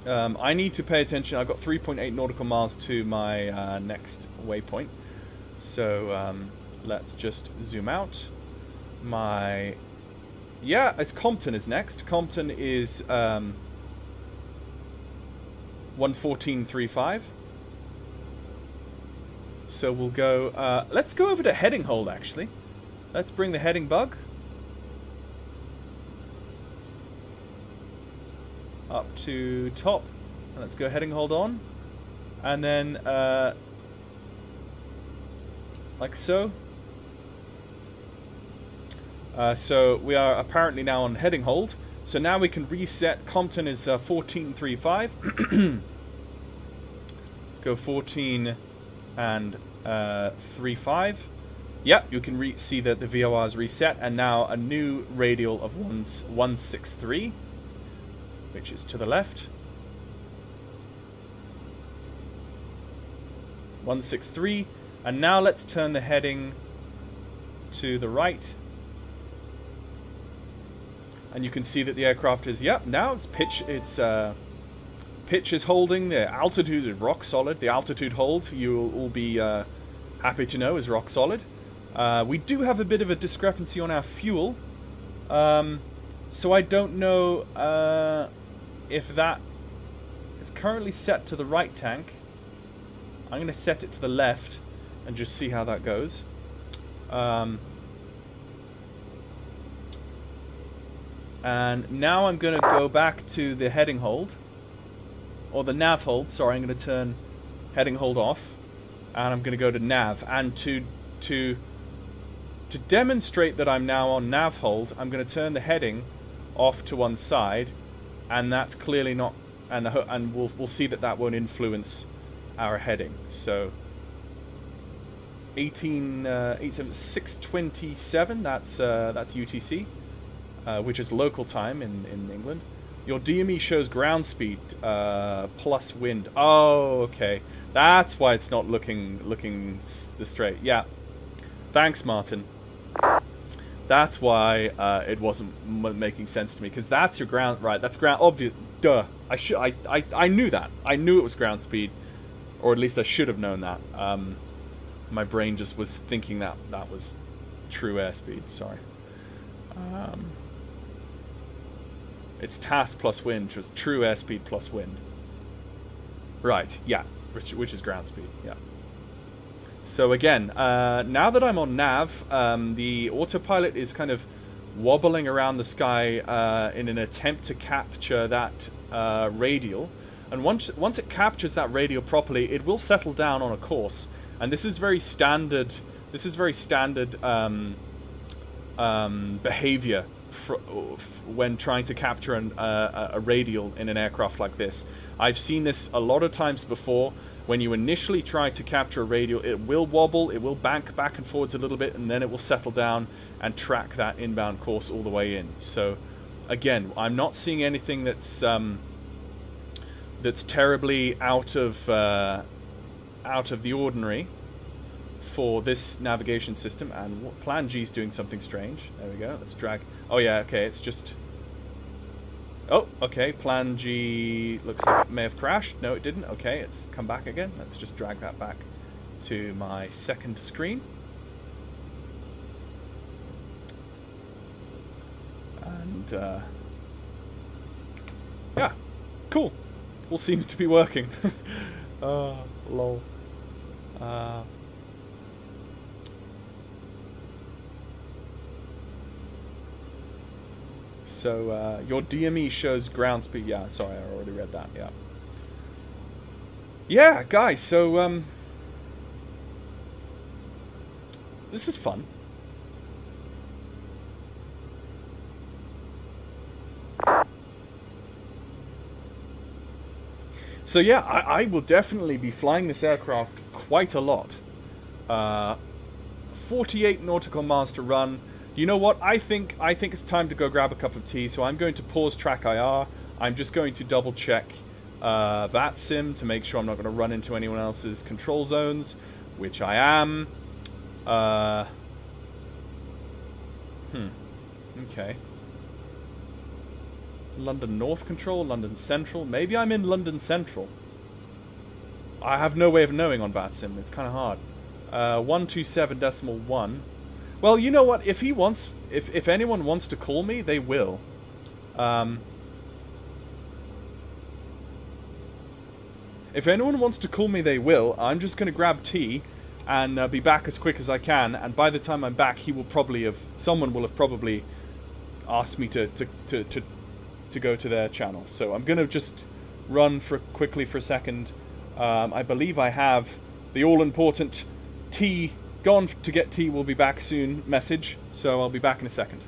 I need to pay attention. I've got 3.8 nautical miles to my next waypoint. So let's just zoom out. Yeah, it's Compton is next. Compton is 114.35. So we'll go... let's go over to heading hold, actually. Let's bring the heading bug up to top. And let's go heading hold on. And then, like so. So we are apparently now on heading hold. So now we can reset. Compton is 14.35. Let's go 14 and 3.5. Yep, you can see that the VOR is reset, and now a new radial of 163, which is to the left. 163, and now let's turn the heading to the right. And you can see that the aircraft is, yep, now it's pitch is holding, the altitude is rock solid. The altitude hold, you'll all be happy to know, is rock solid. We do have a bit of a discrepancy on our fuel. So I don't know if that... It's currently set to the right tank. I'm going to set it to the left and just see how that goes. And now I'm going to go back to the heading hold. Or the nav hold, sorry, I'm going to turn heading hold off. And I'm going to go to nav. And to demonstrate that I'm now on nav hold, I'm going to turn the heading off to one side. And that's clearly not... And we'll see that that won't influence our heading. So 627, that's UTC, which is local time in England. Your DME shows ground speed plus wind. Oh, okay. That's why it's not looking straight. Yeah. Thanks, Martin. That's why it wasn't making sense to me, because that's your ground. Right, that's ground. Obvious. Duh. I knew that. I knew it was ground speed, or at least I should have known that. My brain just was thinking that was true airspeed. Sorry. It's TAS plus wind, which was true airspeed plus wind. Right. Yeah. Which is ground speed. Yeah. So again, now that I'm on nav, the autopilot is kind of wobbling around the sky in an attempt to capture that radial. And once it captures that radial properly, it will settle down on a course. And this is very standard. This is very standard behavior when trying to capture a radial in an aircraft like this. I've seen this a lot of times before. When you initially try to capture a radial, it will wobble, it will bank back and forwards a little bit, and then it will settle down and track that inbound course all the way in. So, again, I'm not seeing anything that's terribly out of the ordinary for this navigation system. And Plan G is doing something strange. There we go. Let's drag. Oh yeah, okay. It's just. Oh, okay, Plan G looks like it may have crashed. No, it didn't. Okay, it's come back again. Let's just drag that back to my second screen. And, yeah, cool. All seems to be working. Lol. So, your DME shows ground speed. Yeah, sorry, I already read that. Yeah. Yeah, guys, so, this is fun. So, yeah, I will definitely be flying this aircraft quite a lot. 48 nautical miles to run. You know what? I think it's time to go grab a cup of tea, so I'm going to pause track IR. I'm just going to double check VATSIM to make sure I'm not going to run into anyone else's control zones, which I am. Okay. London North Control, London Central. Maybe I'm in London Central. I have no way of knowing on VATSIM. It's kind of hard. 127.1. Well, you know what? If he wants, if anyone wants to call me, they will. If anyone wants to call me, they will. I'm just going to grab tea and be back as quick as I can. And by the time I'm back, he will probably have... Someone will have probably asked me to go to their channel. So I'm going to just run quickly for a second. I believe I have the all-important tea. Gone to get tea, will be back soon message. So I'll be back in a second.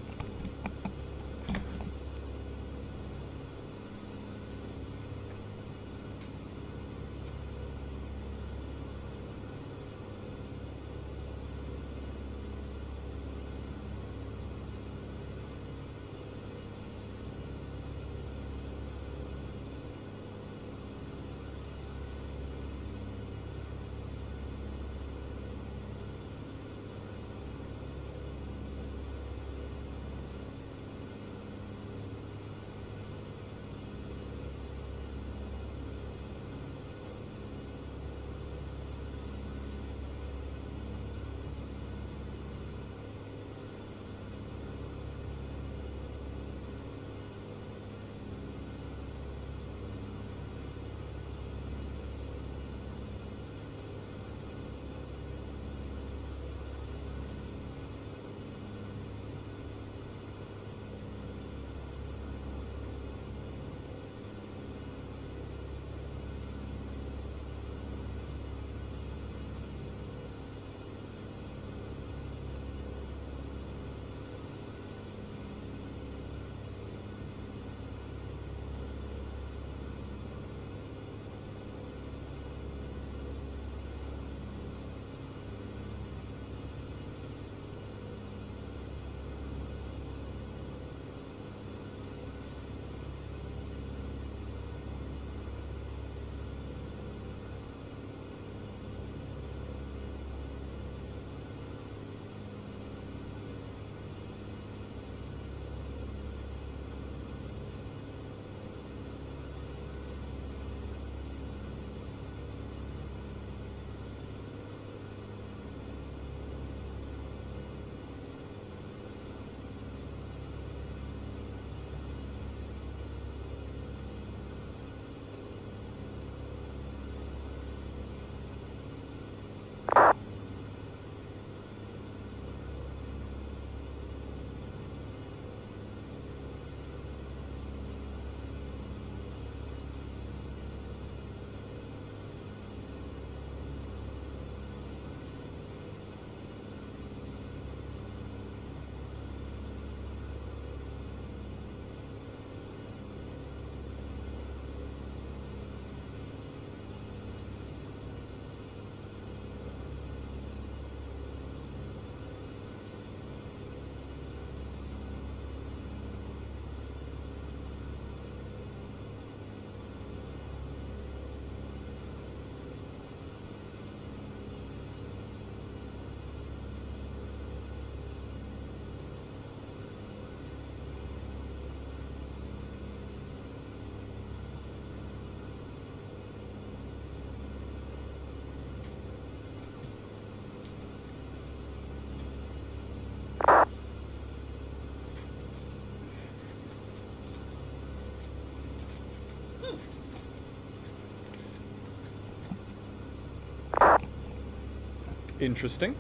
Interesting.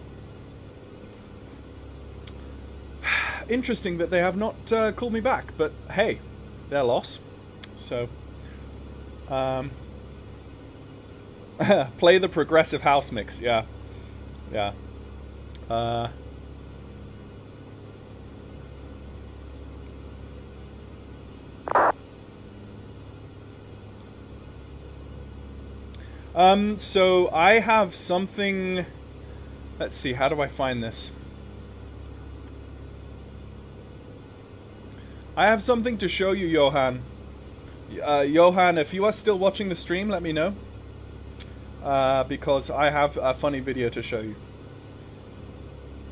Interesting that they have not called me back, but hey, their loss. So, play the progressive house mix. Yeah, yeah. So I have something. Let's see, how do I find this? I have something to show you, Johan. Johan, if you are still watching the stream, let me know. Because I have a funny video to show you.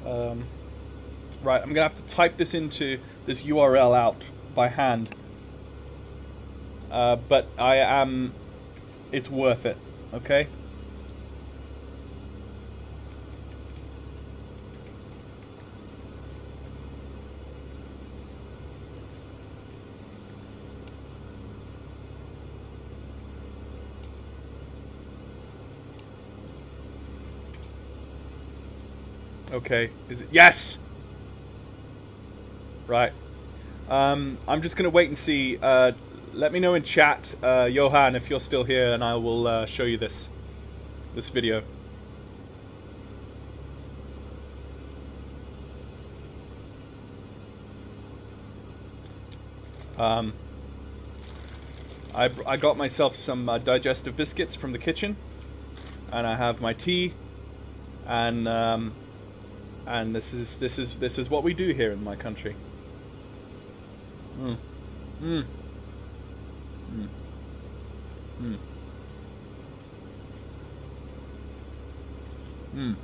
Right, I'm going to have to type this into this URL out by hand. but it's worth it, okay? Okay, is it? Yes! Right. I'm just going to wait and see. Let me know in chat, Johan, if you're still here, and I will show you this video. I got myself some digestive biscuits from the kitchen, and I have my tea, and this is what we do here in my country. Mm. Mm. Mm. Mm. Mm.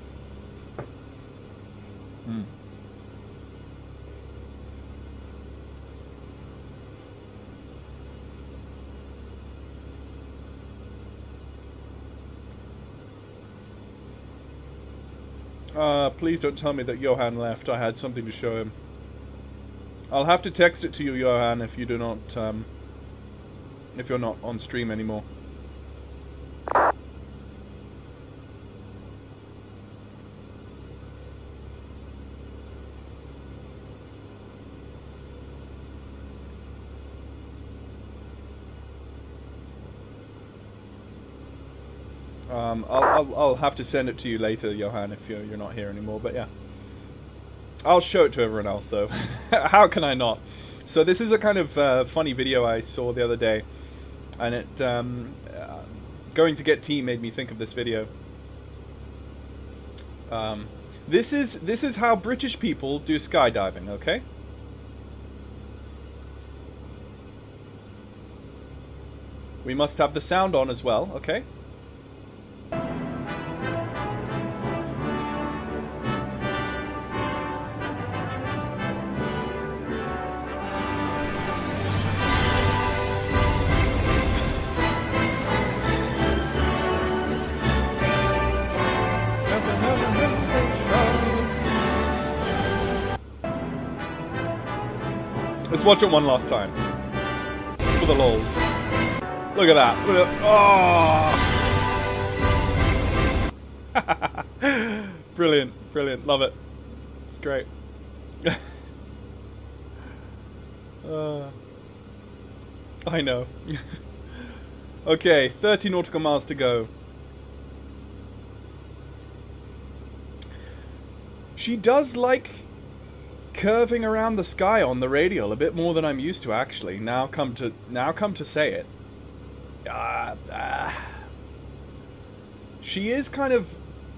Mm. Please don't tell me that Johan left. I had something to show him. I'll have to text it to you, Johan, if you do not, if you're not on stream anymore. I'll have to send it to you later, Johan, if you're not here anymore. But yeah, I'll show it to everyone else though. How can I not? So this is a kind of funny video I saw the other day, and it going to get tea made me think of this video. This is how British people do skydiving. Okay. We must have the sound on as well. Okay. Let's watch it one last time. For the lols. Look at that. Look at oh! Brilliant, brilliant. Love it. It's great. I know. Okay, 30 nautical miles to go. She does like curving around the sky on the radial a bit more than I'm used to, actually. Now come to say it. She is kind of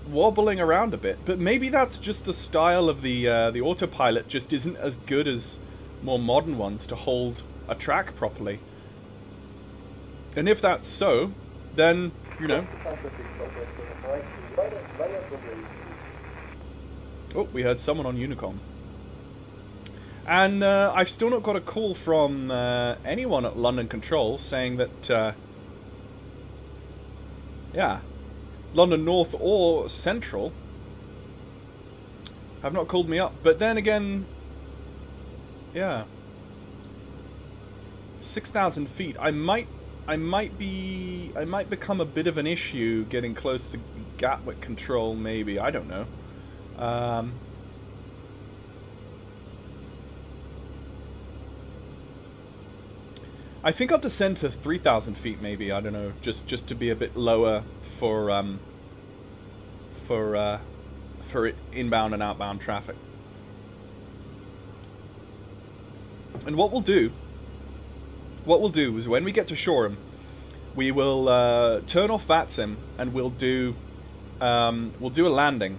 wobbling around a bit, but maybe that's just the style of the autopilot just isn't as good as more modern ones to hold a track properly. And if that's so, then, you know. Oh, we heard someone on Unicom. And I've still not got a call from anyone at London Control saying that, yeah, London North or Central have not called me up. But then again, yeah, 6,000 feet. I might become a bit of an issue getting close to Gatwick Control. Maybe, I don't know. I think I'll descend to 3,000 feet, maybe. I don't know, just to be a bit lower for inbound and outbound traffic. And what we'll do is when we get to Shoreham, we will turn off VATSIM and we'll do a landing,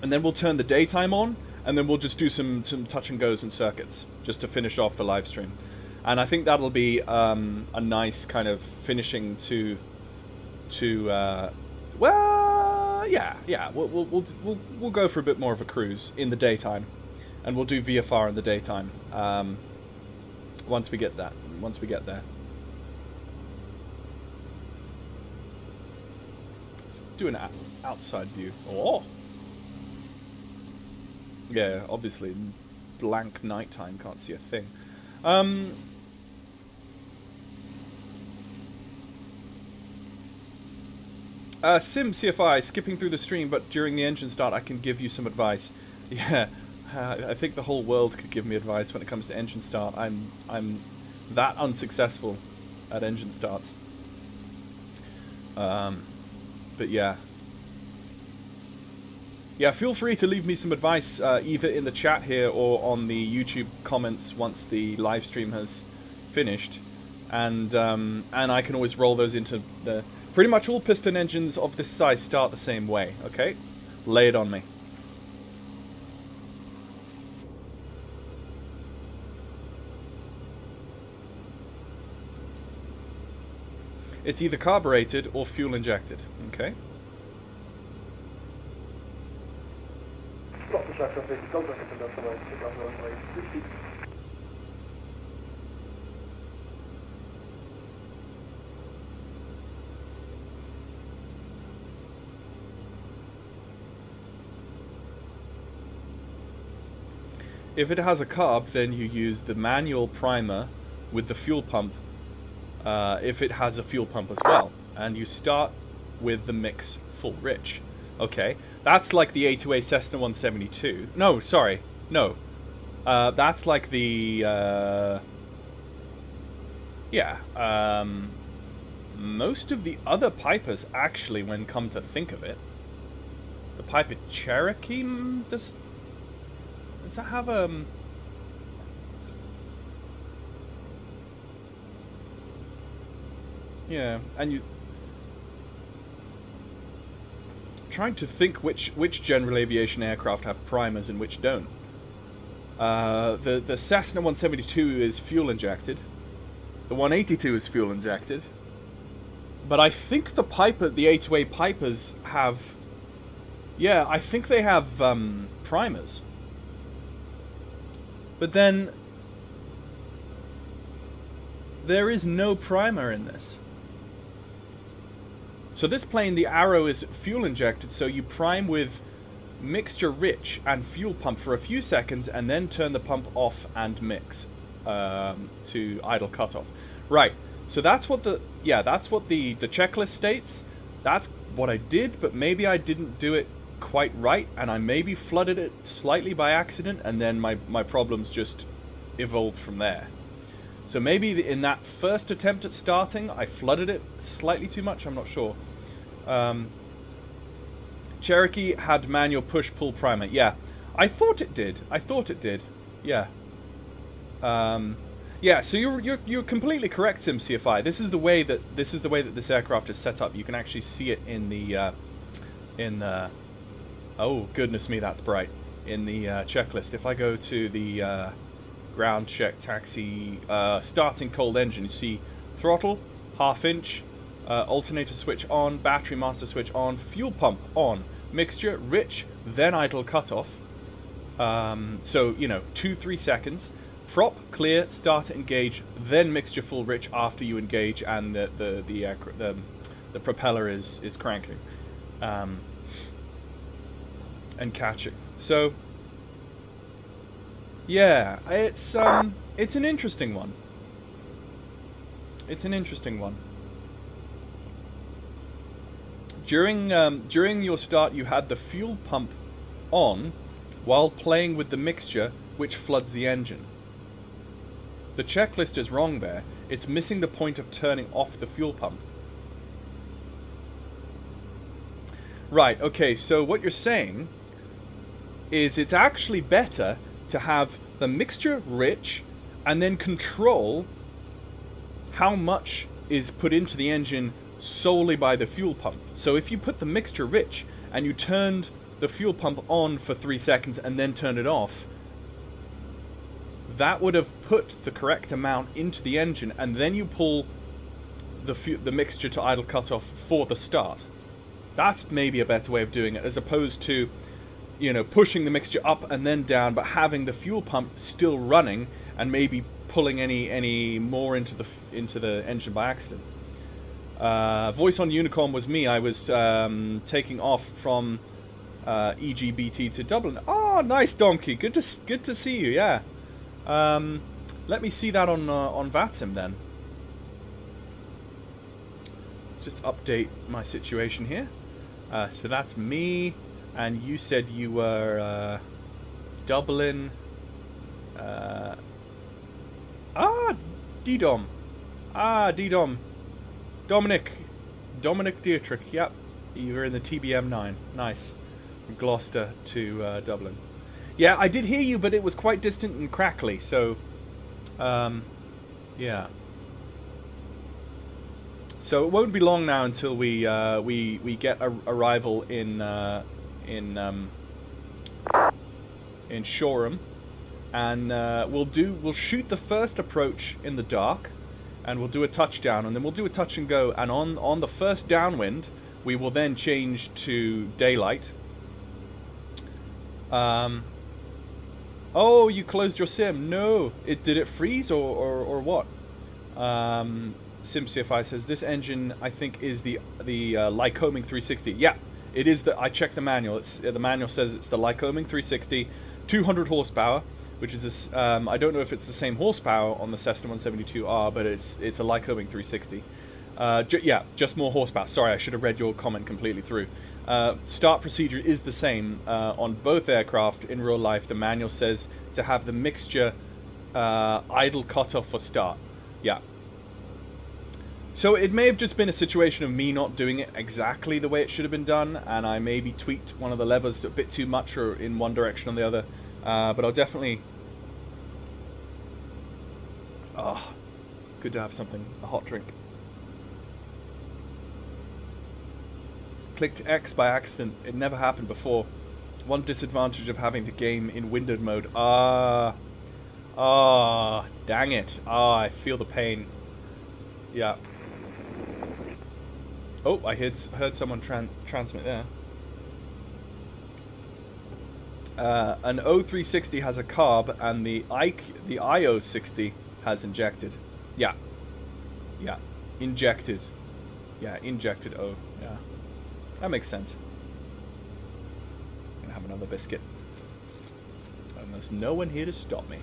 and then we'll turn the daytime on, and then we'll just do some touch and goes and circuits just to finish off the live stream. And I think that'll be a nice kind of finishing to well, yeah. We'll go for a bit more of a cruise in the daytime, and we'll do VFR in the daytime. Once we get there. do an outside view. Oh! Yeah, obviously, blank nighttime, can't see a thing. Sim CFI, skipping through the stream, but during the engine start I can give you some advice. Yeah, I think the whole world could give me advice when it comes to engine start. I'm that unsuccessful at engine starts. But yeah. Yeah, feel free to leave me some advice either in the chat here or on the YouTube comments once the live stream has finished. And I can always roll those into the... Pretty much all piston engines of this size start the same way, okay? Lay it on me. It's either carbureted or fuel injected, okay? If it has a carb, then you use the manual primer with the fuel pump, if it has a fuel pump as well. And you start with the mix full rich. Okay, that's like the A2A Cessna 172. No, sorry, no. That's like the, yeah, most of the other Pipers, actually, when come to think of it. The Piper Cherokee, does that have yeah, and you... Trying to think which general aviation aircraft have primers and which don't. The Cessna 172 is fuel injected. The 182 is fuel injected. But I think the Piper, the A2A Pipers have... Yeah, I think they have primers. But then... there is no primer in this. So this plane, the Arrow, is fuel injected, so you prime with mixture rich and fuel pump for a few seconds and then turn the pump off and mix to idle cutoff. Right, so that's what the checklist states. That's what I did, but maybe I didn't do it quite right, and I maybe flooded it slightly by accident, and then my problems just evolved from there. So maybe in that first attempt at starting, I flooded it slightly too much, I'm not sure. Cherokee had manual push-pull primer. Yeah, I thought it did. Yeah. Yeah, so you're completely correct, SimCFI. This is the way that this aircraft is set up. You can actually see it in the oh goodness me, that's bright. In the checklist. If I go to the ground check taxi starting cold engine, you see throttle, half inch, alternator switch on, battery master switch on, fuel pump on, mixture rich, then idle cutoff. So 2-3 seconds. Prop clear, start engage, then mixture full rich after you engage and the propeller is cranking and catching. So yeah, it's an interesting one. During your start, you had the fuel pump on while playing with the mixture, which floods the engine. The checklist is wrong there. It's missing the point of turning off the fuel pump. Right, okay, so what you're saying is it's actually better to have the mixture rich and then control how much is put into the engine solely by the fuel pump. So if you put the mixture rich and you turned the fuel pump on for 3 seconds and then turned it off, that would have put the correct amount into the engine, and then you pull the mixture to idle cutoff for the start. That's maybe a better way of doing it, as opposed to, pushing the mixture up and then down, but having the fuel pump still running and maybe pulling any more into the engine by accident. Voice on Unicom was me. I was taking off from EGBT to Dublin. Oh, nice, Donkey. Good to see you. Yeah. Let me see that on VATSIM then. Let's just update my situation here. So that's me, and you said you were Dublin. D-Dom. D-Dom. Dominic Dietrich. Yep, you were in the TBM9. Nice. From Gloucester to Dublin. Yeah, I did hear you, but it was quite distant and crackly. So, yeah. So it won't be long now until we get a arrival in Shoreham, and we'll shoot the first approach in the dark, and we'll do a touchdown, and then we'll do a touch and go, and on the first downwind we will then change to daylight. Oh, you closed your sim. No, did it freeze or what? SimCFI says this engine I think is the Lycoming 360. Yeah, it is. I checked the manual. The manual says it's the Lycoming 360, 200 horsepower, which is this. I don't know if it's the same horsepower on the Cessna 172R, but it's a Lycoming 360. Yeah, just more horsepower. Sorry, I should have read your comment completely through. Start procedure is the same on both aircraft. In real life, the manual says to have the mixture idle cutoff for start. Yeah. So it may have just been a situation of me not doing it exactly the way it should have been done, and I maybe tweaked one of the levers a bit too much or in one direction or the other. But I'll definitely... Oh, good to have something, a hot drink. Clicked X by accident. It never happened before. One disadvantage of having the game in windowed mode. Dang it. I feel the pain. Yeah. Oh, I heard someone transmit there. An O360 has a carb, and the IO60 has injected. Yeah. Yeah. Injected. Yeah, injected O. Yeah. That makes sense. I'm gonna have another biscuit. And there's no one here to stop me.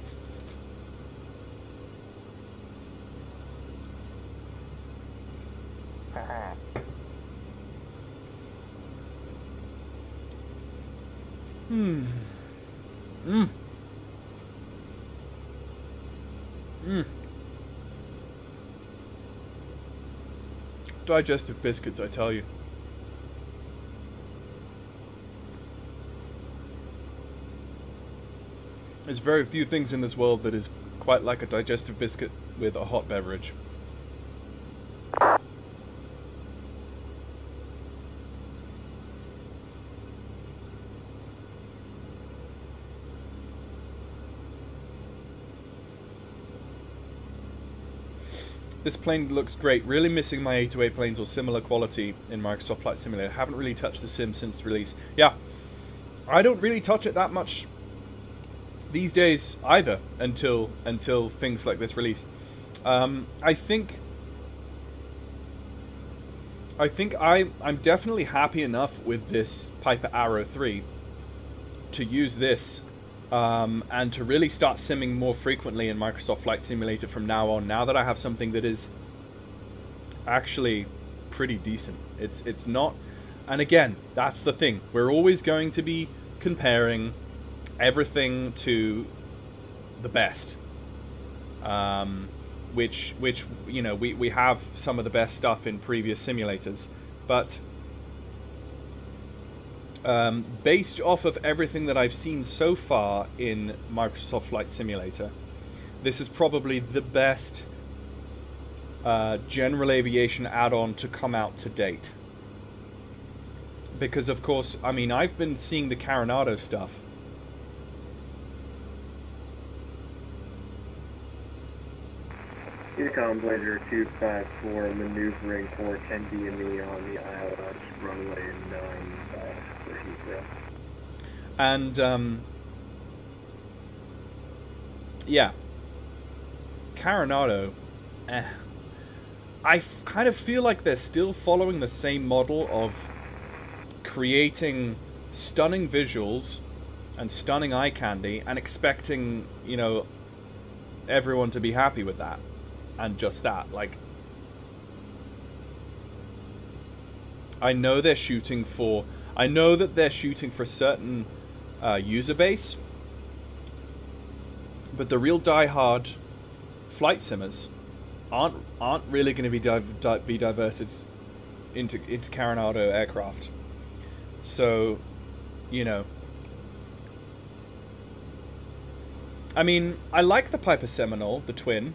Digestive biscuits, I tell you. There's very few things in this world that is quite like a digestive biscuit with a hot beverage. This plane looks great. Really missing my A2A planes or similar quality in Microsoft Flight Simulator. Haven't really touched the sim since release. Yeah, I don't really touch it that much these days either until things like this release. I think I'm definitely happy enough with this Piper Arrow 3 to use this and to really start simming more frequently in Microsoft Flight Simulator from now on, now that I have something that is actually pretty decent. It's not, and again, that's the thing, we're always going to be comparing everything to the best, which you know, we have some of the best stuff in previous simulators, but based off of everything that I've seen so far in Microsoft Flight Simulator, this is probably the best general aviation add-on to come out to date. Because of course, I mean, I've been seeing the Coronado stuff. Unicom Blazer 254 maneuvering for 10 DME on the ILS runway 9 for Heathrow. And yeah, Coronado. kind of feel like they're still following the same model of creating stunning visuals and stunning eye candy and expecting, you know, everyone to be happy with that. And just that. Like, I know they're shooting for... I know that they're shooting for a certain user base, but the real die-hard flight simmers aren't really going to be diverted into Carenado aircraft. So, you know, I mean, I like the Piper Seminole, the twin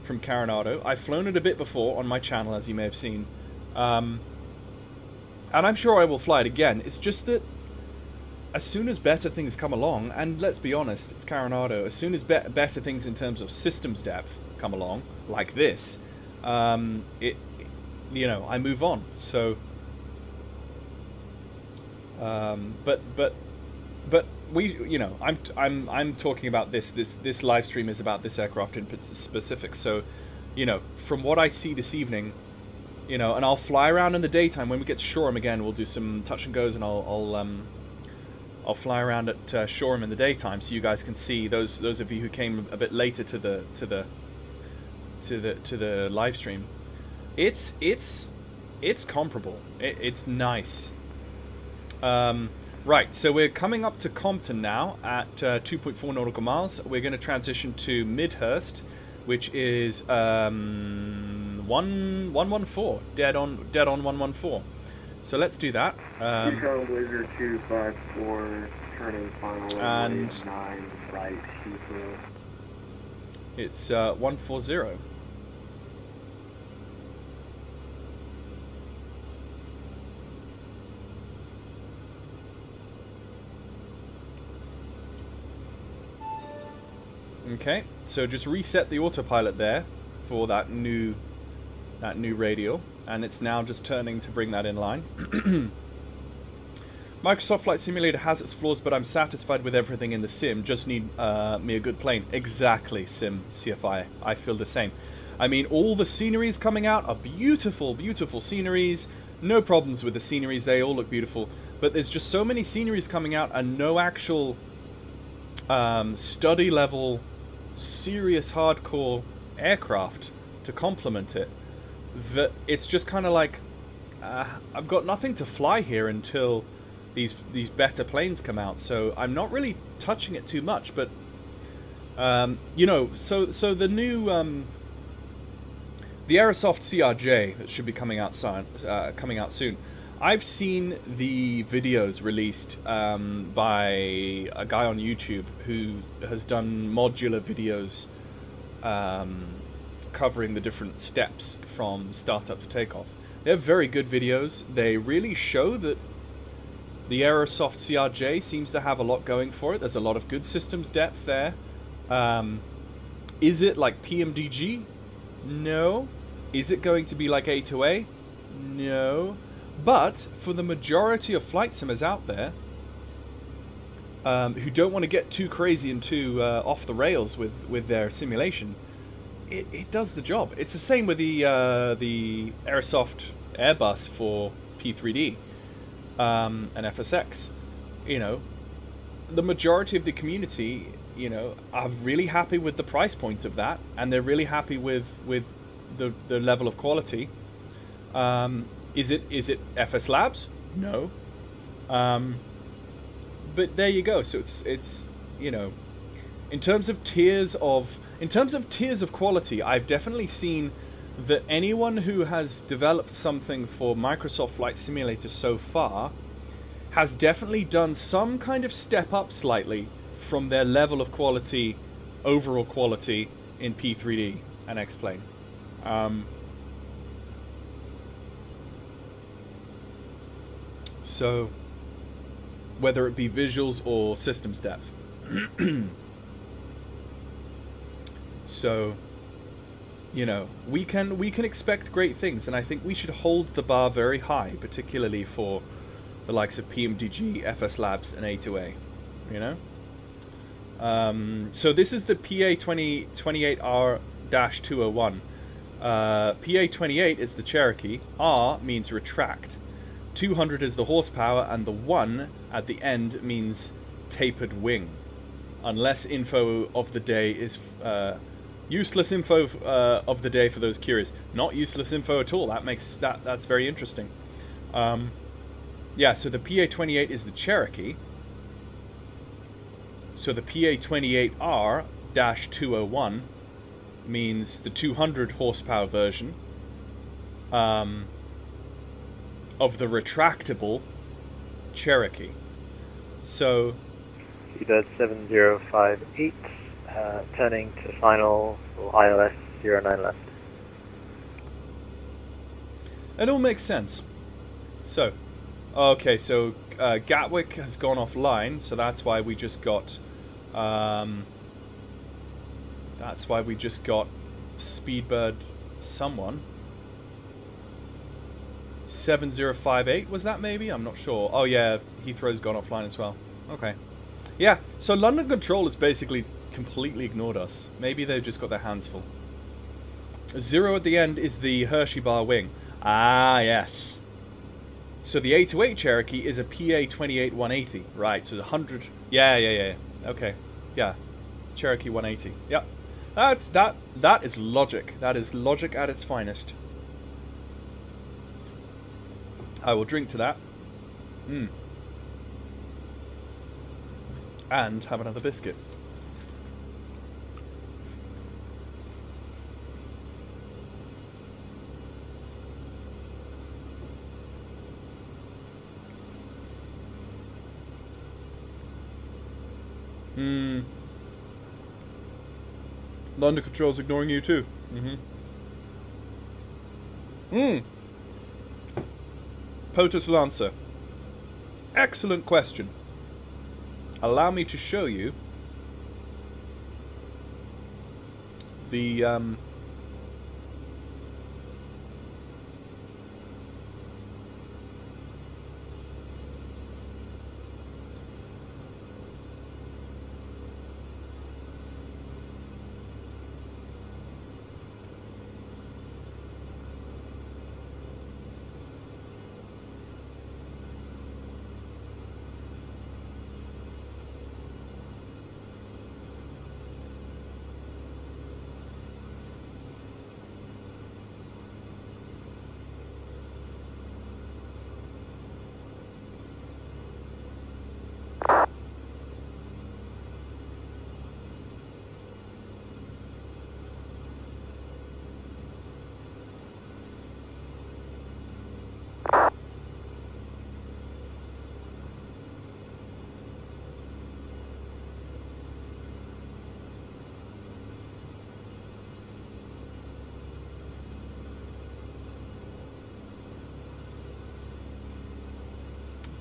from Carenado. I've flown it a bit before on my channel, as you may have seen, and I'm sure I will fly it again. It's just that as soon as better things come along, and let's be honest, it's Carenado, as soon as better things in terms of systems depth come along, like this, you know, I move on. So, but we, you know, I'm talking about this live stream is about this aircraft in specific. So, you know, from what I see this evening, you know, and I'll fly around in the daytime when we get to Shoreham again. We'll do some touch and goes, and I'll fly around at Shoreham in the daytime, so you guys can see, those of you who came a bit later to the live stream. It's comparable. It's nice. Right, so we're coming up to Compton now at 2.4 nautical miles. We're going to transition to Midhurst, which is 114, dead on 114. So let's do that. Eco Blizzard 254, turning final and 9 right, Heathrow. It's 140. Okay, so just reset the autopilot there for that new radial, and it's now just turning to bring that in line. Microsoft Flight Simulator has its flaws, but I'm satisfied with everything in the sim. Just need me a good plane. Exactly, Sim CFI. I feel the same. I mean, all the sceneries coming out are beautiful, beautiful sceneries. No problems with the sceneries. They all look beautiful. But there's just so many sceneries coming out and no actual study level, serious hardcore aircraft to complement it, that it's just kind of like I've got nothing to fly here until these better planes come out, so I'm not really touching it too much. But you know, so the new the Aerosoft CRJ that should be coming out soon. I've seen the videos released by a guy on YouTube who has done modular videos covering the different steps from startup to takeoff. They're very good videos. They really show that the Aerosoft CRJ seems to have a lot going for it. There's a lot of good systems depth there. Is it like PMDG? No. Is it going to be like A2A? No. But for the majority of flight simmers out there who don't want to get too crazy and too off the rails with their simulation, it does the job. It's the same with the Aerosoft Airbus for P3D and FSX. You know, the majority of the community, you know, are really happy with the price point of that, and they're really happy with the level of quality. Is it FS Labs? No. But there you go. So it's you know, in terms of tiers of quality, I've definitely seen that anyone who has developed something for Microsoft Flight Simulator so far has definitely done some kind of step up slightly from their level of quality, overall quality in P3D and X-Plane. So, whether it be visuals or systems depth. So, you know, we can expect great things, and I think we should hold the bar very high, particularly for the likes of PMDG, FS Labs, and A2A. You know. So this is the PA 2028R-201. PA28 is the Cherokee. R means retract. 200 is the horsepower, and the 1 at the end means tapered wing. Unless info of the day is useless info of the day for those curious. Not useless info at all. That's very interesting. Yeah, so the PA28 is the Cherokee. So the PA28R-201 means the 200 horsepower version of the retractable Cherokee. So Seabird 7058, turning to final ILS 09 left. it all makes sense. So, okay, so Gatwick has gone offline, so that's why we just got Speedbird someone. 7058, was that maybe? I'm not sure. Oh yeah, Heathrow's gone offline as well. Okay. Yeah, so London Control has basically completely ignored us. Maybe they've just got their hands full. 0 at the end is the Hershey bar wing. Ah, yes. So the 828 Cherokee is a PA28 180. Right, so the 100... Yeah. Okay. Yeah. Cherokee 180. Yep. That is logic. That is logic at its finest. I will drink to that. And have another biscuit. London Control's ignoring you too. POTUS will answer. Excellent question. Allow me to show you the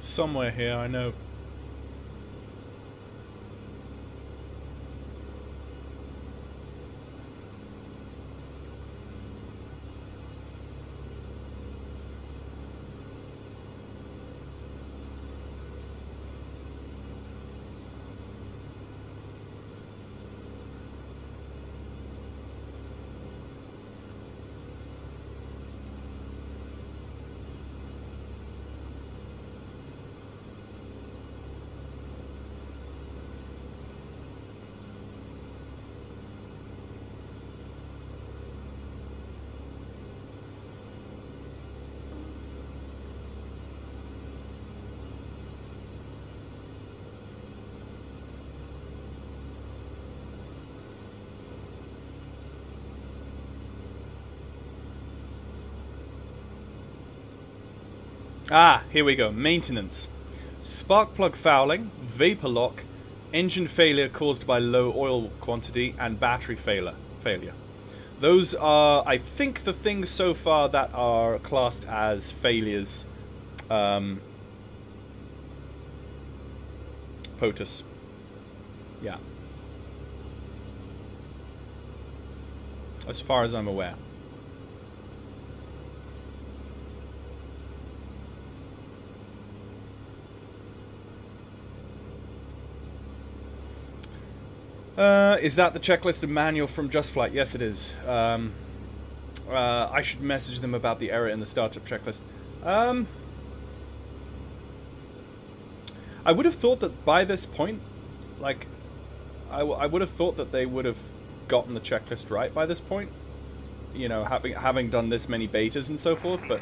somewhere here, I know. Ah, here we go. Maintenance. Spark plug fouling, vapor lock, engine failure caused by low oil quantity, and battery failure. Those are, I think, the things so far that are classed as failures. POTUS. Yeah. As far as I'm aware. Is that the checklist and manual from JustFlight? Yes, it is. I should message them about the error in the startup checklist. I would have thought that by this point, like, I would have thought that they would have gotten the checklist right by this point. You know, having done this many betas and so forth, but...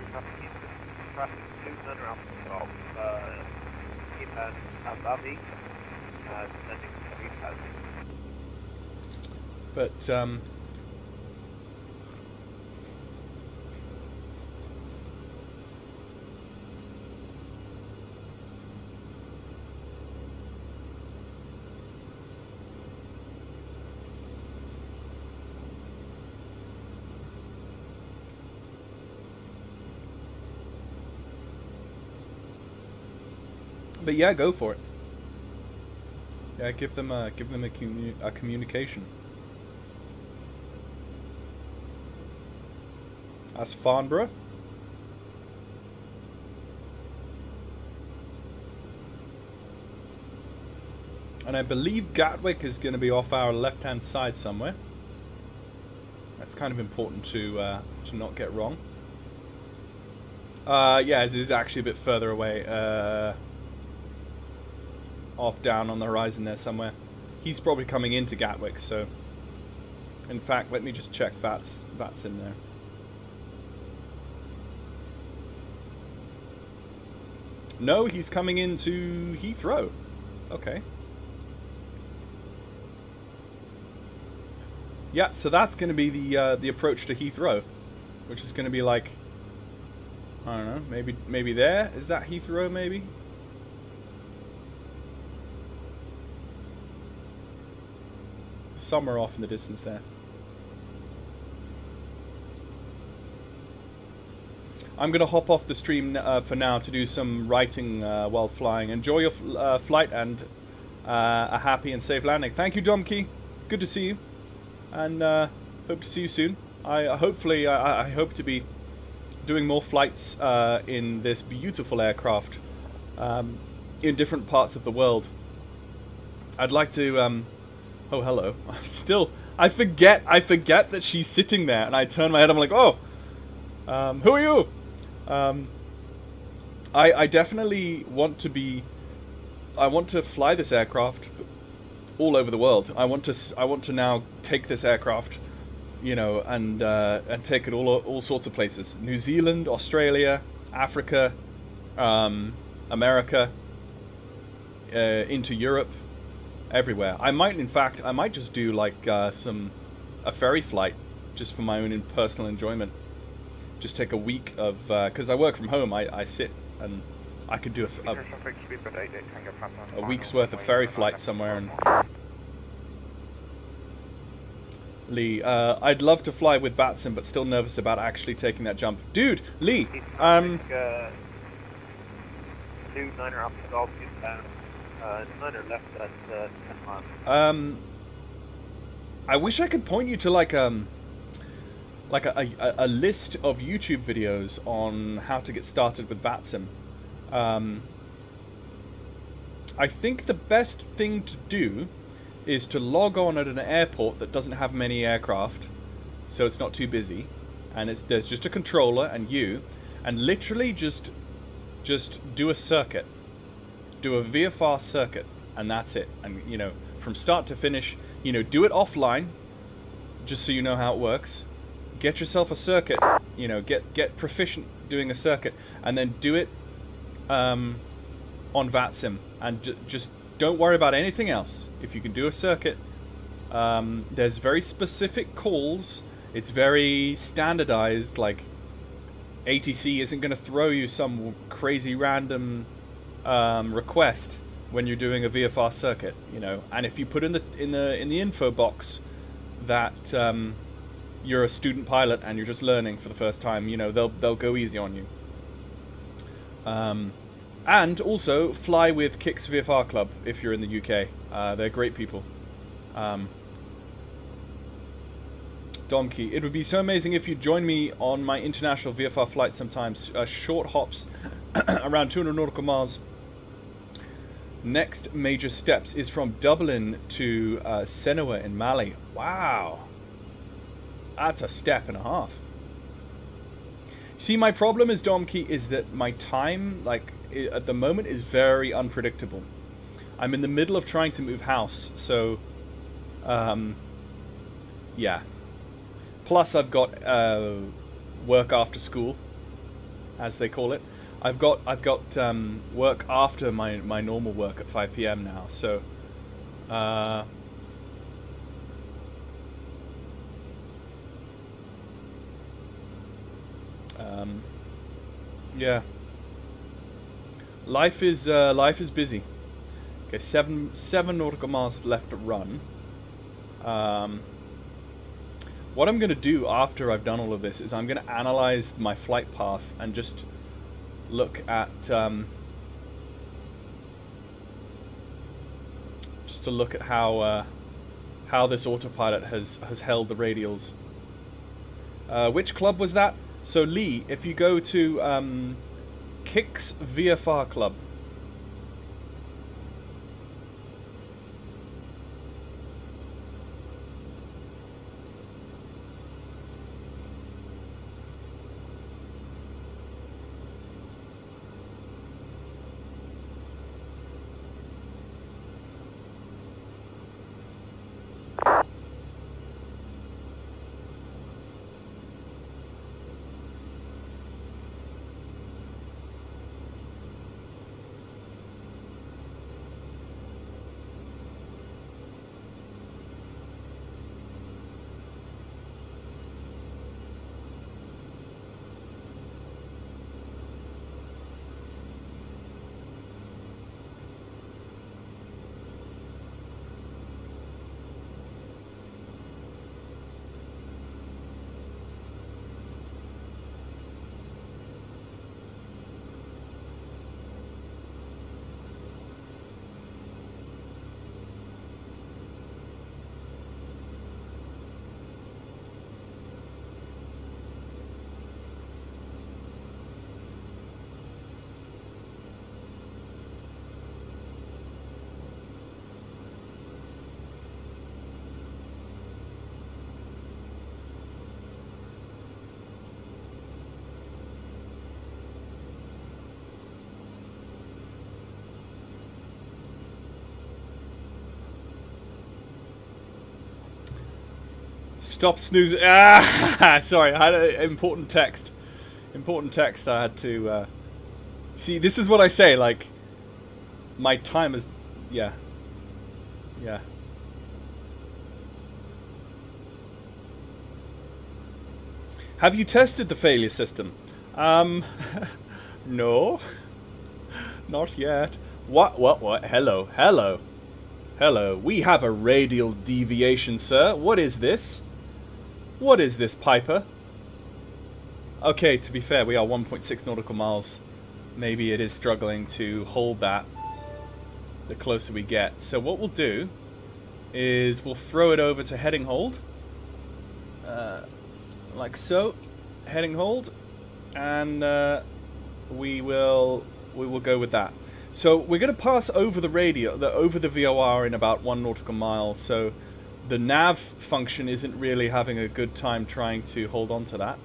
But yeah, go for it. Yeah, give them a communication. That's Farnborough. And I believe Gatwick is going to be off our left-hand side somewhere. That's kind of important to not get wrong. Yeah, it is actually a bit further away. Off down on the horizon there somewhere. He's probably coming into Gatwick, so... In fact, let me just check that's in there. No, he's coming into Heathrow. Okay. Yeah, so that's going to be the approach to Heathrow, which is going to be like, I don't know, maybe there? Is that Heathrow, maybe? Somewhere off in the distance there. I'm going to hop off the stream for now to do some writing while flying. Enjoy your flight and a happy and safe landing. Thank you, Domkey. Good to see you. And hope to see you soon. I hope to be doing more flights in this beautiful aircraft in different parts of the world. I'd like to... oh, hello. I forget that she's sitting there, and I turn my head, I'm like, oh, who are you? I definitely want to fly this aircraft all over the world. I want to now take this aircraft, you know, and take it all sorts of places. New Zealand, Australia, Africa, America, into Europe. Everywhere. I might just do like a ferry flight just for my own personal enjoyment. Just take a week of because I work from home. I sit and I could do a week's worth of ferry flight somewhere. And Lee, I'd love to fly with VATSIM, but still nervous about actually taking that jump. Dude, Lee, 2-9er up to golf, 9er left at 10 miles. I wish I could point you to like a list of YouTube videos on how to get started with VATSIM. I think the best thing to do is to log on at an airport that doesn't have many aircraft, so it's not too busy, and there's just a controller and you, and literally just do a circuit. Do a VFR circuit, and that's it. And, you know, from start to finish, you know, do it offline, just so you know how it works. Get yourself a circuit, you know, get proficient doing a circuit, and then do it on VATSIM. And just don't worry about anything else. If you can do a circuit, there's very specific calls. It's very standardized, like ATC isn't going to throw you some crazy random request when you're doing a VFR circuit, you know. And if you put in the info box that you're a student pilot and you're just learning for the first time, you know, they'll go easy on you. And also fly with Kix VFR Club if you're in the UK. They're great people. Domkey, it would be so amazing if you'd join me on my international VFR flight sometimes. Short hops around 200 nautical miles. Next major steps is from Dublin to Senua in Mali. Wow. That's a step and a half. See, my problem is, Domkey, is that my time, like, at the moment is very unpredictable. I'm in the middle of trying to move house, so, yeah. Plus, I've got work after school, as they call it. I've got work after my normal work at 5 p.m. now, so yeah. Life is busy. Okay, seven nautical miles left to run. What I'm going to do after I've done all of this is I'm going to analyze my flight path and just look at how this autopilot has held the radials. Which club was that? So Lee, if you go to Kicks VFR Club. Stop snoozing. Ah, sorry, I had an important text. Important text I had to... See, this is what I say, like... My time is... Yeah. Yeah. Have you tested the failure system? No. Not yet. What? Hello. Hello. We have a radial deviation, sir. What is this? What is this, Piper? Okay, to be fair, we are 1.6 nautical miles. Maybe it is struggling to hold that the closer we get. So what we'll do is we'll throw it over to heading hold. Like so. Heading hold. And we will go with that. So we're going to pass over the radio, over the VOR in about 1 nautical mile. So the nav function isn't really having a good time trying to hold on to that.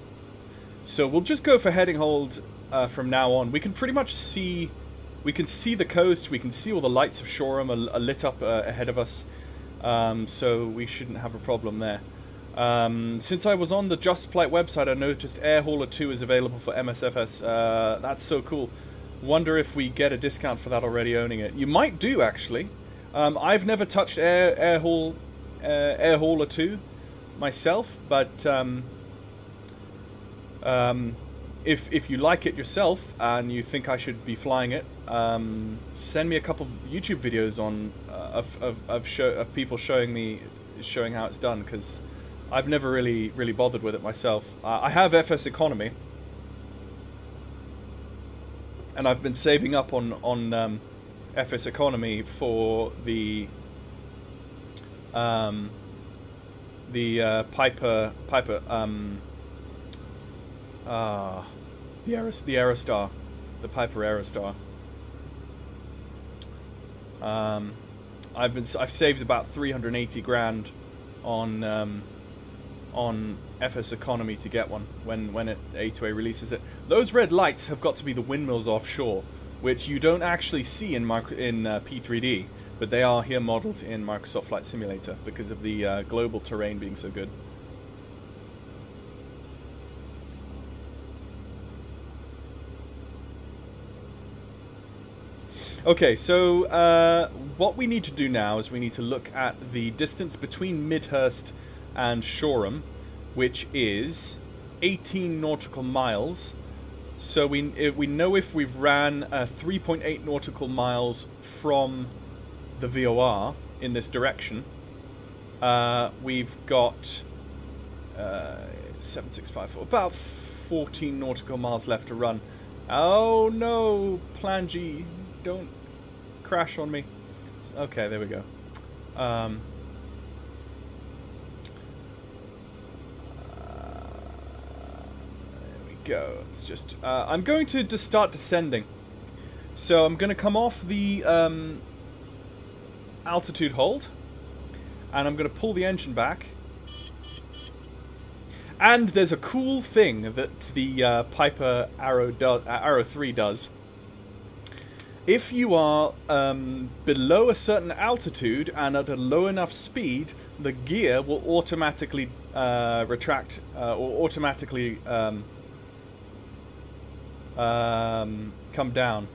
So we'll just go for heading hold from now on. We can pretty much see, we can see the coast. We can see all the lights of Shoreham are lit up ahead of us. So we shouldn't have a problem there. Since I was on the JustFlight website, I noticed Air Hauler 2 is available for MSFS. That's so cool. Wonder if we get a discount for that already owning it. You might do, actually. I've never touched Air Hauler 2 myself, but if you like it yourself and you think I should be flying it, send me a couple of YouTube videos on of people showing how it's done, because I've never really bothered with it myself. I have FS Economy, and I've been saving up on FS Economy for the Piper the Aerostar, the Piper Aerostar. I've saved about 380 grand on FS economy to get one when it A2A releases it. Those red lights have got to be the windmills offshore, which you don't actually see in P3D, but they are here modeled in Microsoft Flight Simulator because of the global terrain being so good. Okay, so what we need to do now is we need to look at the distance between Midhurst and Shoreham, which is 18 nautical miles. So we know if we've ran 3.8 nautical miles from the VOR in this direction. We've got 7654, about 14 nautical miles left to run. Oh no, Plan G. Don't crash on me. Okay, there we go. There we go. It's just... I'm going to start descending. So I'm going to come off the altitude hold. And I'm going to pull the engine back. And there's a cool thing that the Piper Arrow 3 does. If you are below a certain altitude and at a low enough speed, the gear will automatically retract or automatically come down.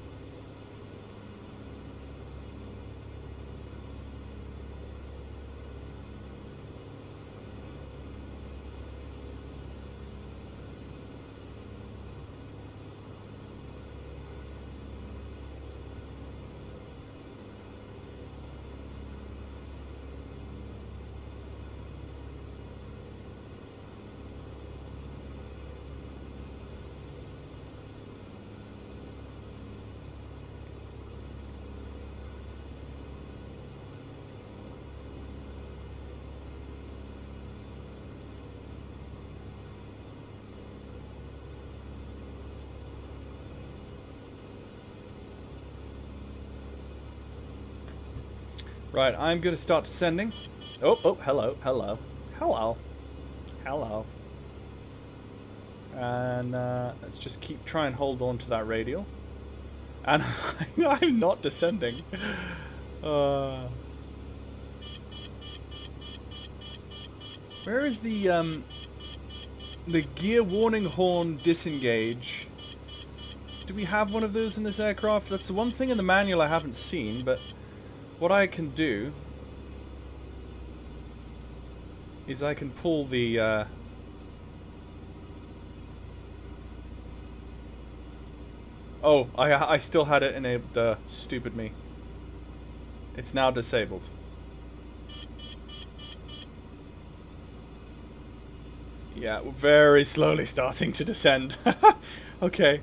Right, I'm going to start descending. Oh, hello. And let's just keep try and hold on to that radial. And I'm not descending. Where is the gear warning horn disengage? Do we have one of those in this aircraft? That's the one thing in the manual I haven't seen, but what I can do is I can pull the oh, I still had it enabled. Stupid me. It's now disabled. Yeah, we're very slowly starting to descend. Okay.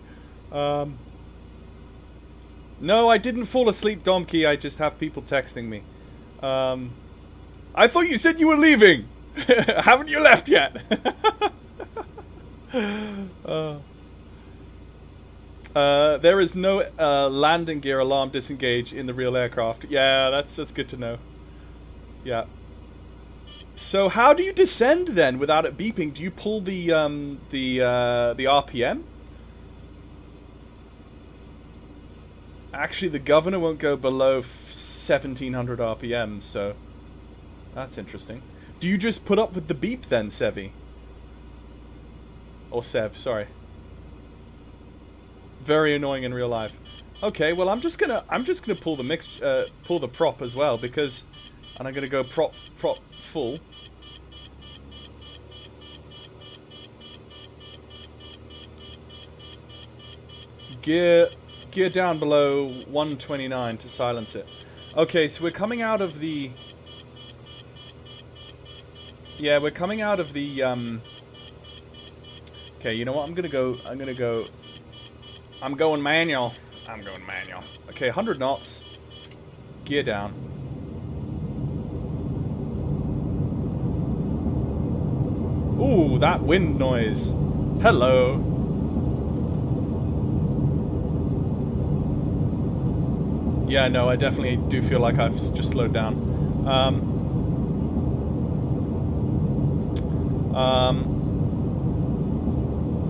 No, I didn't fall asleep, Domkey. I just have people texting me. I thought you said you were leaving. Haven't you left yet? There is no landing gear alarm disengage in the real aircraft. Yeah, that's good to know. Yeah. So how do you descend then without it beeping? Do you pull the RPM? Actually, the governor won't go below 1700 RPM, so that's interesting. Do you just put up with the beep then, Sevi? Or Sev, sorry. Very annoying in real life. Okay, well I'm just gonna pull the pull the prop as well because, and I'm gonna go prop full. Gear down below 129 to silence it. Okay, so we're coming out of the... Yeah, we're coming out of the... Okay, you know what? I'm going manual. I'm going manual. Okay, 100 knots. Gear down. Ooh, that wind noise. Hello. Yeah, no, I definitely do feel like I've just slowed down.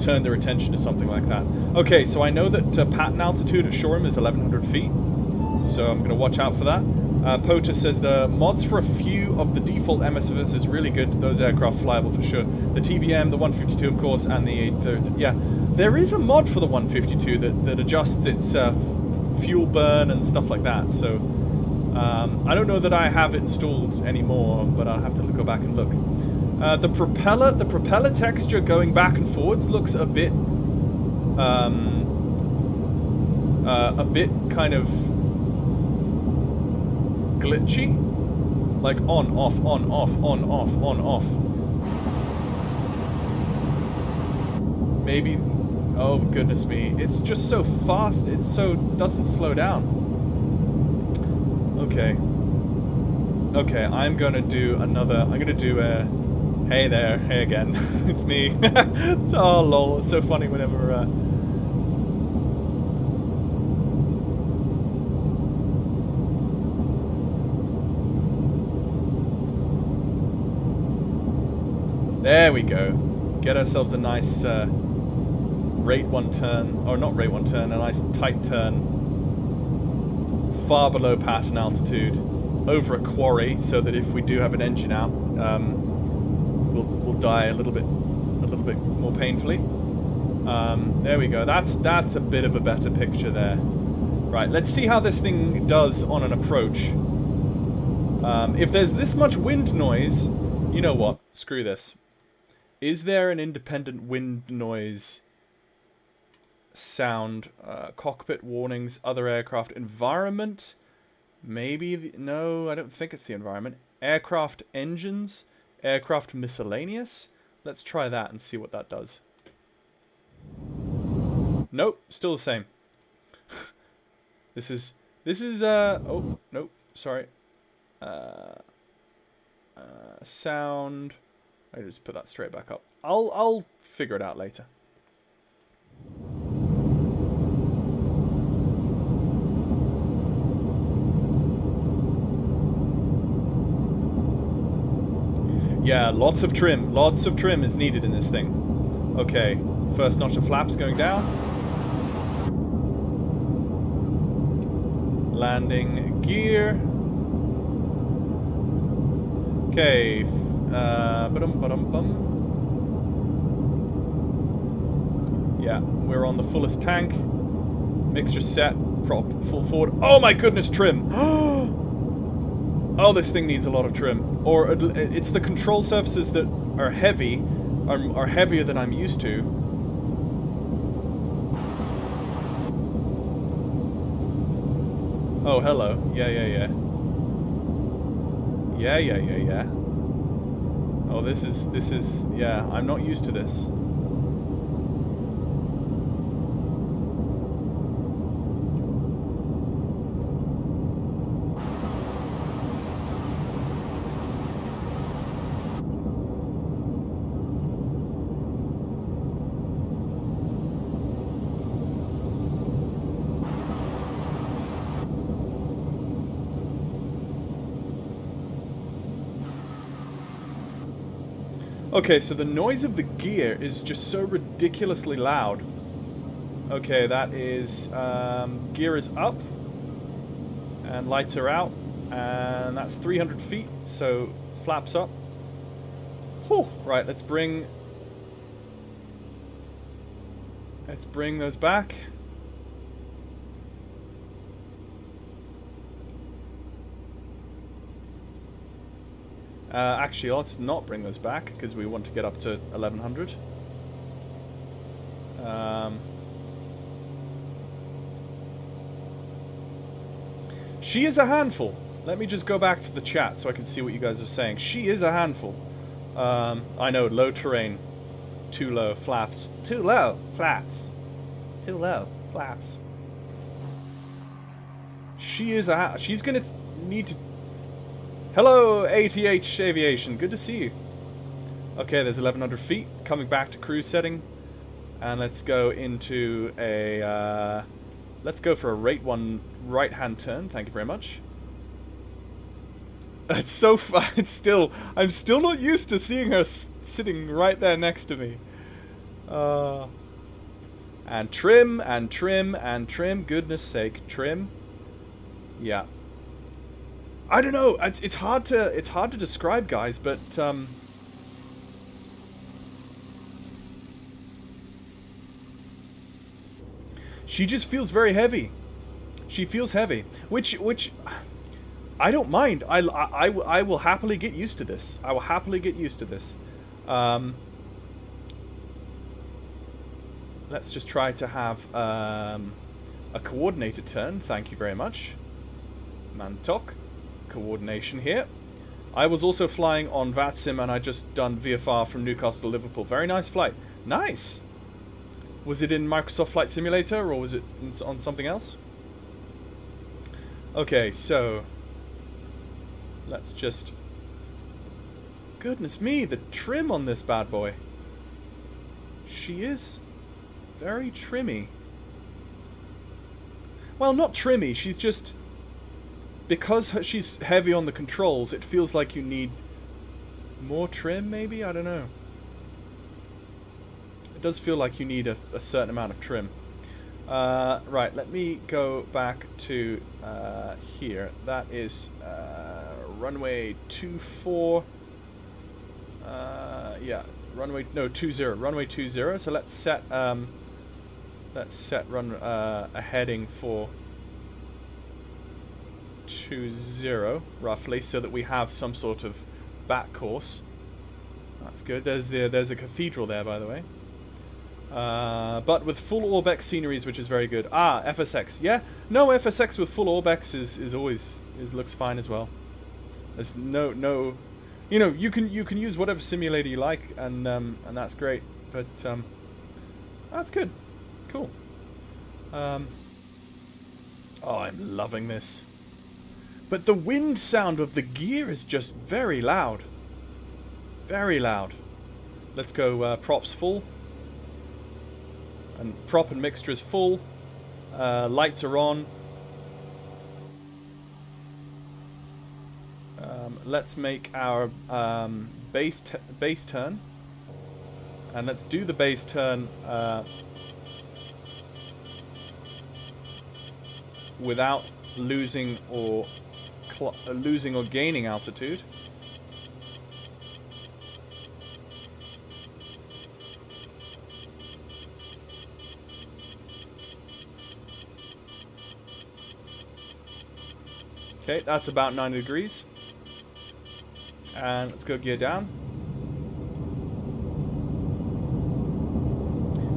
turn their attention to something like that. Okay, so I know that pattern altitude at Shoreham is 1,100 feet, so I'm going to watch out for that. POTUS says the mods for a few of the default MSFs is really good. Those aircraft flyable for sure. The TBM, the 152 of course, and the yeah. There is a mod for the 152 that adjusts its fuel burn and stuff like that. So I don't know that I have it installed anymore, but I'll have to go back and look. The propeller texture going back and forwards looks a bit kind of glitchy, like on off on off on off on off. Maybe, oh goodness me, it's just so fast. It doesn't slow down. Okay, I'm gonna do a hey there, hey again. It's me. Oh lol, it's so funny whenever there we go. Get ourselves a nice rate 1 turn, or not rate 1 turn, a nice tight turn, far below pattern altitude, over a quarry, so that if we do have an engine out, we'll die a little bit more painfully. There we go. That's a bit of a better picture there. Right, let's see how this thing does on an approach. If there's this much wind noise, you know what? Screw this. Is there an independent wind noise sound? Cockpit warnings, other aircraft, environment? Maybe, no, I don't think it's the environment. Aircraft engines, aircraft miscellaneous. Let's try that and see what that does. Nope, still the same. This is, oh, nope, sorry. Sound. I just put that straight back up. I'll figure it out later. Yeah, lots of trim is needed in this thing. Okay, first notch of flaps going down. Landing gear. Okay, yeah, we're on the fullest tank. Mixture set, prop full forward. Oh my goodness, trim! Oh, this thing needs a lot of trim. Or it's the control surfaces that are heavy, are heavier than I'm used to. Oh, hello. Yeah. Yeah. Oh, this is, yeah, I'm not used to this. Okay, so the noise of the gear is just so ridiculously loud. Okay, that is, gear is up, and lights are out, and that's 300 feet, so flaps up. Whew. Right, let's bring those back. Actually, let's not bring those back, because we want to get up to 1100. She is a handful. Let me just go back to the chat so I can see what you guys are saying. She is a handful. I know, low terrain. Too low, flaps. Too low, flaps. Too low, flaps. She is a she's gonna need to... Hello, ATH Aviation. Good to see you. Okay, there's 1100 feet. Coming back to cruise setting. And let's go into a... let's go for a rate 1 right-hand turn. Thank you very much. It's so fun. I'm still not used to seeing her sitting right there next to me. And trim, and trim, and trim. Goodness sake, trim. Yeah. I don't know. It's hard to describe, guys, but she just feels very heavy. She feels heavy, which I don't mind. I will happily get used to this. I will happily get used to this. Let's just try to have a coordinated turn. Thank you very much. Mantok. Coordination here. I was also flying on VATSIM and I just done VFR from Newcastle to Liverpool. Very nice flight. Nice! Was it in Microsoft Flight Simulator or was it on something else? Okay, so let's just... Goodness me, the trim on this bad boy. She is very trimmy. Well, not trimmy, she's just... Because she's heavy on the controls, it feels like you need more trim, maybe? I don't know. It does feel like you need a certain amount of trim. Right, let me go back to here. That is runway 24. Yeah, runway 20. Runway 20. So let's set a heading for 20 roughly, so that we have some sort of back course. That's good. There's a cathedral there, by the way. But with full Orbex sceneries, which is very good. Ah, FSX. Yeah, no, FSX with full Orbex is always looks fine as well. There's no, you know, you can use whatever simulator you like, and that's great. But that's good. Cool. Oh, I'm loving this. But the wind sound of the gear is just very loud. Very loud. Let's go props full. And prop and mixture is full. Lights are on. Let's make our base turn. And let's do the base turn without losing or gaining altitude. Okay, that's about 90 degrees. And let's go gear down.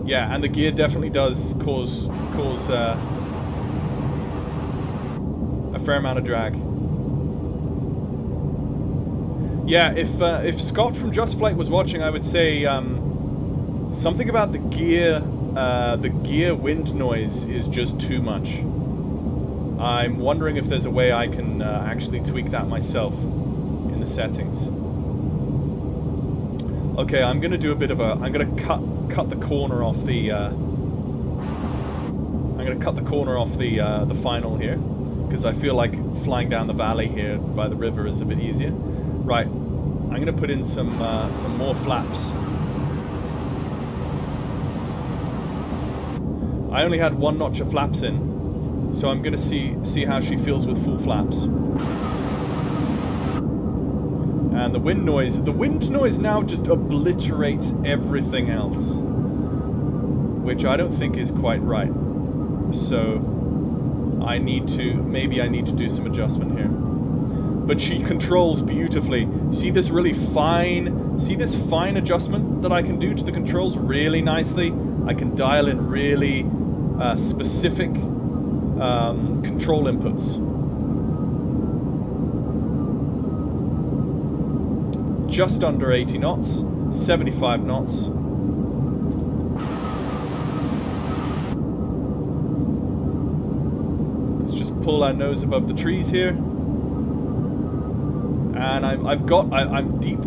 Yeah, and the gear definitely does cause a fair amount of drag. Yeah, if Scott from JustFlight was watching, I would say something about the gear wind noise is just too much. I'm wondering if there's a way I can actually tweak that myself in the settings. Okay, I'm gonna do a bit of a. I'm gonna cut the corner off the. I'm gonna cut the corner off the final here, because I feel like flying down the valley here by the river is a bit easier. Right, I'm going to put in some more flaps. I only had one notch of flaps in, so I'm going to see how she feels with full flaps. And the wind noise now just obliterates everything else, which I don't think is quite right. So maybe I need to do some adjustment here. But she controls beautifully. See this fine adjustment that I can do to the controls really nicely? I can dial in really specific control inputs. Just under 80 knots, 75 knots. Let's just pull our nose above the trees here. And I'm deep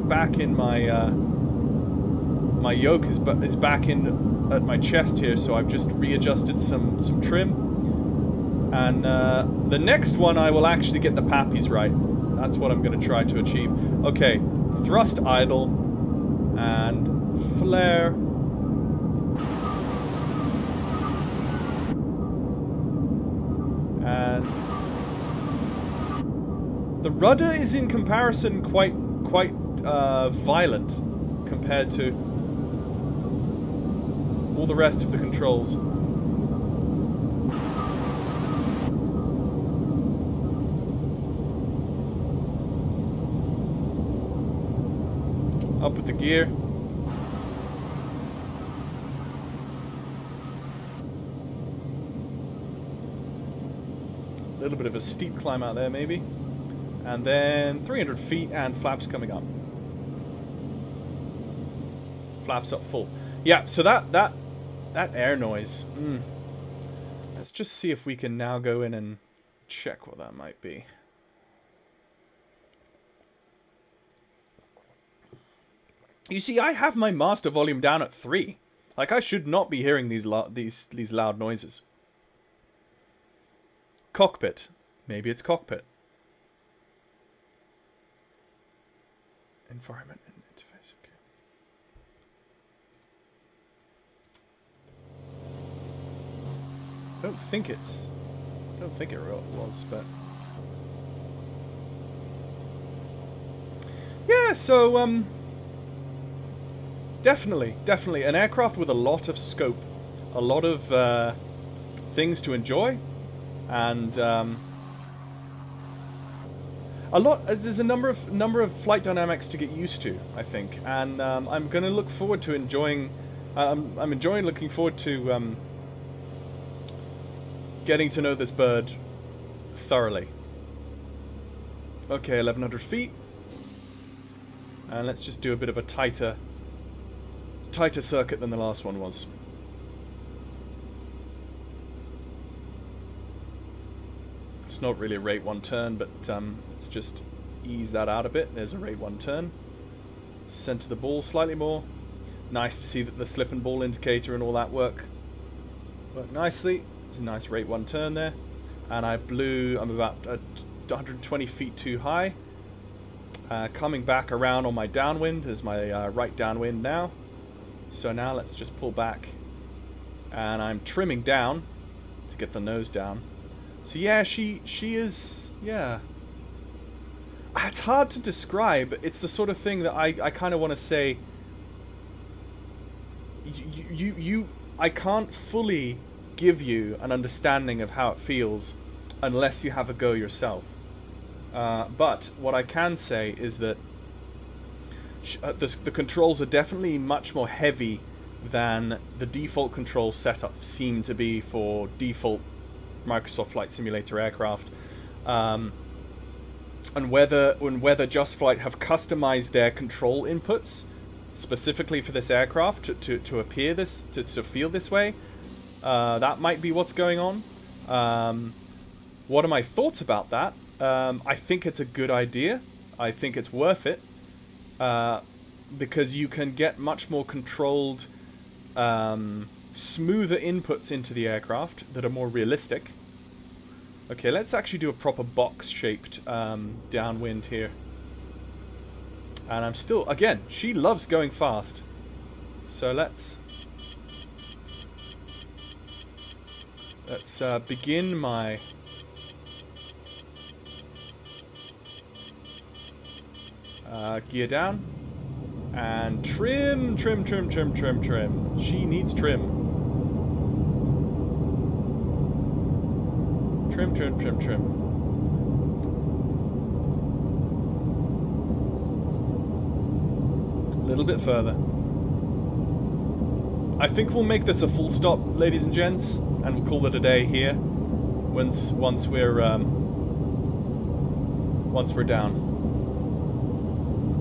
back in my my yoke is back in at my chest here, so I've just readjusted some trim. And the next one I will actually get the pappies right. That's what I'm going to try to achieve. Okay, thrust idle and flare And the rudder is in comparison quite violent compared to all the rest of the controls. Up with the gear. A little bit of a steep climb out there, maybe. And then 300 feet and flaps coming up. Flaps up full. Yeah, so that air noise. Let's just see if we can now go in and check what that might be. You see, I have my master volume down at 3. Like, I should not be hearing these loud noises. Cockpit. Maybe it's cockpit. Environment and interface. Okay. Don't think it was, but yeah. So definitely an aircraft with a lot of scope, a lot of things to enjoy, and there's a number of flight dynamics to get used to, I think, and I'm going to look forward to enjoying. Looking forward to getting to know this bird thoroughly. Okay, 1100 feet, and let's just do a bit of a tighter circuit than the last one was. It's not really a rate 1 turn, but let's just ease that out a bit. There's a rate 1 turn. Center the ball slightly more. Nice to see that the slip and ball indicator and all that work nicely. It's a nice rate 1 turn there. And I'm about 120 feet too high. Coming back around on my downwind is my right downwind now. So now let's just pull back. And I'm trimming down to get the nose down. So yeah, she is, yeah. It's hard to describe. It's the sort of thing that I kind of want to say. I can't fully give you an understanding of how it feels unless you have a go yourself. But what I can say is that the controls are definitely much more heavy than the default control setup seem to be for default Microsoft Flight Simulator aircraft. And whether JustFlight have customized their control inputs specifically for this aircraft to appear to feel this way, that might be what's going on. What are my thoughts about that? I think it's a good idea. I think it's worth it, because you can get much more controlled, smoother inputs into the aircraft that are more realistic. Okay, let's actually do a proper box-shaped downwind here. And I'm still, again, she loves going fast. So let's begin my gear down and trim. She needs trim. Trim. A little bit further. I think we'll make this a full stop, ladies and gents, and we'll call it a day here. Once we're down.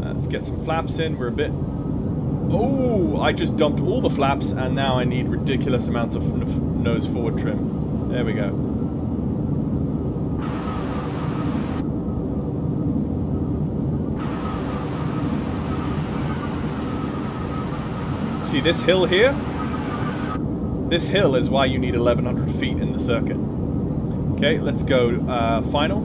Let's get some flaps in. We're a bit. Oh! I just dumped all the flaps, and now I need ridiculous amounts of nose forward trim. There we go. See this hill here? This hill is why you need 1100 feet in the circuit. Okay, let's go final.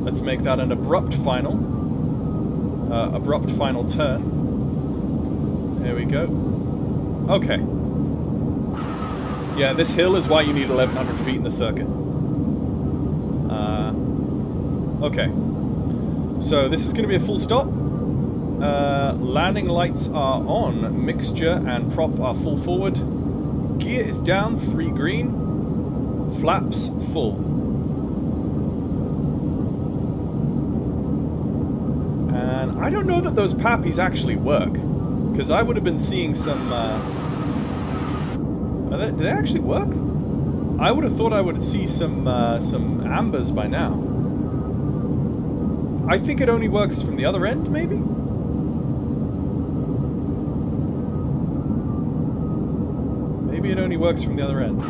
Let's make that an abrupt final turn. There we go. Okay. Yeah, this hill is why you need 1,100 feet in the circuit. Okay. So this is going to be a full stop. Landing lights are on. Mixture and prop are full forward. Gear is down, 3 green. Flaps full. And I don't know that those pappies actually work. Because I would have been seeing some... do they actually work? I would have thought I would see some ambers by now. I think it only works from the other end, maybe? Maybe it only works from the other end.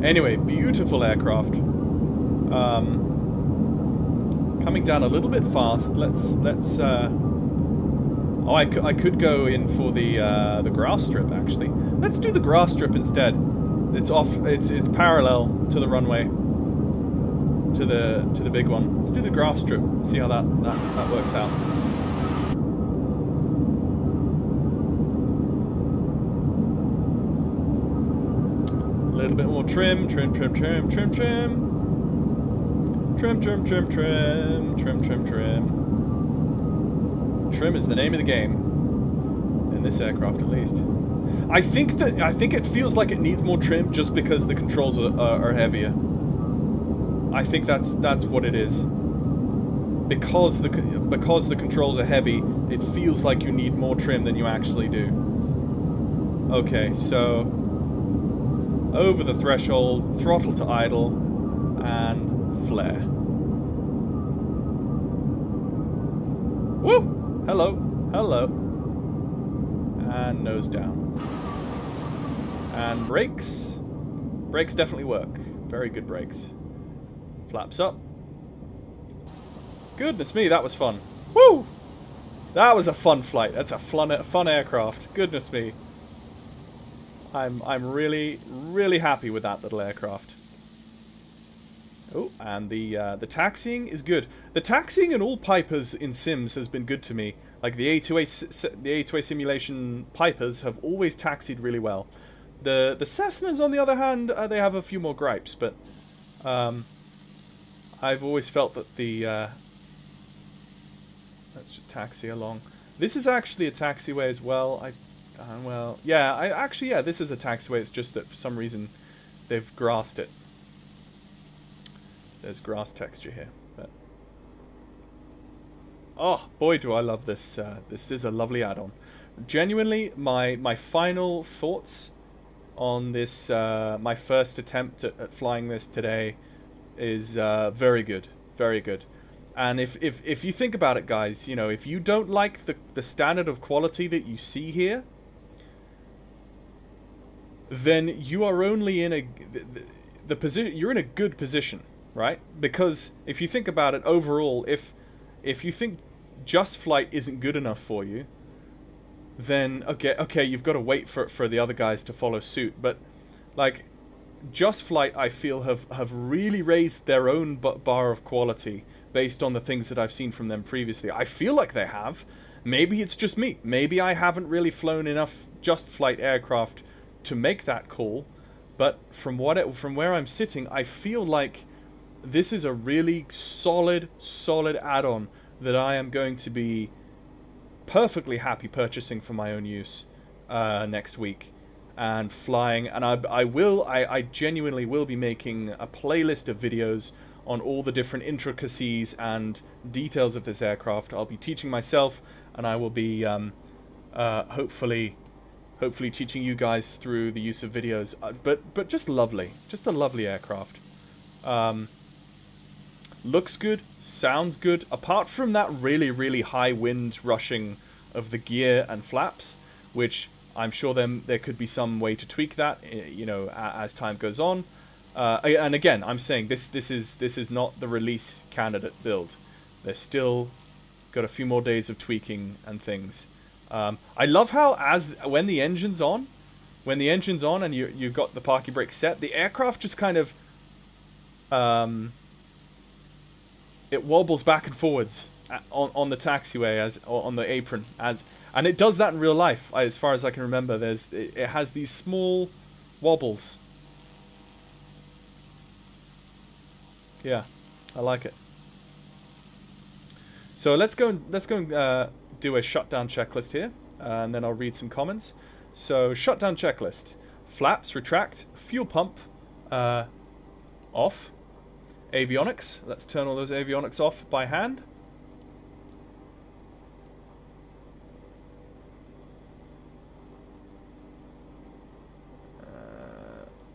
Anyway, beautiful aircraft. Coming down a little bit fast. Let's oh, I could go in for the grass strip actually. Let's do the grass strip instead. It's off. It's parallel to the runway. To the big one. Let's do the grass strip. See how that works out. A little bit more trim. Trim. Trim. Trim. Trim is the name of the game. In this aircraft, at least. I think it feels like it needs more trim just because the controls are heavier. I think that's what it is. Because the controls are heavy, it feels like you need more trim than you actually do. Okay, so over the threshold, throttle to idle, and flare. Woo! Hello. And nose down. And brakes. Brakes definitely work. Very good brakes. Flaps up. Goodness me, that was fun. Woo! That was a fun flight. That's a fun aircraft. Goodness me. I'm really, really happy with that little aircraft. Oh, and the taxiing is good. The taxiing in all Pipers in Sims has been good to me. Like the A2A simulation Pipers have always taxied really well. The Cessnas, on the other hand, they have a few more gripes, but I've always felt that the let's just taxi along. This is actually a taxiway as well. Yeah, this is a taxiway. It's just that for some reason they've grassed it. There's grass texture here, but oh boy, do I love this! This is a lovely add-on. Genuinely, my final thoughts on this, my first attempt at flying this today, is very good, very good. And if you think about it, guys, you know, if you don't like the standard of quality that you see here, then you are only in the position. You're in a good position. Right? Because if you think about it overall, if you think JustFlight isn't good enough for you, then okay, you've got to wait for the other guys to follow suit. But like JustFlight, I feel have really raised their own bar of quality based on the things that I've seen from them previously. I feel like they have. Maybe it's just me. Maybe I haven't really flown enough JustFlight aircraft to make that call. But from where I'm sitting, I feel like this is a really solid add-on that I am going to be perfectly happy purchasing for my own use next week and flying. And I genuinely will be making a playlist of videos on all the different intricacies and details of this aircraft. I'll be teaching myself, and I will be hopefully teaching you guys through the use of videos. But just lovely, just a lovely aircraft. Looks good, sounds good, apart from that really high wind rushing of the gear and flaps, which I'm sure there could be some way to tweak that, you know, as time goes on. And again, I'm saying this is not the release candidate build. They're still got a few more days of tweaking and things. I love how when the engine's on and you've got the parking brake set, the aircraft just kind of it wobbles back and forwards on the taxiway or on the apron and it does that in real life as far as I can remember. It has these small wobbles. Yeah, I like it. So let's go and do a shutdown checklist here, and then I'll read some comments. So shutdown checklist: flaps retract, fuel pump off, avionics. Let's turn all those avionics off by hand.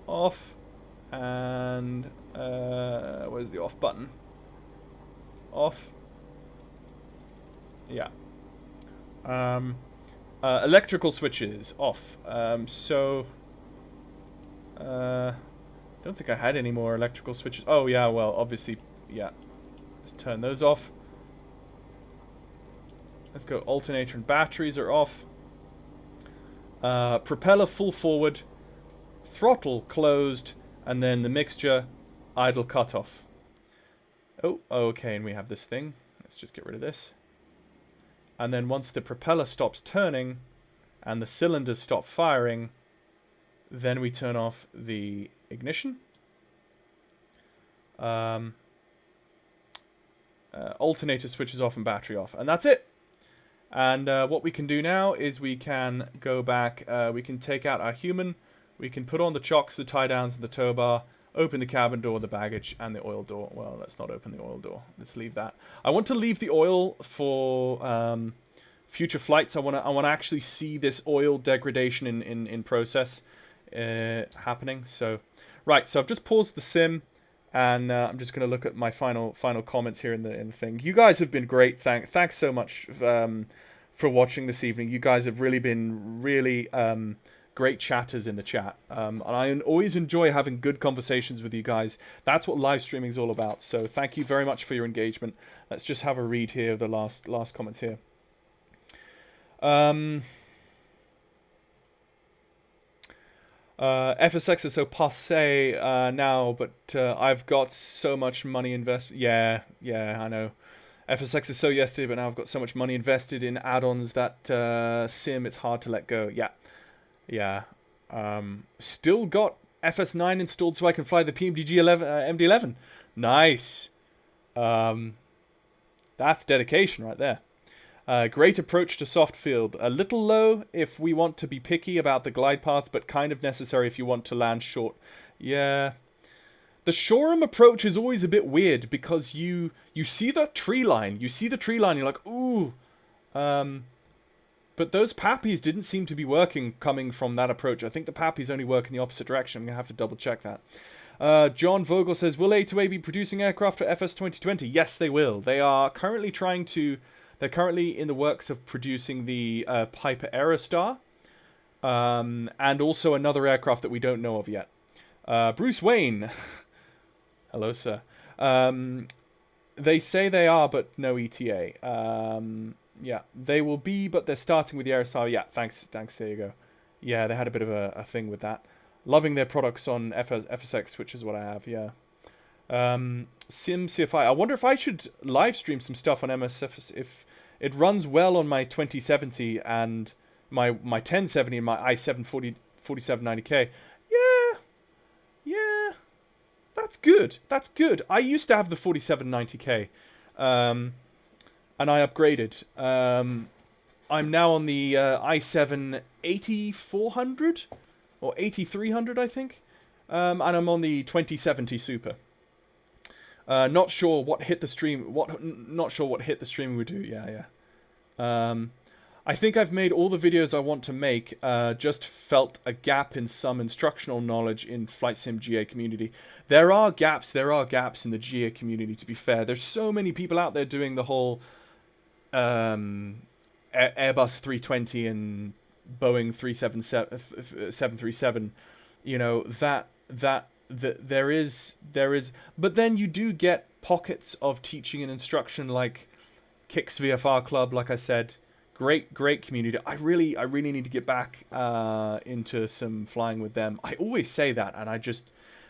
Off, and where's the off button? Off. Yeah. Electrical switches off. Don't think I had any more electrical switches. Oh yeah, well obviously, yeah. Let's turn those off. Let's go. Alternator and batteries are off. Propeller full forward. Throttle closed, and then the mixture idle cutoff. Oh, okay, and we have this thing. Let's just get rid of this. And then once the propeller stops turning and the cylinders stop firing, then we turn off the ignition. Alternator switches off and battery off, and that's it. And what we can do now is we can go back, we can take out our human. We can put on the chocks, the tie-downs, and the tow bar, open the cabin door, the baggage, and the oil door. Well, let's not open the oil door. Let's leave that. I want to leave the oil for future flights. I want to actually see this oil degradation in process happening. So, right. So I've just paused the sim, and I'm just going to look at my final comments here in the thing. You guys have been great. Thanks so much for watching this evening. You guys have really been great chatters in the chat, and I always enjoy having good conversations with you guys. That's what live streaming is all about. So thank you very much for your engagement. Let's just have a read here of the last comments here. FSX is so passe now, but I've got so much money invested. Yeah, I know. FSX is so yesterday, but now I've got so much money invested in add-ons that sim, it's hard to let go. Yeah. Still got FS9 installed so I can fly the PMDG MD11. Nice. That's dedication right there. Great approach to soft field. A little low if we want to be picky about the glide path, but kind of necessary if you want to land short. Yeah. The Shoreham approach is always a bit weird because you see the tree line. You're like, ooh. But those pappies didn't seem to be working coming from that approach. I think the pappies only work in the opposite direction. I'm going to have to double check that. John Vogel says, will A2A be producing aircraft for FS 2020? Yes, they will. They are currently they're currently in the works of producing the Piper Aerostar. And also another aircraft that we don't know of yet. Bruce Wayne. Hello, sir. They say they are, but no ETA. Yeah, they will be, but they're starting with the Aerostar. Yeah, thanks, there you go. Yeah, they had a bit of a thing with that. Loving their products on FSX, which is what I have, yeah. Sim CFI. I wonder if I should live stream some stuff on MSF if it runs well on my 2070 and my 1070 and my i7 4790K. Yeah. That's good. I used to have the 4790K. And I upgraded. I'm now on the i7 8400 or 8300, I think. And I'm on the 2070 Super. Not sure what hit the stream. Not sure what hit the stream would do. Yeah. I think I've made all the videos I want to make. Just felt a gap in some instructional knowledge in Flight Sim GA community. There are gaps in the GA community. To be fair, there's so many people out there doing the whole Airbus 320 and Boeing 737, you know, there is, but then you do get pockets of teaching and instruction like Kicks VFR Club, like I said, great community. I really need to get back into some flying with them. I always say that, and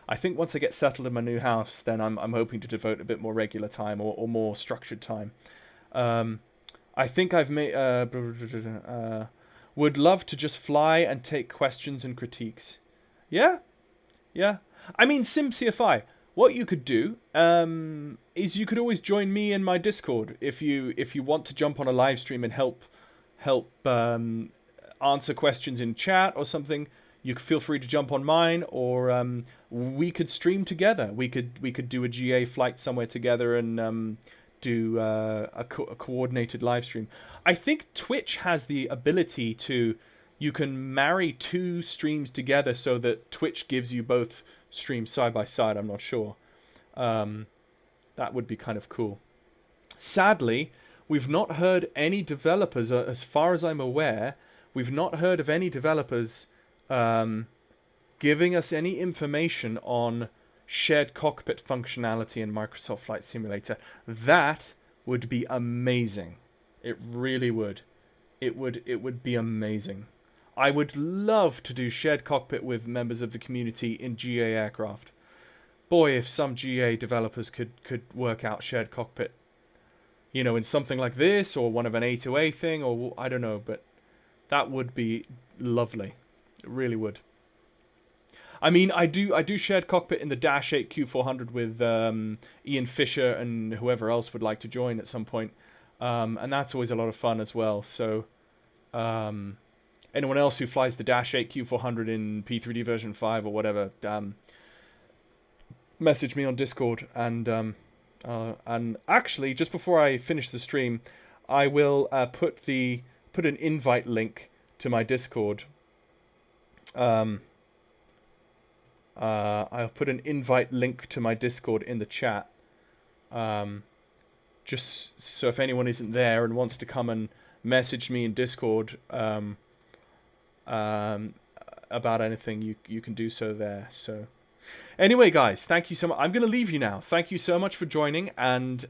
I think once I get settled in my new house, then I'm hoping to devote a bit more regular time or more structured time. I think I've made would love to just fly and take questions and critiques. Yeah. I mean, SimCFI. What you could do is you could always join me in my Discord if you want to jump on a live stream and help answer questions in chat or something. You could feel free to jump on mine, or we could stream together. We could do a GA flight somewhere together and do a coordinated live stream. I think Twitch has the ability to, you can marry two streams together so that Twitch gives you both streams side by side. I'm not sure. That would be kind of cool. Sadly, we've not heard any developers, as far as I'm aware, we've not heard of any developers giving us any information on shared cockpit functionality in Microsoft Flight Simulator. That would be amazing. It really would. It would be amazing. I would love to do shared cockpit with members of the community in GA aircraft. Boy, if some GA developers could work out shared cockpit, you know, in something like this, or one of an A2A thing, or I don't know, but that would be lovely. It really would. I mean, I do shared cockpit in the Dash 8 Q400 with Ian Fisher and whoever else would like to join at some point. And that's always a lot of fun as well. So anyone else who flies the Dash 8 Q400 in P3D version 5 or whatever, message me on Discord. And actually, just before I finish the stream, I will put an invite link to my Discord. I'll put an invite link to my Discord in the chat. Just so if anyone isn't there and wants to come and message me in Discord about anything, you can do so there. So anyway, guys, thank you so much. I'm going to leave you now. Thank you so much for joining, and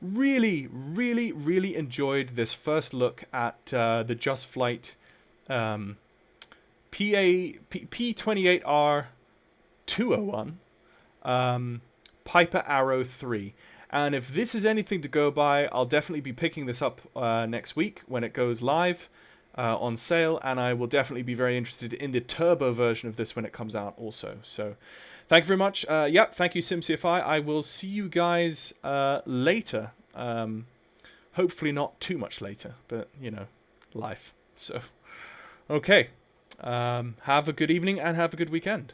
really, really, really enjoyed this first look at the JustFlight P28R 201 Piper Arrow 3. And if this is anything to go by, I'll definitely be picking this up next week when it goes live on sale, and I will definitely be very interested in the turbo version of this when it comes out also. So thank you very much. Thank you, SimCFI. I will see you guys later. Hopefully not too much later, but, you know, life. So, okay. Have a good evening and have a good weekend.